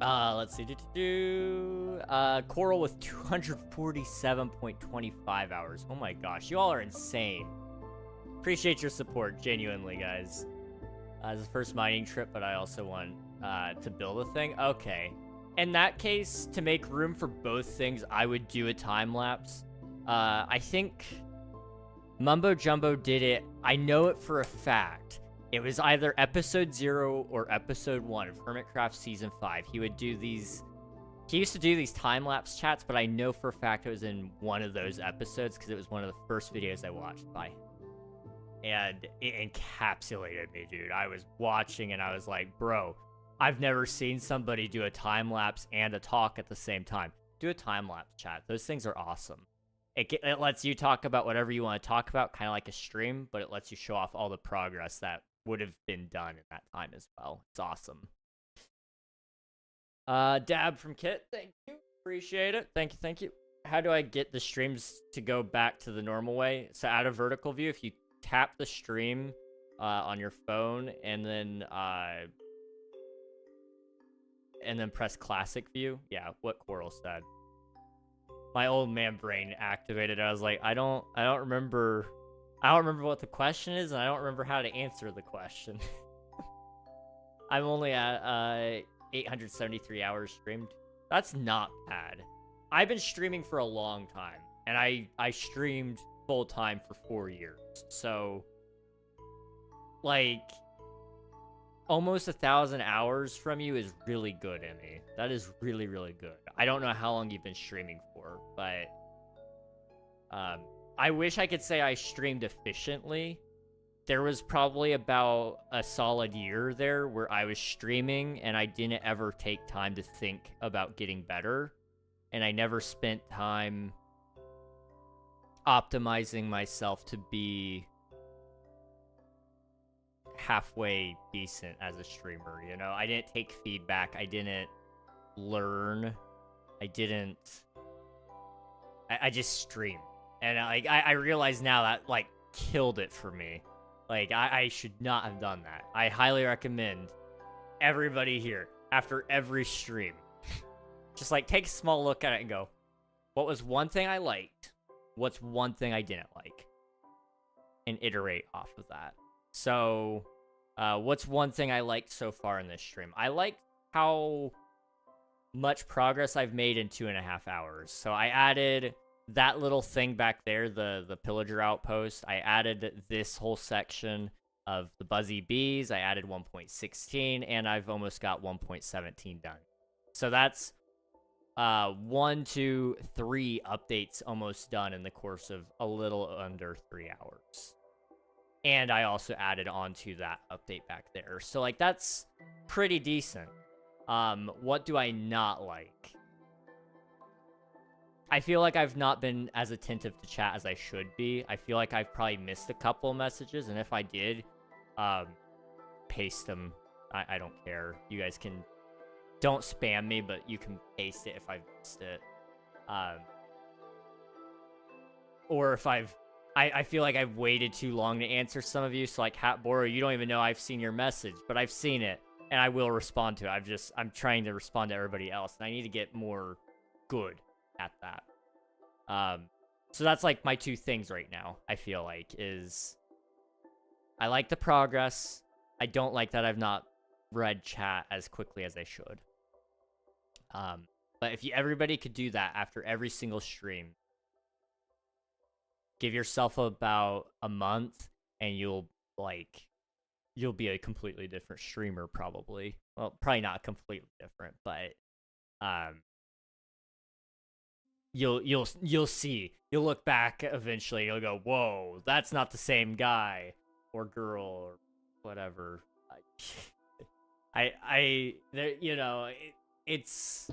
Let's see. Coral with 247.25 hours. Oh my gosh, you all are insane. Appreciate your support, genuinely, guys. It's the first mining trip, but I also want to build a thing. Okay. In that case, to make room for both things, I would do a time lapse. I think Mumbo Jumbo did it. I know it for a fact. It was either episode 0 or episode 1 of Hermitcraft season 5. He would do these. He used to do these time lapse chats, but I know for a fact it was in one of those episodes because it was one of the first videos I watched by him. And it encapsulated me, dude. I was watching and I was like, bro, I've never seen somebody do a time lapse and a talk at the same time. Do a time lapse chat. Those things are awesome. It lets you talk about whatever you want to talk about, kind of like a stream, but it lets you show off all the progress that would have been done in that time as well. It's awesome. Dab from Kit, thank you. Appreciate it. Thank you. How do I get the streams to go back to the normal way? So out of vertical view, if you tap the stream on your phone and then press classic view. Yeah, what Coral said. My old man brain activated. I was like, I don't remember I don't remember what the question is, and I don't remember how to answer the question. I'm only at 873 hours streamed. That's not bad. I've been streaming for a long time, and I streamed full time for 4 years. So, like, almost 1,000 hours from you is really good, Emmy. That is really, really good. I don't know how long you've been streaming for, but I wish I could say I streamed efficiently. There was probably about a solid year there where I was streaming and I didn't ever take time to think about getting better. And I never spent time optimizing myself to be halfway decent as a streamer, you know? I didn't take feedback. I didn't learn. I just streamed. And I realize now that, like, killed it for me. Like, I should not have done that. I highly recommend everybody here, after every stream, just, like, take a small look at it and go, what was one thing I liked? What's one thing I didn't like? And iterate off of that. So, what's one thing I liked so far in this stream? I liked how much progress I've made in 2.5 hours. So I added that little thing back there, the pillager outpost. I added this whole section of the buzzy bees. I added 1.16, and I've almost got 1.17 done. So that's 1, 2, 3 updates almost done in the course of a little under 3 hours. And I also added on to that update back there. So, like, that's pretty decent. What do I not like? I feel like I've not been as attentive to chat as I should be. I feel like I've probably missed a couple messages, and if I did, paste them. I don't care. You guys can... Don't spam me, but you can paste it if I've missed it. Or if I feel like I've waited too long to answer some of you, so like, Hatboro, you don't even know I've seen your message, but I've seen it, and I will respond to it. I'm trying to respond to everybody else, and I need to get more good at that. So that's like my two things right now, I feel like, is I like the progress. I don't like that I've not read chat as quickly as I should. But if everybody could do that after every single stream, give yourself about a month, and you'll be a completely different streamer, probably. Well, probably not completely different, but you'll see. You'll look back eventually. You'll go, whoa, that's not the same guy or girl or whatever. You know, it's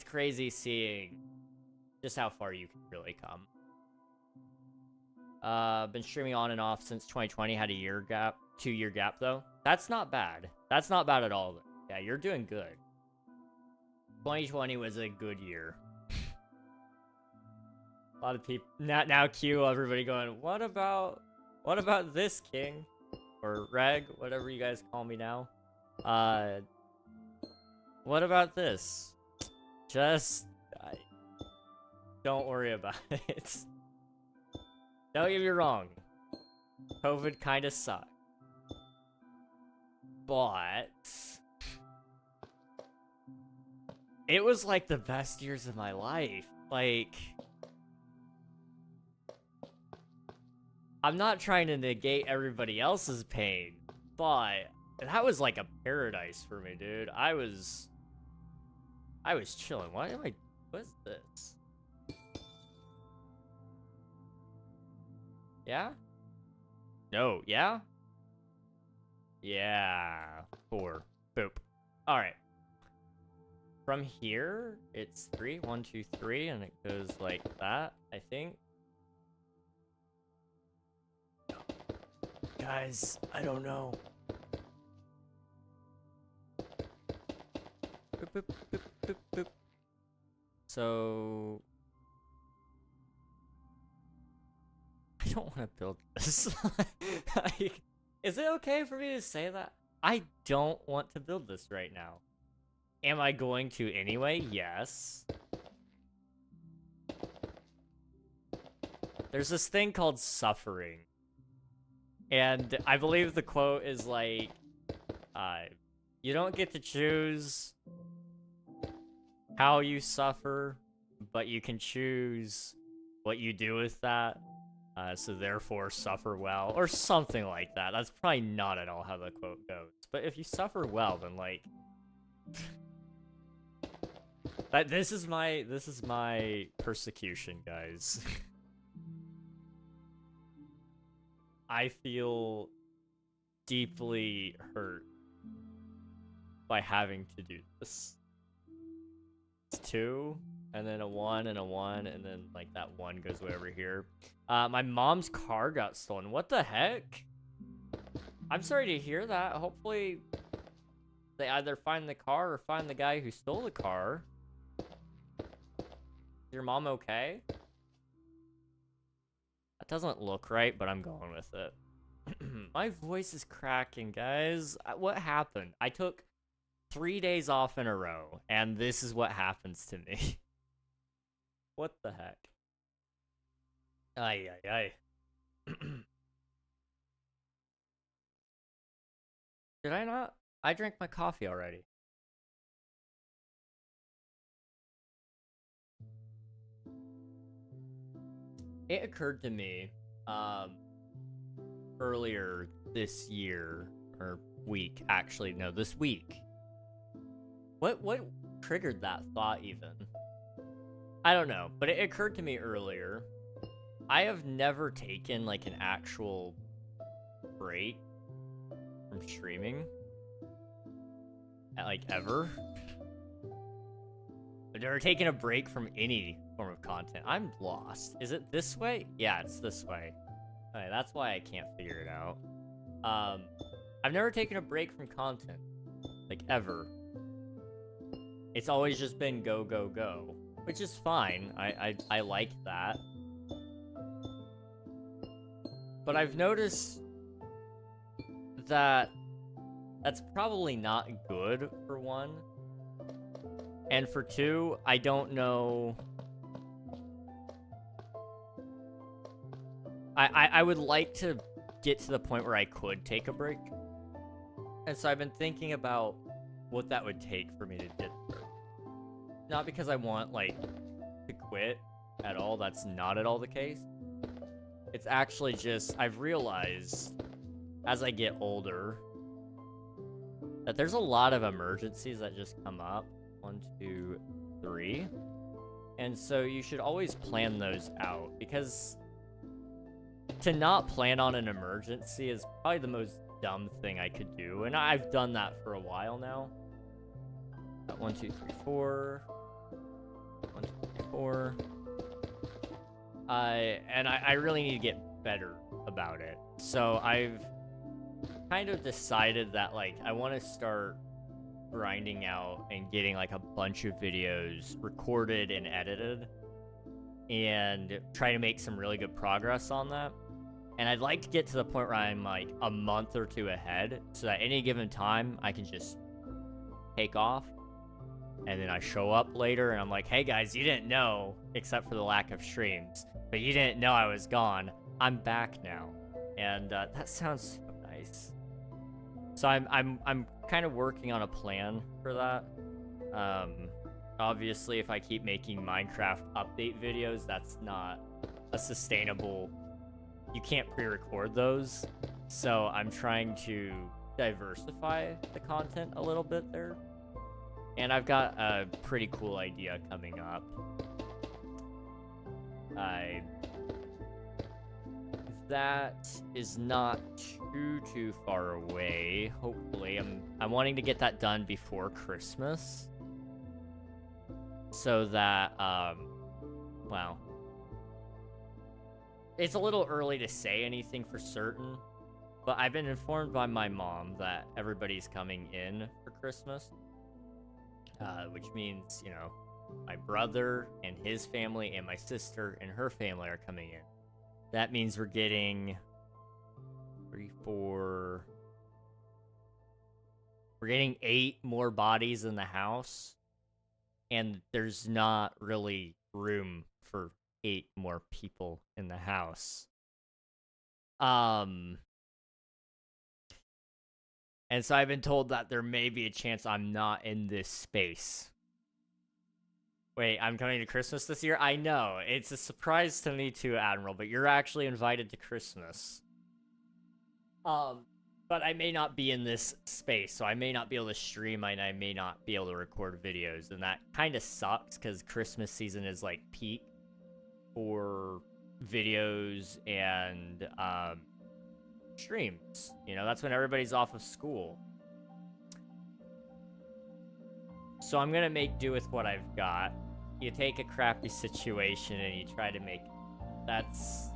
crazy seeing just how far you can really come. Been streaming on and off since 2020, had a 2-year gap though. That's not bad. That's not bad at all. Yeah, you're doing good. 2020 was a good year. A lot of people now Q, everybody going, what about this, King? Or Reg, whatever you guys call me now. What about this? Just don't worry about it. Don't get me wrong. COVID kind of sucked. But it was like the best years of my life. Like, I'm not trying to negate everybody else's pain, but that was like a paradise for me, dude. I was chilling. What's this? Yeah? No, yeah? Yeah. 4. Boop. Alright. From here, it's 3. 1, 2, 3, and it goes like that, I think. Guys, I don't know. Boop, boop, boop, boop, boop. So... I don't want to build this. Like, is it okay for me to say that? I don't want to build this right now. Am I going to anyway? Yes. There's this thing called suffering. And I believe the quote is like, you don't get to choose how you suffer, but you can choose what you do with that. So therefore suffer well, or something like that. That's probably not at all how the quote goes. But if you suffer well, then like, this is my persecution, guys. I feel deeply hurt by having to do this. It's 2, and then a 1 and a 1, and then like that 1 goes way over here. My mom's car got stolen. What the heck? I'm sorry to hear that. Hopefully they either find the car or find the guy who stole the car. Is your mom okay? That doesn't look right, but I'm going with it. My voice is cracking, guys. What happened? I took 3 days off in a row, and this is what happens to me. What the heck? Ay, ay, ay. Did I not? I drank my coffee already. It occurred to me, earlier this year, or week, actually, no, this week. What triggered that thought even? I don't know, but it occurred to me earlier. I have never taken like an actual break from streaming. Like ever. I've never taken a break from any form of content. I'm lost. Is it this way? Yeah, it's this way. Okay, that's why I can't figure it out. I've never taken a break from content. Like ever. It's always just been go, go, go. Which is fine. I like that. But I've noticed that that's probably not good, for 1. And for 2, I don't know. I would like to get to the point where I could take a break. And so I've been thinking about what that would take for me to get there. Not because I want, like, to quit at all. That's not at all the case. It's actually just, I've realized, as I get older, that there's a lot of emergencies that just come up. 1, 2, 3. And so you should always plan those out, because to not plan on an emergency is probably the most dumb thing I could do. And I've done that for a while now. 1, 2, 3, 4. 1, 2, 3, 4. And I really need to get better about it. So I've kind of decided that, like, I want to start grinding out and getting, like, a bunch of videos recorded and edited. And try to make some really good progress on that. And I'd like to get to the point where I'm, like, a month or 2 ahead. So that any given time, I can just take off. And then I show up later and I'm like, hey guys, you didn't know, except for the lack of streams, but you didn't know I was gone. I'm back now. And that sounds so nice. So I'm kind of working on a plan for that. Obviously, if I keep making Minecraft update videos, that's not a sustainable... You can't pre-record those. So I'm trying to diversify the content a little bit there. And I've got a pretty cool idea coming up. That is not too far away. Hopefully, I'm wanting to get that done before Christmas, so that well, it's a little early to say anything for certain, but I've been informed by my mom that everybody's coming in for Christmas. Which means, you know, my brother and his family and my sister and her family are coming in. That means we're getting 3, 4... We're getting 8 more bodies in the house. And there's not really room for 8 more people in the house. And so I've been told that there may be a chance I'm not in this space. Wait, I'm coming to Christmas this year? I know. It's a surprise to me too, Admiral, but you're actually invited to Christmas. But I may not be in this space, so I may not be able to stream and I may not be able to record videos, and that kind of sucks because Christmas season is like peak for videos and streams. You know, that's when everybody's off of school. So I'm gonna make do with what I've got. You take a crappy situation and you try to make that's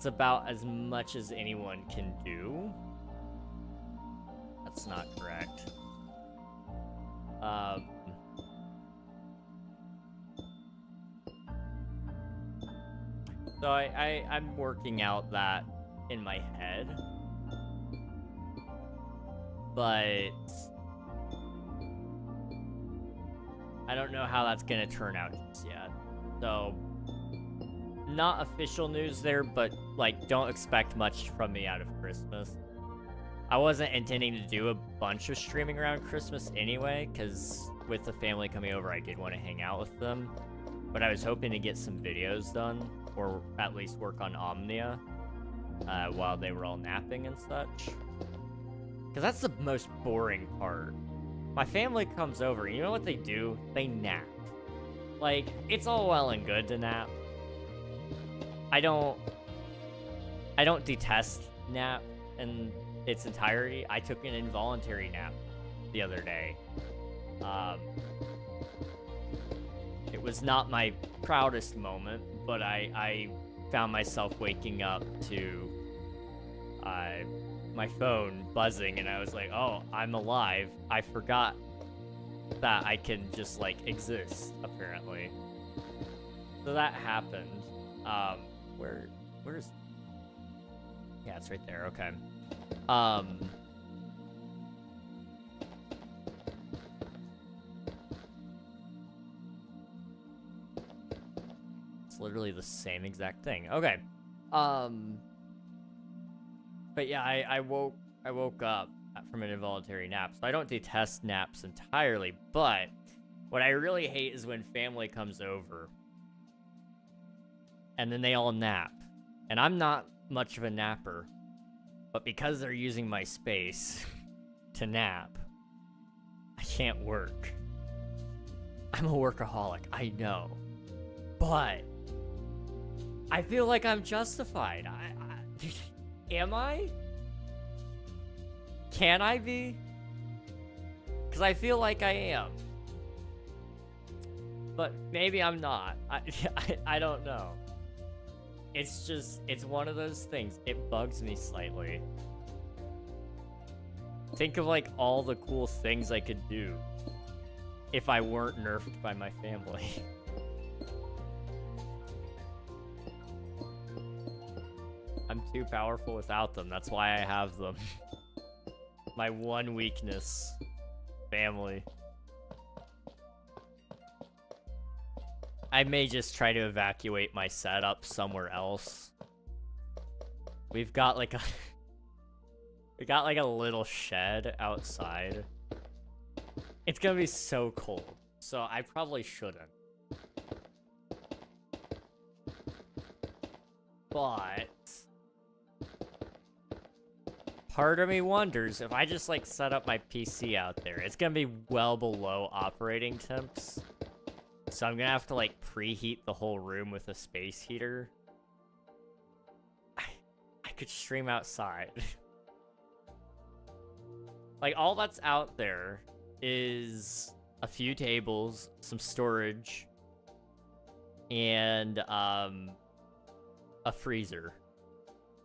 about as much as anyone can do. That's not correct. So I'm working out that in my head. But I don't know how that's gonna turn out just yet. So, not official news there, but, like, don't expect much from me out of Christmas. I wasn't intending to do a bunch of streaming around Christmas anyway, because with the family coming over, I did want to hang out with them. But I was hoping to get some videos done, or at least work on Omnia, while they were all napping and such. Because that's the most boring part. My family comes over, you know what they do? They nap. Like, it's all well and good to nap. I don't detest nap in its entirety. I took an involuntary nap the other day. It was not my proudest moment, but I found myself waking up to my phone buzzing, and I was like, oh, I'm alive. I forgot that I can just, like, exist, apparently. So that happened. Where's... Yeah, it's right there, okay. It's literally the same exact thing. Okay. But yeah, I woke up from an involuntary nap. So I don't detest naps entirely, but what I really hate is when family comes over and then they all nap. And I'm not much of a napper, but because they're using my space to nap, I can't work. I'm a workaholic, I know. But I feel like I'm justified. Am I? Can I be? Because I feel like I am. But maybe I'm not. I don't know. It's just, it's one of those things. It bugs me slightly. Think of, like, all the cool things I could do if I weren't nerfed by my family. I'm too powerful without them. That's why I have them. My one weakness. Family. I may just try to evacuate my setup somewhere else. We've got like a... we got like a little shed outside. It's gonna be so cold, so I probably shouldn't. But... part of me wonders if I just like set up my PC out there. It's gonna be well below operating temps. So I'm gonna have to like preheat the whole room with a space heater. I could stream outside. Like all that's out there is a few tables, some storage, and a freezer.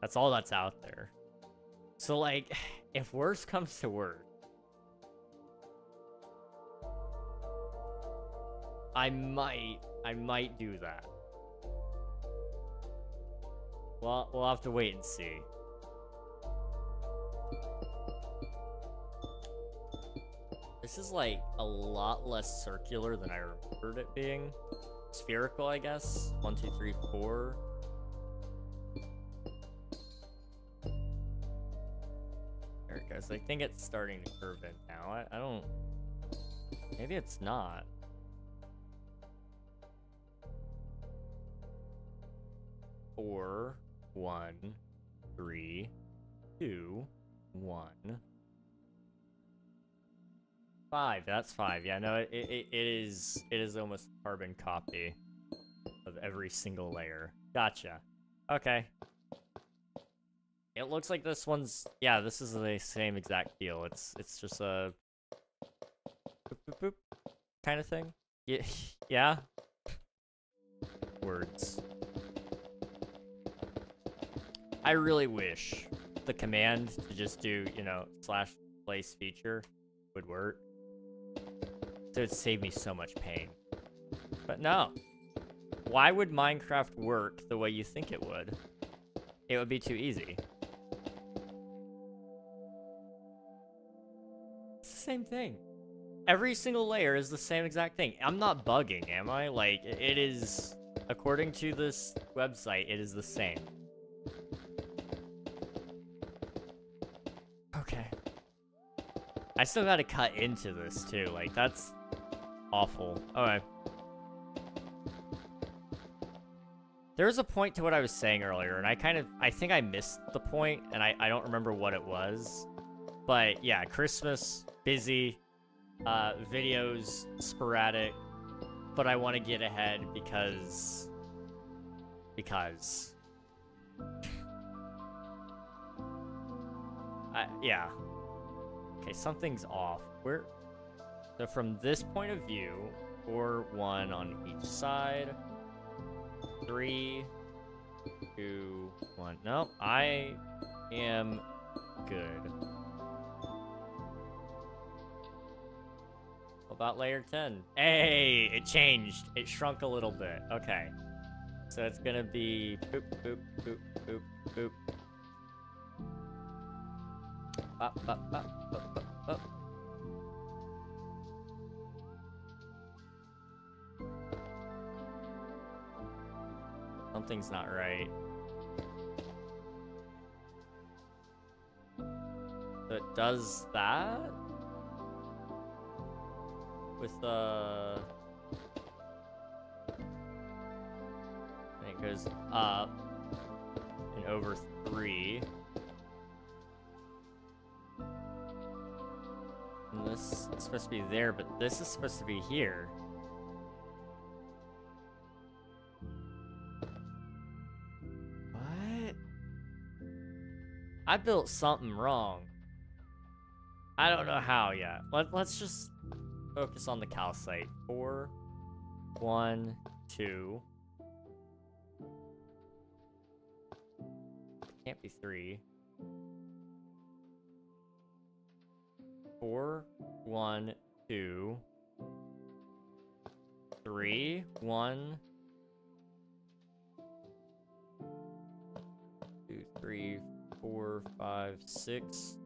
That's all that's out there. So like, if worse comes to worse, I might do that. Well, we'll have to wait and see. This is like a lot less circular than I remembered it being. spherical, I guess. 1, 2, 3, 4. There it goes. I think it's starting to curve in now. I don't... Maybe it's not. Four, 1, 3, 2, 1. 5. That's 5. Yeah, no, it is almost a carbon copy of every single layer. Gotcha. Okay. It looks like this one's... Yeah, this is the same exact deal. It's just a... boop, boop, boop kind of thing. Yeah. Yeah. Words. I really wish the command to just do, you know, /place feature would work. So it'd save me so much pain. But no. Why would Minecraft work the way you think it would? It would be too easy. It's the same thing. Every single layer is the same exact thing. I'm not bugging, am I? Like, it is... According to this website, it is the same. Okay. I still gotta cut into this, too. Like, that's awful. Okay. There was a point to what I was saying earlier, and I think I missed the point, and I don't remember what it was. But, yeah, Christmas, busy, videos, sporadic, but I want to get ahead because... yeah. Okay, something's off. So from this point of view, 4, 1 on each side. 3, 2, 1. No, I am good. What about layer 10? Hey, it changed. It shrunk a little bit. Okay. So it's gonna be boop, boop, boop, boop, boop. Up, up, up, up, up, up. Something's not right. So it does that? With the... And it goes up and over 3. And this is supposed to be there, but this is supposed to be here. What? I built something wrong. I don't know how yet. Let's just focus on the calcite. 4, 1, 2. It can't be 3. 4, 1, 2, 3, 1, 2, 3, 4, 5, 6,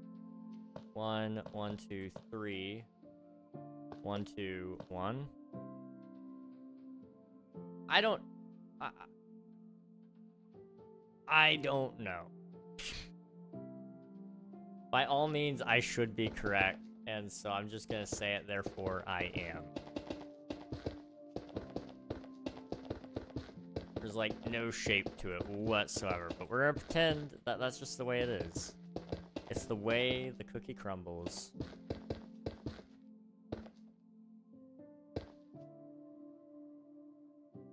1, 1, 2, 3, 1, 2, 1. I don't know. By all means, I should be correct, and so I'm just gonna say it, therefore I am. There's like no shape to it whatsoever, but we're gonna pretend that that's just the way it is. It's the way the cookie crumbles.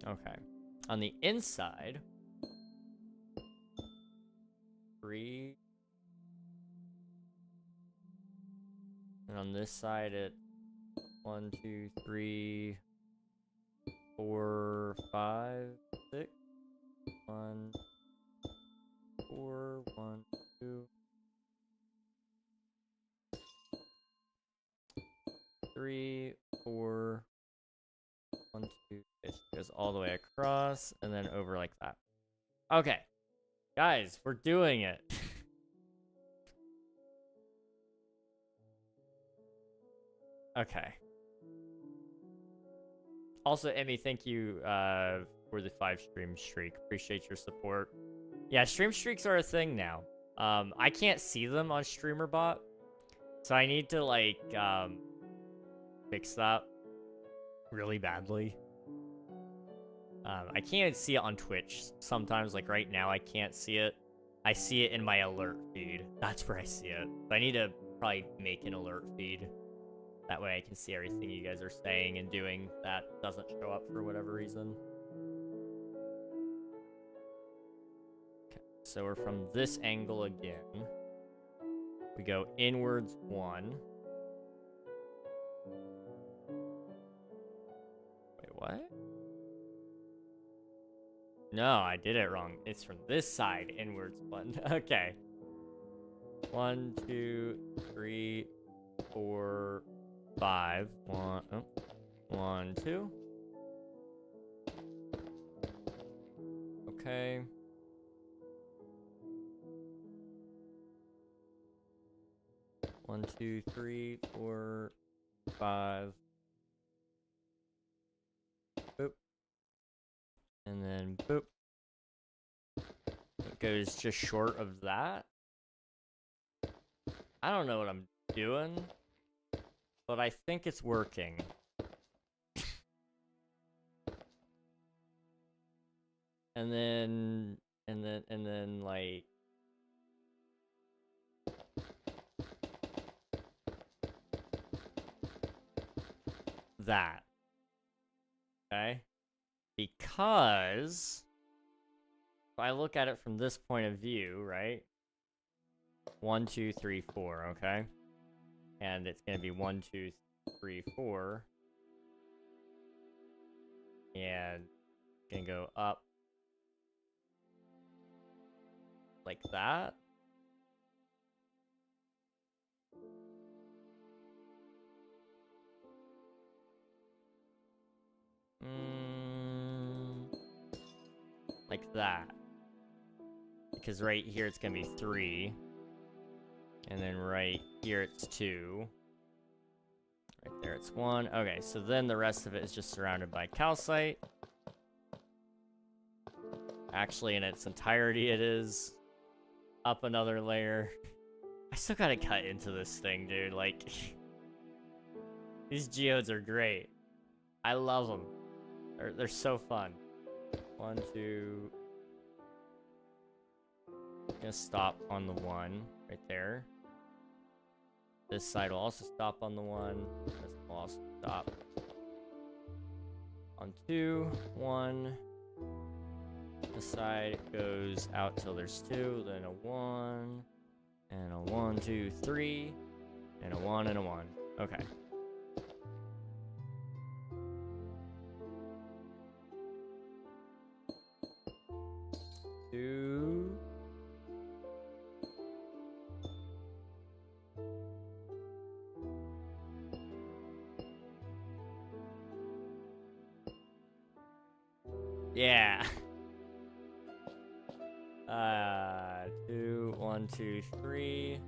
Okay. On the inside, 3. And on this side, it 1, 2, 3, 4, 5, 6. 1, 4, 1, 2, 3, 4, 1, 2. It goes all the way across and then over like that. Okay, guys, we're doing it. Okay. Also, Emmy, thank you for the 5 stream streak. Appreciate your support. Yeah, stream streaks are a thing now. I can't see them on StreamerBot, so I need to like fix that really badly. I can't see it on Twitch sometimes. Like right now, I can't see it. I see it in my alert feed. That's where I see it. But I need to probably make an alert feed. That way I can see everything you guys are saying and doing that doesn't show up for whatever reason. Okay, so we're from this angle again. We go inwards 1. Wait, what? No, I did it wrong. It's from this side, inwards 1. Okay. 1, 2, 3, 4, 5. 1, 2. Okay. One, 2, 3, 4, 5. Boop. And then boop. It goes just short of that. I don't know what I'm doing, but I think it's working. And then like that. Okay? Because if I look at it from this point of view, right? 1, 2, 3, 4, okay? And it's gonna be 1, 2, 3, 4. And it's gonna go up like that. Like that. Because right here it's gonna be 3. And then right here it's 2. Right there it's 1. Okay, so then the rest of it is just surrounded by calcite. Actually, in its entirety it is. Up another layer. I still gotta cut into this thing, dude. Like, these geodes are great. I love them. They're so fun. 1, 2. I'm gonna stop on the 1 right there. This side will also stop on the 1. This will also stop on 2, 1. This side goes out till there's 2, then a 1, and a 1, 2, 3, and a 1 and a 1. Okay. Two. Yeah. 2, 1, 2, 3.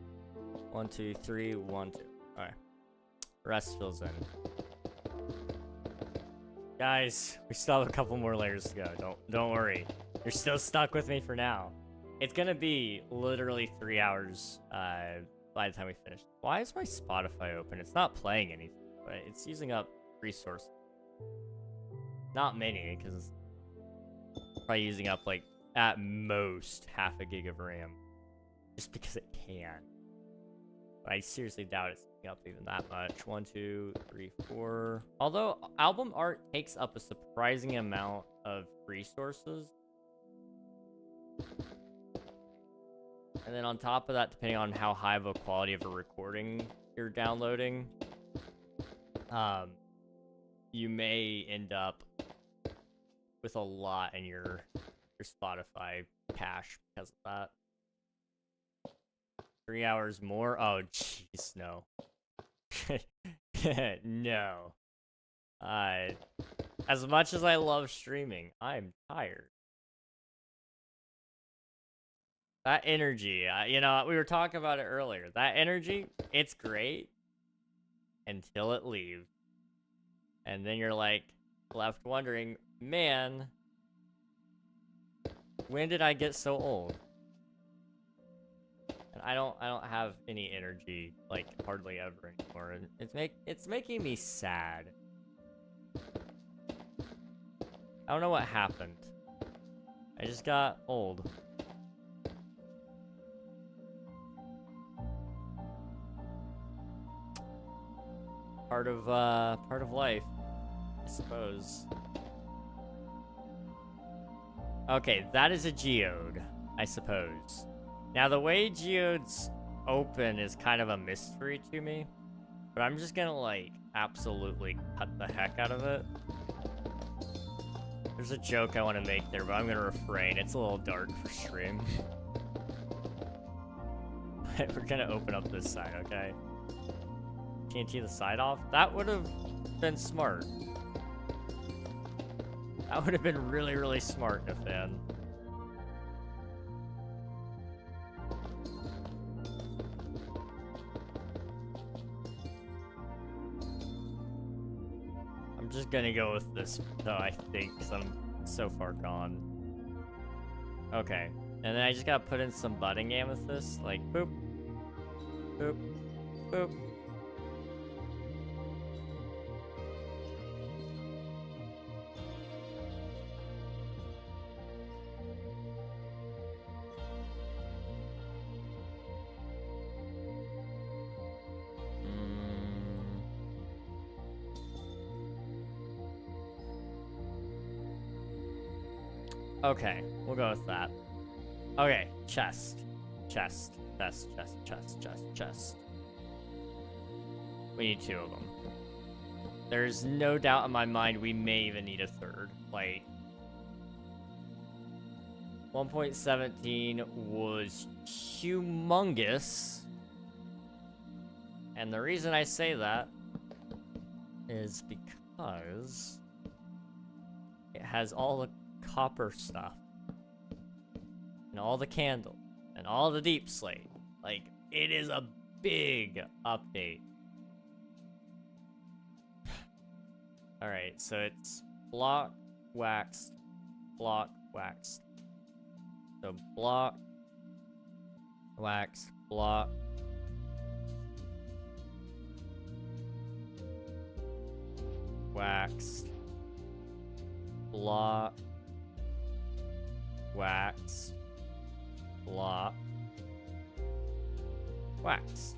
1, 2, 3, 1, 2. Alright. Rest fills in. Guys, we still have a couple more layers to go. Don't worry. You're still stuck with me for now. It's gonna be literally 3 hours by the time we finish. Why is my Spotify open? It's not playing anything, but it's using up resources. Not many, because it's probably using up like at most half a gig of RAM. Just because it can. But I seriously doubt it's using up even that much. 1, 2, 3, 4. Although album art takes up a surprising amount of resources. And then on top of that, depending on how high of a quality of a recording you're downloading, you may end up with a lot in your Spotify cache because of that. 3 hours more? Oh, jeez, no. No. As much as I love streaming, I'm tired. That energy, you know, we were talking about it earlier. That energy, it's great until it leaves. And then you're like, left wondering, man, when did I get so old? And I don't have any energy, like, hardly ever anymore. And it's making me sad. I don't know what happened. I just got old. Part of life, I suppose. Okay, that is a geode, I suppose. Now, the way geodes open is kind of a mystery to me, but I'm just gonna, like, absolutely cut the heck out of it. There's a joke I want to make there, but I'm gonna refrain. It's a little dark for stream. But we're gonna open up this side, okay? TNT the side off? That would have been smart. That would have been really, really smart, Nathan. I'm just gonna go with this, though, I think, because I'm so far gone. Okay. And then I just gotta put in some budding amethyst, like, boop, boop, boop. Okay, we'll go with that. Okay, chest. Chest. Chest, chest, chest, chest, chest. We need 2 of them. There's no doubt in my mind we may even need a 3rd. Like, 1.17 was humongous. And the reason I say that is because it has all the copper stuff and all the candle and all the deep slate. Like, it is a big update. All right, so it's block, waxed, block, waxed. So block, waxed, block, waxed, block, wax, block, wax.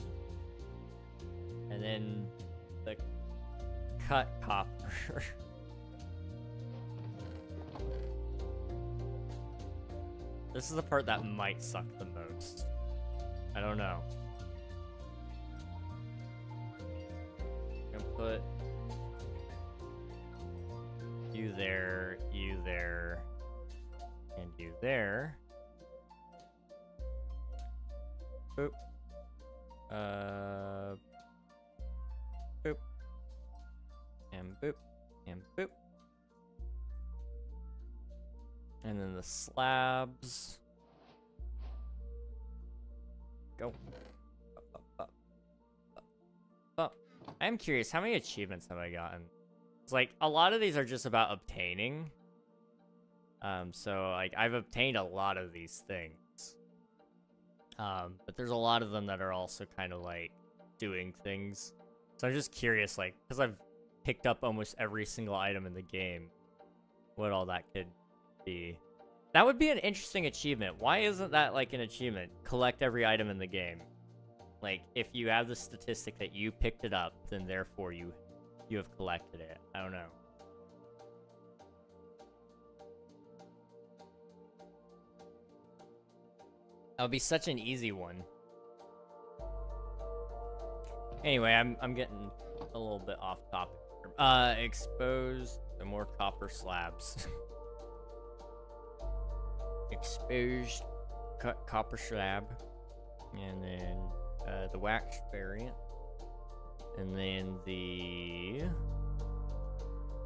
And then the cut copper. This is the part that might suck the most. I don't know. I'm gonna put you there, and you there. Boop. Boop. And boop. And boop. And then the slabs. Go. Up. I'm curious, how many achievements have I gotten? It's like, a lot of these are just about obtaining. So, like, I've obtained a lot of these things. But there's a lot of them that are also kind of, like, doing things. So I'm just curious, like, because I've picked up almost every single item in the game, what all that could be. That would be an interesting achievement. Why isn't that, like, an achievement? Collect every item in the game. Like, if you have the statistic that you picked it up, then therefore you have collected it. I don't know. That would be such an easy one. Anyway, I'm getting a little bit off topic. Exposed the more copper slabs. Exposed copper slab. And then the wax variant. And then the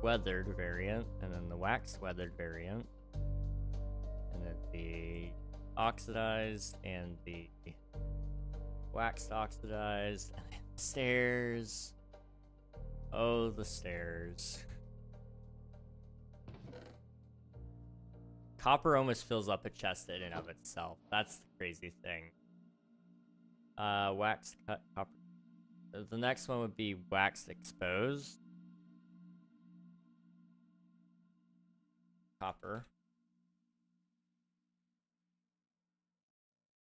weathered variant. And then the wax weathered variant. And then the oxidized and the waxed oxidized. And then the stairs. Oh, the stairs. Copper almost fills up a chest in and of itself. That's the crazy thing. Waxed cut copper. The next one would be waxed exposed. Copper.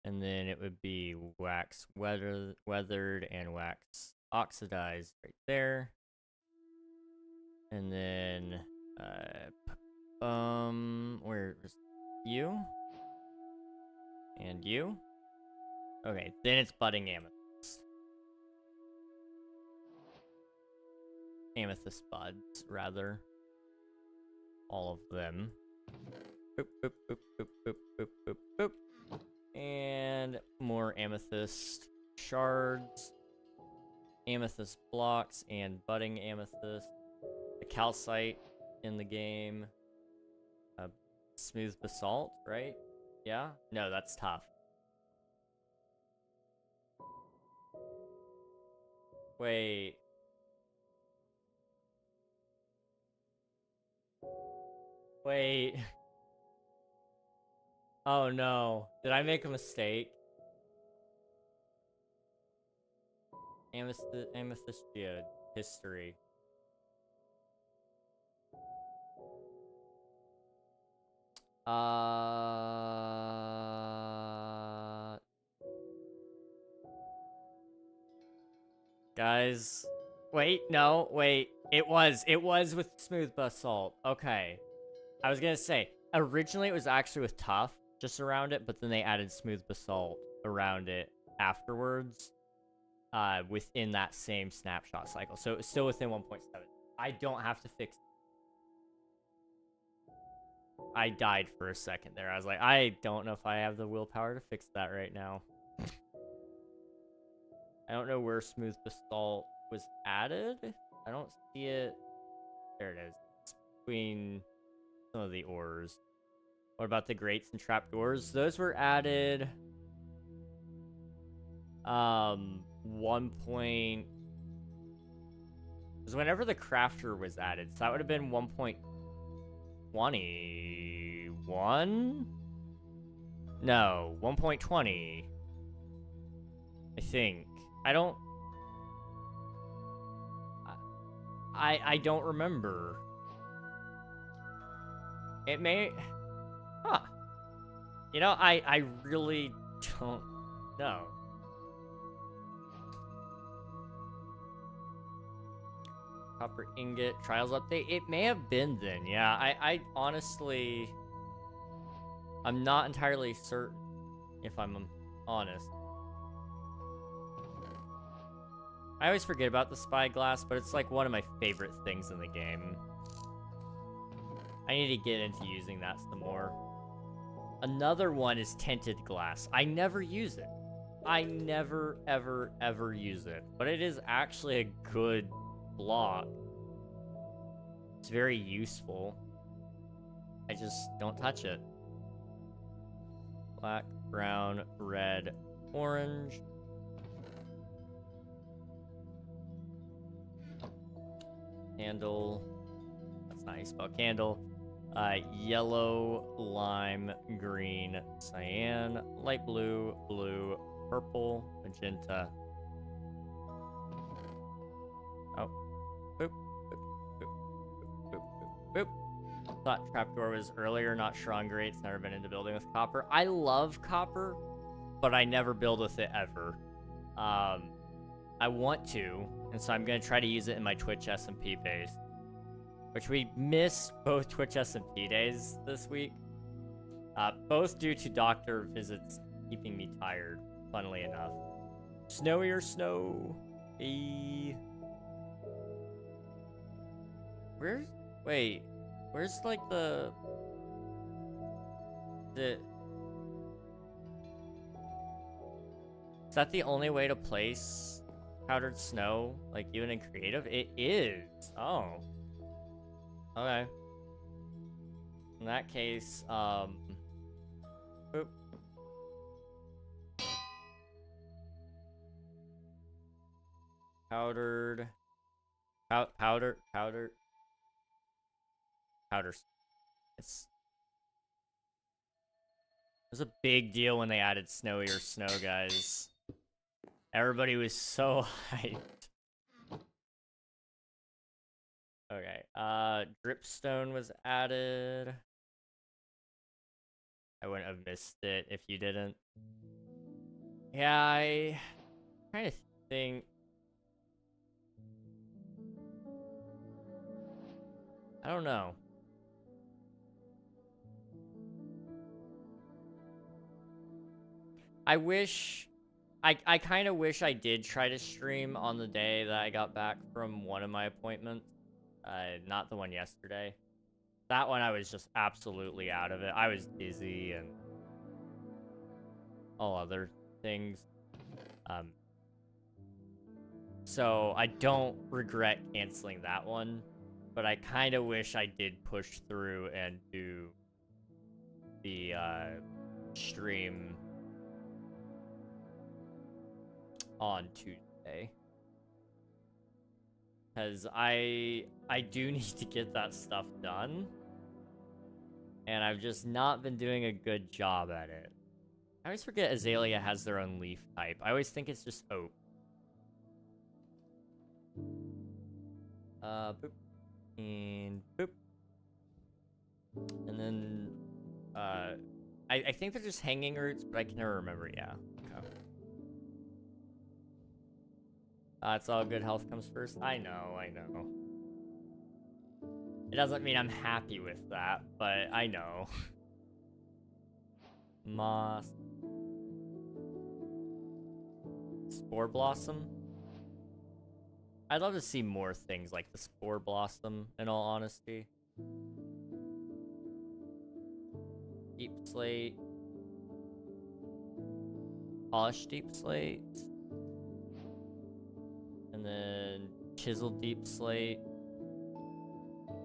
And then it would be wax weathered and wax oxidized right there. And then, where's you? And you? Okay, then it's budding amethyst. Amethyst buds, rather. All of them. Boop, boop, boop, boop, boop, boop, boop, boop. And more amethyst shards. Amethyst blocks and budding amethyst. The calcite in the game. Smooth basalt, right? Yeah? No, that's tough. Wait. Wait. Oh no. Did I make a mistake? Amethyst geode. History. Guys. Wait, no, wait. It was with smooth basalt. Okay. I was gonna say, originally it was actually with tough, just around it, but then they added smooth basalt around it afterwards, within that same snapshot cycle. So it's still within 1.7. I don't have to fix. I died for a second there. I was like, I don't know if I have the willpower to fix that right now. I don't know where smooth basalt was added. I don't see it. There it is. It's between some of the ores. What about the grates and trapdoors? Those were added 1 point. It was whenever the crafter was added. So that would have been 1.21? No, 1.20. I think. I don't remember. It may... Huh. You know, I really don't know. Copper ingot, trials update. It may have been then, yeah. I honestly... I'm not entirely certain, if I'm honest. I always forget about the spyglass, but it's like one of my favorite things in the game. I need to get into using that some more. Another one is tinted glass. I never use it. I never, ever, ever use it. But it is actually a good block. It's very useful. I just don't touch it. Black, brown, red, orange. Candle. That's not how you spell candle. Yellow, lime, green, cyan, light blue, blue, purple, magenta. Oh. Boop. Boop. Boop. Boop. Boop. Boop. Thought trapdoor was earlier, not strong great. It's never been into building with copper. I love copper, but I never build with it ever. I want to, and so I'm going to try to use it in my Twitch SMP days. Which we missed both Twitch SMP days this week. Both due to doctor visits keeping me tired, funnily enough. Snowy or snow? Where's... Wait. Where's, like, the... Is that the only way to place powdered snow, like, even in creative? It is. Oh. Okay. In that case, boop. Powdered. Powder. It's... was a big deal when they added snowier snow, guys. Everybody was so hyped. Okay, dripstone was added. I wouldn't have missed it if you didn't. Yeah, I kind of think... I don't know. I wish... I kind of wish I did try to stream on the day that I got back from one of my appointments. Not the one yesterday. That one I was just absolutely out of it. I was dizzy and all other things. So I don't regret canceling that one, but I kind of wish I did push through and do the stream on Tuesday. Because I do need to get that stuff done. And I've just not been doing a good job at it. I always forget Azalea has their own leaf type. I always think it's just oak. Boop. And boop. And then, I think they're just hanging roots, but I can never remember, yeah. Okay. It's all good, health comes first. I know. It doesn't mean I'm happy with that, but I know. Moss. Spore Blossom? I'd love to see more things like the Spore Blossom, in all honesty. Deep Slate. Polished Deep Slate. And then Chiseled Deep Slate.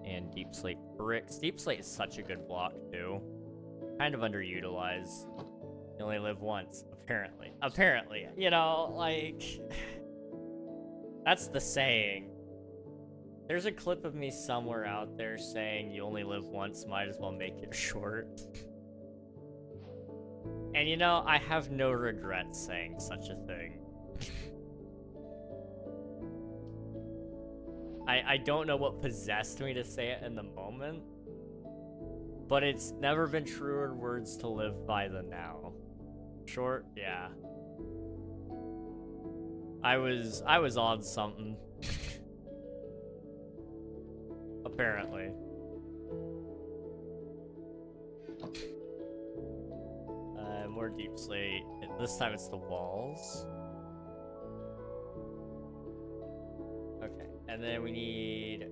And Deep Slate Bricks. Deep Slate is such a good block, too. Kind of underutilized. You only live once, apparently. Apparently. You know, like... That's the saying. There's a clip of me somewhere out there saying you only live once, might as well make it short. And you know, I have no regrets saying such a thing. I don't know what possessed me to say it in the moment, but it's never been truer words to live by than now. Short? Yeah. I was on something. Apparently. More Deep Slate. This time it's the walls. Okay, and then we need...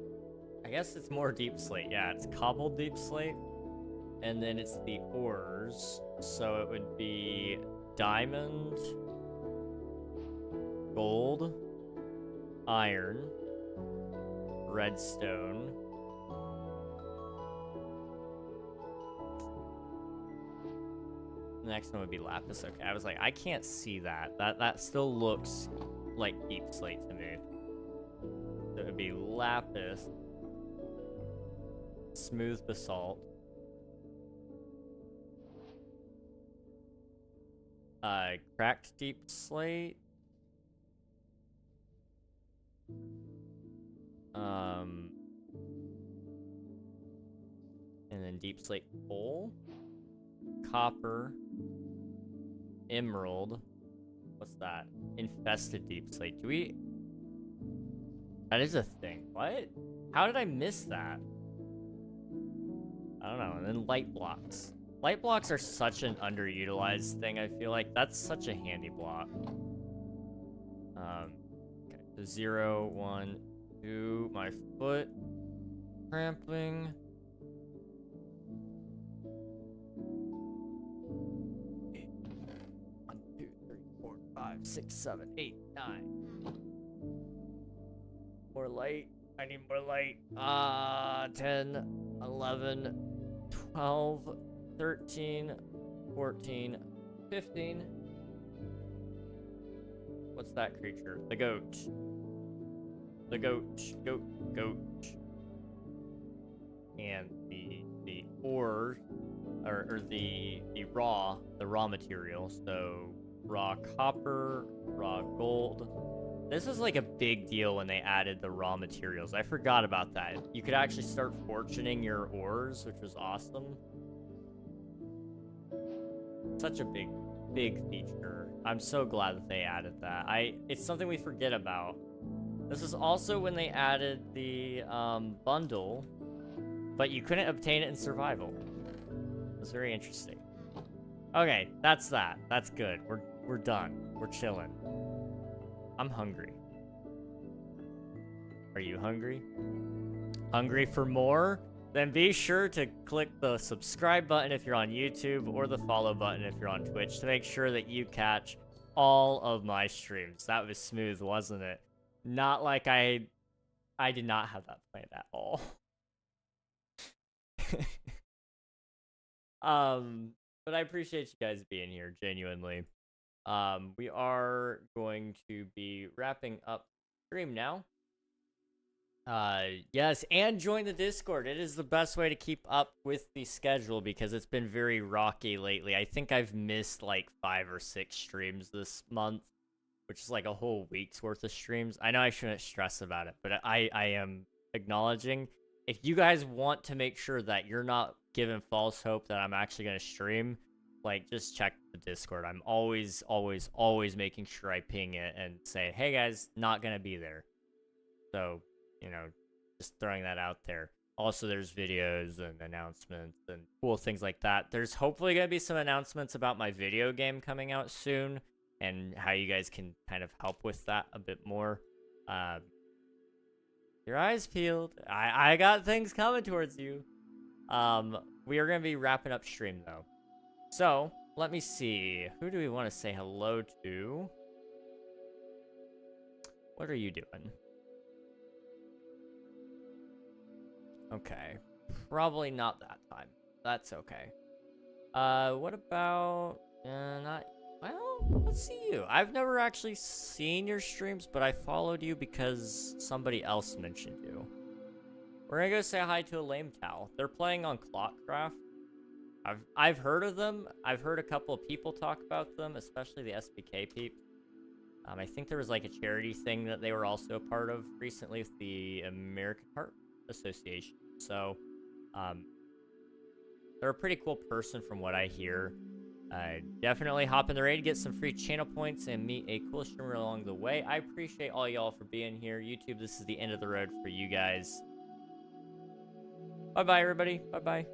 I guess it's more Deep Slate. Yeah, it's cobbled Deep Slate. And then it's the ores. So it would be diamond... gold, iron, redstone, the next one would be lapis. Okay, I was like, I can't see that. That still looks like Deep Slate to me. So it would be lapis, smooth basalt, cracked Deep Slate, and then Deep Slate coal, copper, emerald. What's that? Infested Deep Slate. Do we... That is a thing. What? How did I miss that? I don't know. And then light blocks. Light blocks are such an underutilized thing, I feel like. That's such a handy block. Okay. So 0, 1, 2. My foot. Cramping. 1, 2, 3, 4, 5, 6, 7, 8, 9. More light. I need more light. 10, 11, 12, 13, 14, 15. What's that creature? The goat. The goat. Goat. And the ore or the raw material. So raw copper, raw gold. This is like a big deal when they added the raw materials. I forgot about that. You could actually start fortuning your ores, which was awesome. Such a big feature. I'm so glad that they added that. It's something we forget about. This is also when they added the bundle, but you couldn't obtain it in survival. It was very interesting. Okay, that's that. That's good. We're done. We're chilling. I'm hungry. Are you hungry? Hungry for more? Then be sure to click the subscribe button if you're on YouTube or the follow button if you're on Twitch to make sure that you catch all of my streams. That was smooth, wasn't it? Not like I did not have that planned at all. But I appreciate you guys being here, genuinely. We are going to be wrapping up the stream now. Yes, and join the Discord. It is the best way to keep up with the schedule because it's been very rocky lately. I think I've missed like 5 or 6 streams this month, which is like a whole week's worth of streams. I know I shouldn't stress about it, but I am acknowledging. If you guys want to make sure that you're not given false hope that I'm actually going to stream, like, just check the Discord. I'm always making sure I ping it and say, hey guys, not going to be there. So, you know, just throwing that out there. Also, there's videos and announcements and cool things like that. There's hopefully going to be some announcements about my video game coming out soon and how you guys can kind of help with that a bit more. Your eyes peeled. I got things coming towards you. We are going to be wrapping up stream, though. So, let me see. Who do we want to say hello to? What are you doing? Okay. Probably not that time. That's okay. What about... not... Well, let's see you. I've never actually seen your streams, but I followed you because somebody else mentioned you. We're gonna go say hi to a Lame Towel. They're playing on Clockcraft. I've heard of them. I've heard a couple of people talk about them, especially the SBK peeps. I think there was like a charity thing that they were also a part of recently with the American Heart Association. So, they're a pretty cool person from what I hear. Definitely hop in the raid, get some free channel points, and meet a cool streamer along the way. I appreciate all y'all for being here. YouTube, this is the end of the road for you guys. Bye-bye, everybody. Bye-bye.